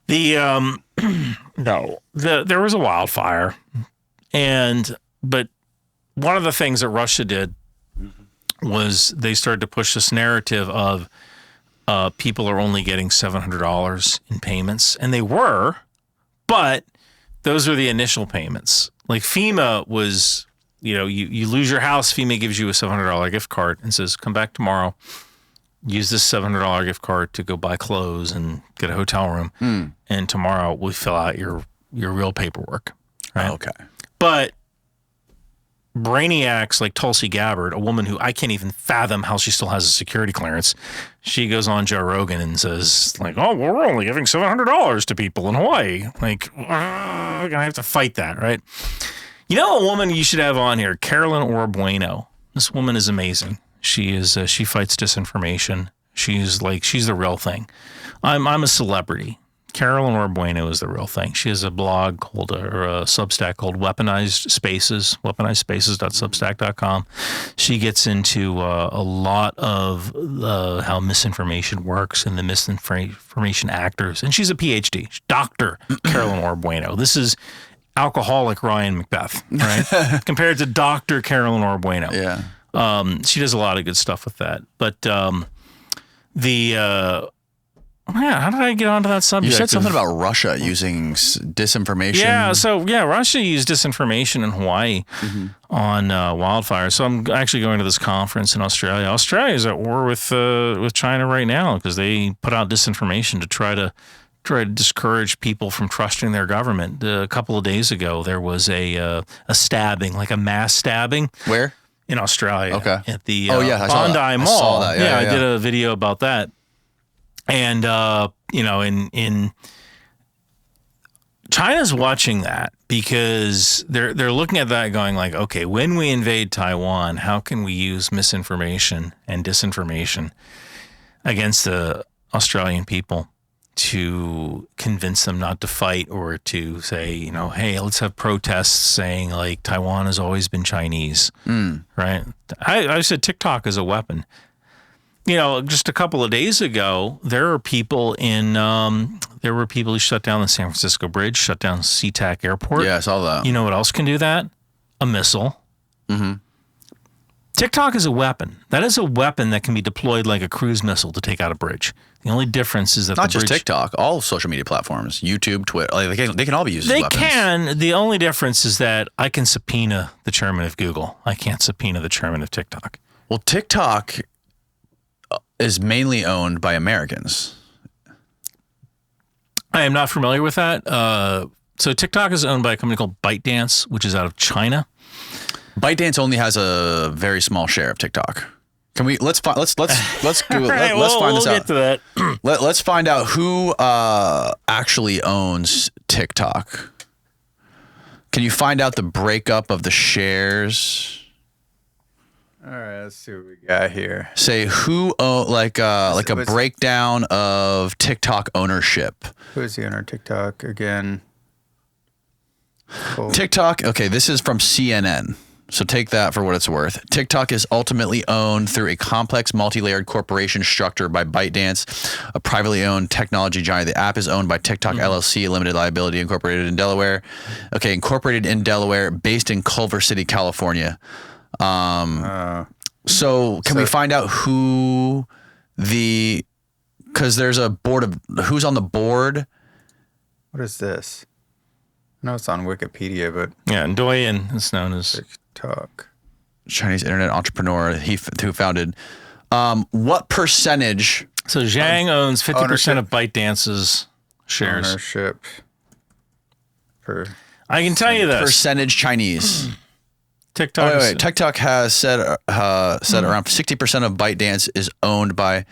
the there was a wildfire. But one of the things that Russia did was they started to push this narrative of people are only getting $700 in payments, and they were, but those are the initial payments. Like FEMA was, you lose your house, FEMA gives you a $700 gift card and says, come back tomorrow, use this $700 gift card to go buy clothes and get a hotel room, and tomorrow we fill out your real paperwork. Right? Okay. But brainiacs like Tulsi Gabbard, a woman who I can't even fathom how she still has a security clearance, she goes on Joe Rogan and says, like, oh, well, we're only giving $700 to people in Hawaii. Like, I have to fight that, right? A woman you should have on here, Carolyn Orbueno. This woman is amazing. She fights disinformation. She's the real thing. I'm a celebrity. Carolyn Orbueno is the real thing. She has a blog called, or a Substack called Weaponized Spaces, weaponizedSpaces.substack.com. She gets into a lot of how misinformation works and the misinformation actors. And she's a PhD, Dr. Carolyn Orbueno. This is alcoholic Ryan McBeth, right? Compared to Dr. Carolyn Orbueno. Yeah. She does a lot of good stuff with that. But how did I get onto that subject? You said something about Russia using disinformation. Yeah, Russia used disinformation in Hawaii on wildfires. So I'm actually going to this conference in Australia. Australia is at war with China right now because they put out disinformation to try to discourage people from trusting their government. A couple of days ago, there was a stabbing, like a mass stabbing. Where? In Australia. Okay. At the I saw Bondi that. Mall. I saw that. Yeah, I did a video about that. And, in China's watching that because they're looking at that going like, okay, when we invade Taiwan, how can we use misinformation and disinformation against the Australian people to convince them not to fight or to say, hey, let's have protests saying like Taiwan has always been Chinese, right? I said TikTok is a weapon. Just a couple of days ago, there were people who shut down the San Francisco Bridge, shut down SeaTac Airport. Yeah, I saw that. You know what else can do that? A missile. Mm-hmm. TikTok is a weapon. That is a weapon that can be deployed like a cruise missile to take out a bridge. The only difference is that Not the just bridge, TikTok, all social media platforms, YouTube, Twitter, they can all be used as they weapons. can. The only difference is that I can subpoena the chairman of Google. I can't subpoena the chairman of TikTok. Well, TikTok is mainly owned by Americans. I am not familiar with that. So TikTok is owned by a company called ByteDance, which is out of China. ByteDance only has a very small share of TikTok. Can we let's do let's find we'll this out. get to that. Let's find out who actually owns TikTok. Can you find out the breakup of the shares? All right, let's see what we got here. Say who like a breakdown of TikTok ownership. Who is the owner of TikTok again? Cool. TikTok, okay, this is from CNN. So take that for what it's worth. TikTok is ultimately owned through a complex multi-layered corporation structure by ByteDance, a privately owned technology giant. The app is owned by TikTok LLC, limited liability, incorporated in Delaware. Okay, incorporated in Delaware, based in Culver City, California. So can we find out who because there's a board of, who's on the board? What is this? I know it's on Wikipedia, but Yeah, and Douyin is known as. TikTok. Chinese internet entrepreneur who founded. What percentage? So Zhang owns 50% of ByteDance's shares. Ownership. I can tell you this. Percentage Chinese. TikTok. Wait. TikTok has said around 60% of ByteDance is owned by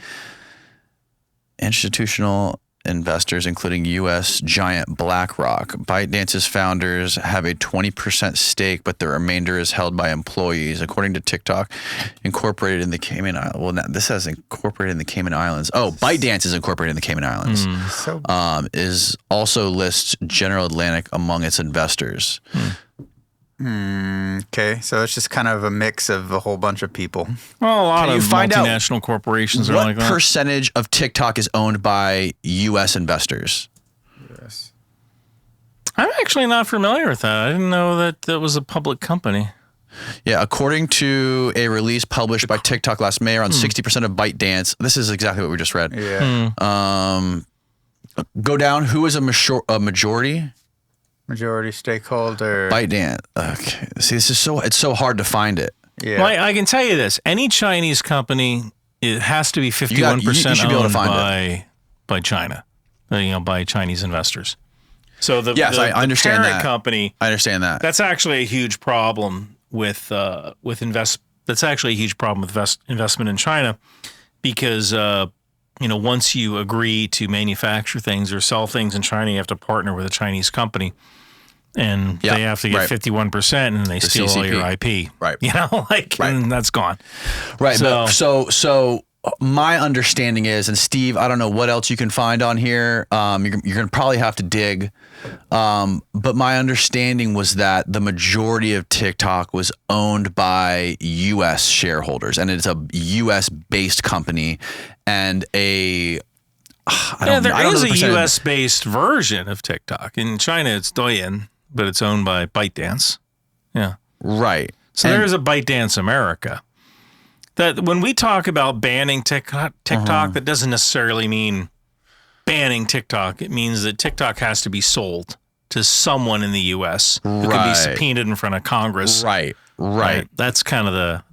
institutional investors, including U.S. giant BlackRock. ByteDance's founders have a 20% stake, but the remainder is held by employees. According to TikTok, incorporated in the Cayman Islands. Well, this says incorporated in the Cayman Islands. Oh, ByteDance is incorporated in the Cayman Islands. Is also lists General Atlantic among its investors. Okay, so it's just kind of a mix of a whole bunch of people. Well, a lot Can of you find out multinational corporations are What like that. percentage of TikTok is owned by U.S. investors? Yes. I'm actually not familiar with that. I didn't know that that was a public company. Yeah, according to a release published by TikTok last May, around 60% of ByteDance. This is exactly what we just read. Yeah. Go down. Who is a majority? Majority stakeholder. ByteDance. Okay. See, it's so hard to find it. Yeah. Well, I can tell you this: any Chinese company, it has to be 51% you should be able to owned find by China, by Chinese investors. So I understand parent that. company. I understand that. That's actually a huge problem with That's actually a huge problem with investment in China, because once you agree to manufacture things or sell things in China, you have to partner with a Chinese company. And they have to get 51%, and they steal all your IP. Right. And that's gone. Right. So, So my understanding is, and Steve, I don't know what else you can find on here. You're going to probably have to dig. But my understanding was that the majority of TikTok was owned by U.S. shareholders, and it's a U.S.-based company, and there is a U.S.-based version of TikTok. In China, it's Douyin, but it's owned by ByteDance. Yeah. Right. So there is a ByteDance America. That when we talk about banning TikTok, that doesn't necessarily mean banning TikTok. It means that TikTok has to be sold to someone in the U.S. who can be subpoenaed in front of Congress. Right. That's kind of the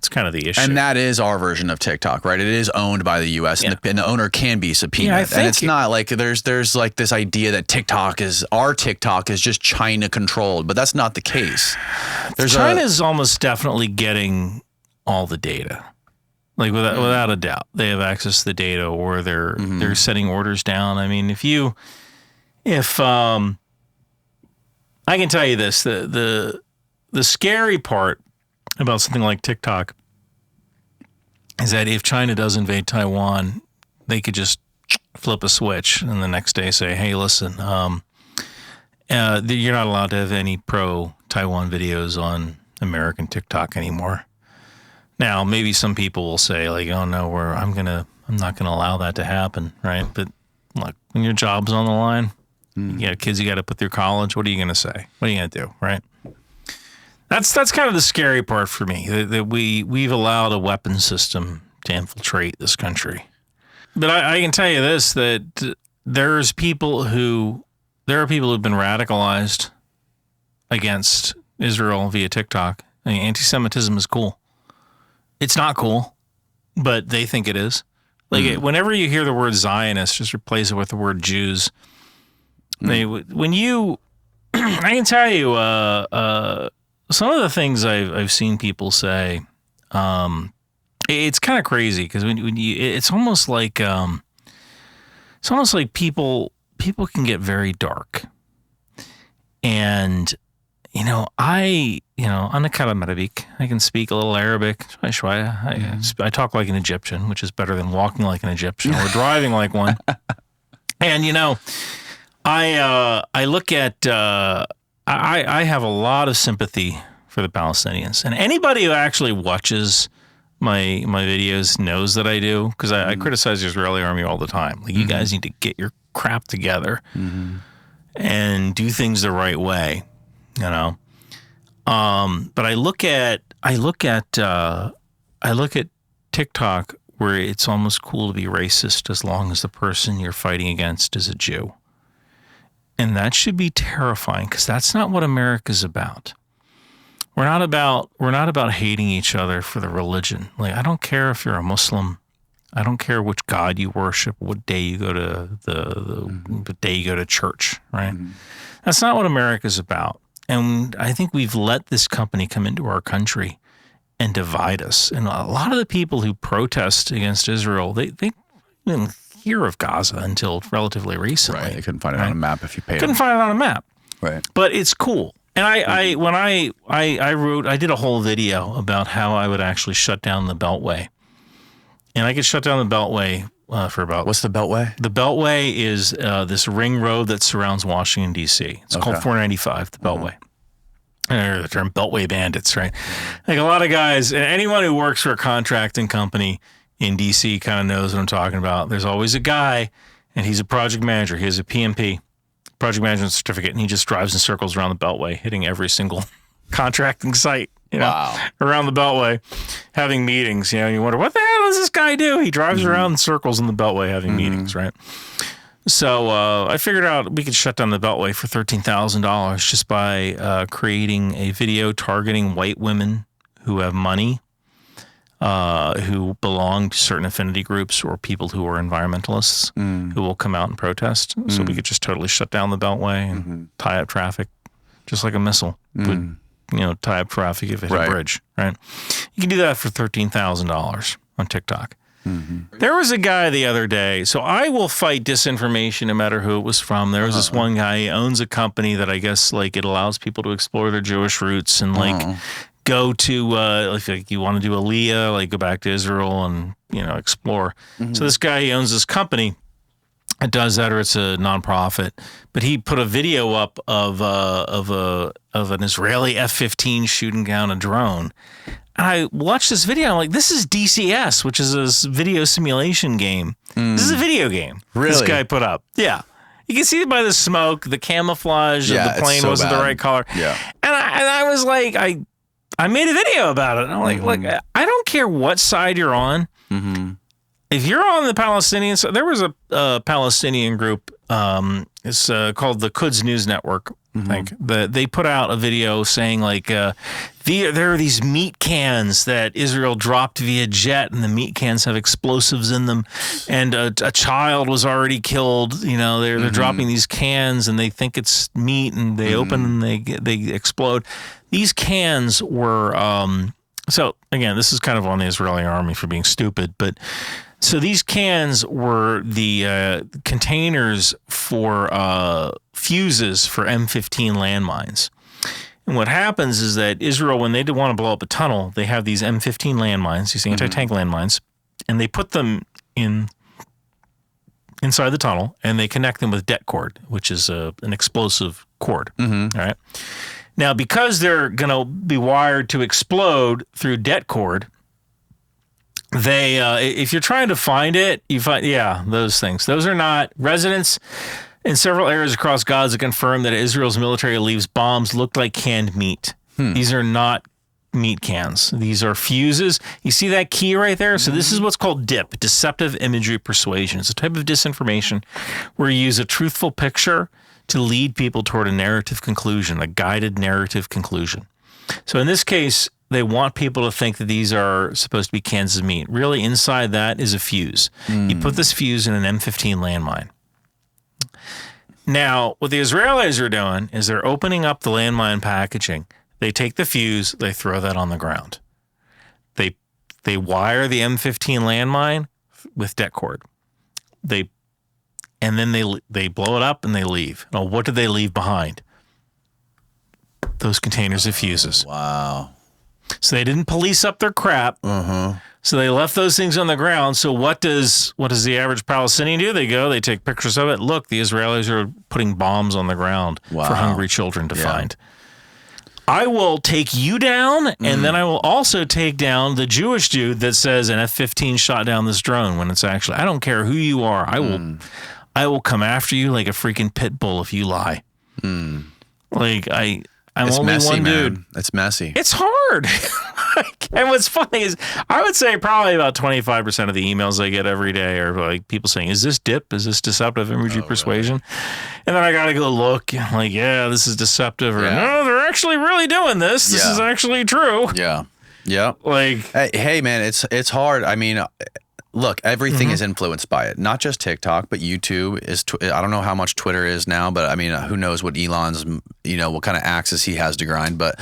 issue. And that is our version of TikTok, right? It is owned by the U.S. and the owner can be subpoenaed. Yeah, and it's not like there's like this idea that our TikTok is just China controlled, but that's not the case. China is almost definitely getting all the data. Like without a doubt, they have access to the data, or they're setting orders down. I mean, if I can tell you this, the scary part about something like TikTok is that if China does invade Taiwan, they could just flip a switch and the next day say, "Hey, listen, you're not allowed to have any pro-Taiwan videos on American TikTok anymore." Now, maybe some people will say, like, "Oh no, I'm not gonna allow that to happen," right? But look, when your job's on the line, you got kids you got to put through college. What are you gonna say? What are you gonna do, right? That's kind of the scary part for me, that we've allowed a weapon system to infiltrate this country. But I can tell you this, that there are people who've been radicalized against Israel via TikTok. I mean, anti-Semitism is cool. It's not cool, but they think it is. Like whenever you hear the word Zionist, just replace it with the word Jews. I can tell you some of the things I've seen people say. It's kind of crazy because it's almost like people can get very dark, and أنا كلام Arabic. I can speak a little Arabic. I talk like an Egyptian, which is better than walking like an Egyptian or driving like one. And, I look at, I have a lot of sympathy for the Palestinians. And anybody who actually watches my videos knows that I do, because I criticize the Israeli army all the time. Like, you guys need to get your crap together and do things the right way, But I look at TikTok, where it's almost cool to be racist as long as the person you're fighting against is a Jew. And that should be terrifying, because that's not what America's about. We're not about hating each other for the religion. Like, I don't care if you're a Muslim. I don't care which God you worship, what day you go to the day you go to church, right? That's not what America's about. And I think we've let this company come into our country and divide us. And a lot of the people who protest against Israel, they didn't hear of Gaza until relatively recently. Right. They couldn't find it on a map if you paid Couldn't find it on a map. Right. But it's cool. And I did a whole video about how I would actually shut down the Beltway. And I could shut down the Beltway for about... What's the Beltway? The Beltway is this ring road that surrounds Washington, D.C. It's called 495, the Beltway. Or the term Beltway bandits, right? Like, a lot of guys, anyone who works for a contracting company in D.C. kind of knows what I'm talking about. There's always a guy, and he's a project manager. He has a PMP, project management certificate, and he just drives in circles around the Beltway, hitting every single contracting site, around the Beltway, having meetings, and you wonder, what the hell does this guy do? He drives around in circles in the Beltway having meetings, right? So I figured out we could shut down the Beltway for $13,000 just by creating a video targeting white women who have money, who belong to certain affinity groups, or people who are environmentalists who will come out and protest. So we could just totally shut down the Beltway and tie up traffic, just like a missile would, tie up traffic if it hit a bridge, right? You can do that for $13,000 on TikTok. There was a guy the other day, so I will fight disinformation no matter who it was from. There was this one guy, he owns a company that I guess, like, it allows people to explore their Jewish roots and, like, go to, if you want to do Aliyah, like, go back to Israel and, explore. So this guy, he owns this company that does that, or it's a nonprofit. But he put a video up of an Israeli F-15 shooting down a drone. And I watched this video. I'm like, this is DCS, which is a video simulation game. This is a video game. Really? This guy put up. Yeah. You can see it by the smoke, the camouflage of the plane wasn't the right color. Yeah. And I was like, I made a video about it. And I'm like, look, I don't care what side you're on. If you're on the Palestinian side, there was a Palestinian group, it's called the Quds News Network. I think they put out a video saying, like, there are these meat cans that Israel dropped via jet, and the meat cans have explosives in them, and a child was already killed. They're dropping these cans, and they think it's meat, and they open and they explode. These cans were so again, this is kind of on the Israeli army for being stupid, but. So these cans were the containers for fuses for M15 landmines. And what happens is that Israel, when they want to blow up a tunnel, they have these M15 landmines, these anti-tank landmines, and they put them inside the tunnel, and they connect them with det cord, which is an explosive cord. All right. Now, because they're going to be wired to explode through det cord, they, if you're trying to find it, you find, those things. Those are not residents in several areas across Gaza confirmed that Israel's military leaves bombs looked like canned meat. These are not meat cans. These are fuses. You see that key right there? So this is what's called DIP, deceptive imagery persuasion. It's a type of disinformation where you use a truthful picture to lead people toward a narrative conclusion, a guided narrative conclusion. So in this case, they want people to think that these are supposed to be cans of meat. Really, inside that is a fuse. You put this fuse in an M15 landmine. Now, what the Israelis are doing is they're opening up the landmine packaging. They take the fuse, they throw that on the ground. They wire the M15 landmine with det cord. And then they blow it up and they leave. Now, what did they leave behind? those containers of fuses. Wow. So they didn't police up their crap. So they left those things on the ground. So what does the average Palestinian do? They take pictures of it. Look, the Israelis are putting bombs on the ground for hungry children to find. I will take you down, and then I will also take down the Jewish dude that says an F-15 shot down this drone when it's actually. I don't care who you are. I will come after you like a freaking pit bull if you lie. Like I'm It's only messy, one man. dude. It's messy. It's hard. And what's funny is I would say probably about 25% of the emails I get every day are like people saying, is this dip? Is this deceptive imagery persuasion? Really? And then I got to go look like, yeah, this is deceptive. Or no, they're actually really doing this. This is actually true. Yeah. Yeah. Like, hey, man, it's hard. I mean, look, everything is influenced by it. Not just TikTok, but YouTube is. I don't know how much Twitter is now, but I mean, who knows what Elon's, what kind of axes he has to grind. But,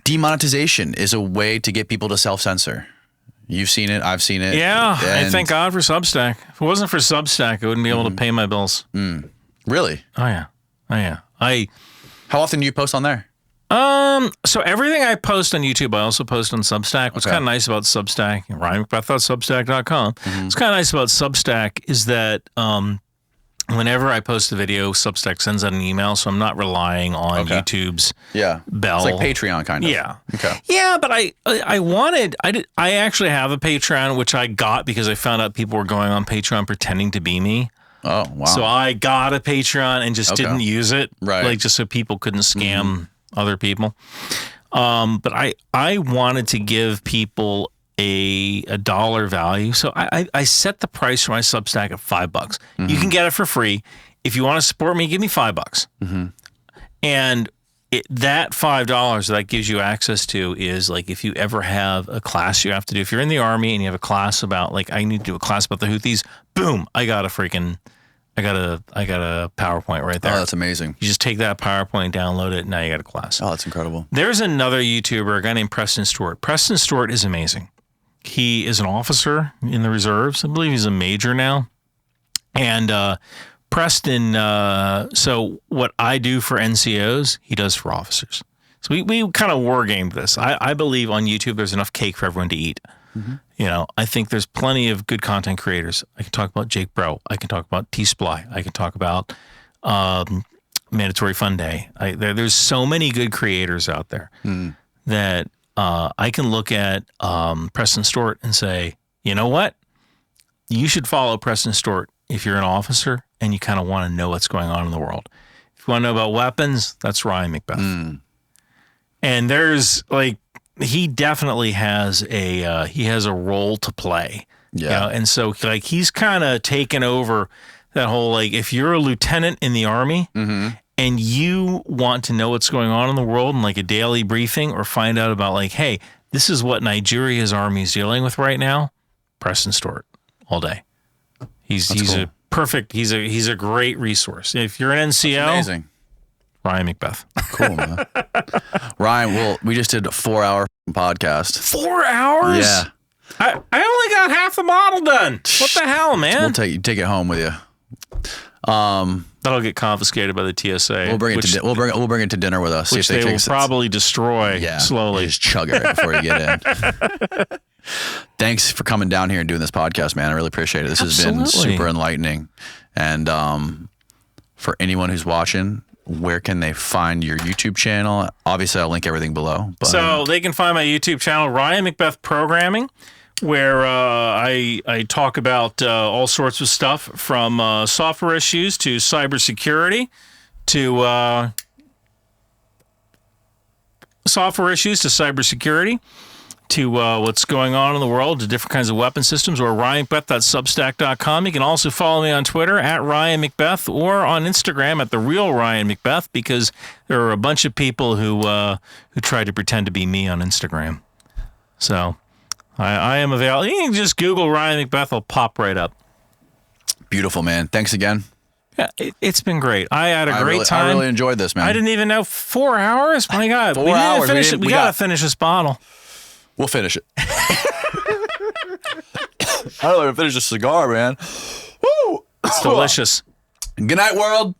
demonetization is a way to get people to self-censor. You've seen it. I've seen it. Yeah. I thank God for Substack. If it wasn't for Substack, I wouldn't be able to pay my bills. Really? Oh, yeah. How often do you post on there? So everything I post on YouTube, I also post on Substack. What's kind of nice about Substack, RyanMcBeth.substack.com. What's kind of nice about Substack is that, whenever I post a video, Substack sends out an email, so I'm not relying on YouTube's bell. It's like Patreon kind of. Yeah. Okay. Yeah, but I actually have a Patreon, which I got because I found out people were going on Patreon pretending to be me. Oh, wow. So I got a Patreon and just didn't use it. Right. Like just so people couldn't scam other people. But I wanted to give people a dollar value. So I set the price for my Substack at $5. You can get it for free. If you want to support me, give me $5. And that $5 that gives you access to is like if you ever have a class you have to do. If you're in the Army and you have a class about like I need to do a class about the Houthis, boom, I got a PowerPoint right there. Oh, that's amazing. You just take that PowerPoint, download it, and now you got a class. Oh, that's incredible. There's another YouTuber, a guy named Preston Stewart. Preston Stewart is amazing. He is an officer in the reserves. I believe he's a major now. And Preston, so what I do for NCOs, he does for officers. So we kind of war gamed this. I believe on YouTube there's enough cake for everyone to eat. I think there's plenty of good content creators. I can talk about Jake Bro. I can talk about T-Sply. I can talk about Mandatory Fun Day. There's so many good creators out there that I can look at Preston Stewart and say, you know what? You should follow Preston Stewart if you're an officer and you kind of want to know what's going on in the world. If you want to know about weapons, that's Ryan McBeth. And there's like, he definitely has a role to play. Yeah. And so like he's kind of taken over that whole, like, if you're a lieutenant in the Army and you want to know what's going on in the world in like a daily briefing or find out about like, hey, this is what Nigeria's army is dealing with right now, Preston Stewart all day. He's cool. A perfect, he's a great resource. If you're an NCO, amazing. Ryan McBeth. Cool, man. Ryan, we just did a 4-hour podcast. 4 hours? Yeah. I only got half the model done. What the hell, man? We'll take it home with you. That'll get confiscated by the TSA. We'll bring it to dinner with us. Which they will probably destroy slowly. Just chug it right before you get in. Thanks for coming down here and doing this podcast, man. I really appreciate it. This has been super enlightening. And for anyone who's watching, where can they find your YouTube channel? Obviously, I'll link everything below. But, so they can find my YouTube channel, Ryan McBeth Programming, where I talk about all sorts of stuff from software issues to cybersecurity to to what's going on in the world, to different kinds of weapon systems, or RyanMcBeth.substack.com. You can also follow me on Twitter at Ryan McBeth or on Instagram at The Real Ryan McBeth, because there are a bunch of people who try to pretend to be me on Instagram. So I am available. You can just Google Ryan McBeth, I'll pop right up. Beautiful, man. Thanks again. Yeah, it's been great. I had a great time. I really enjoyed this, man. I didn't even know 4 hours. My God, 4 hours. We got to finish this bottle. We'll finish it. I don't even finish a cigar, man. Woo! It's delicious. Good night, world.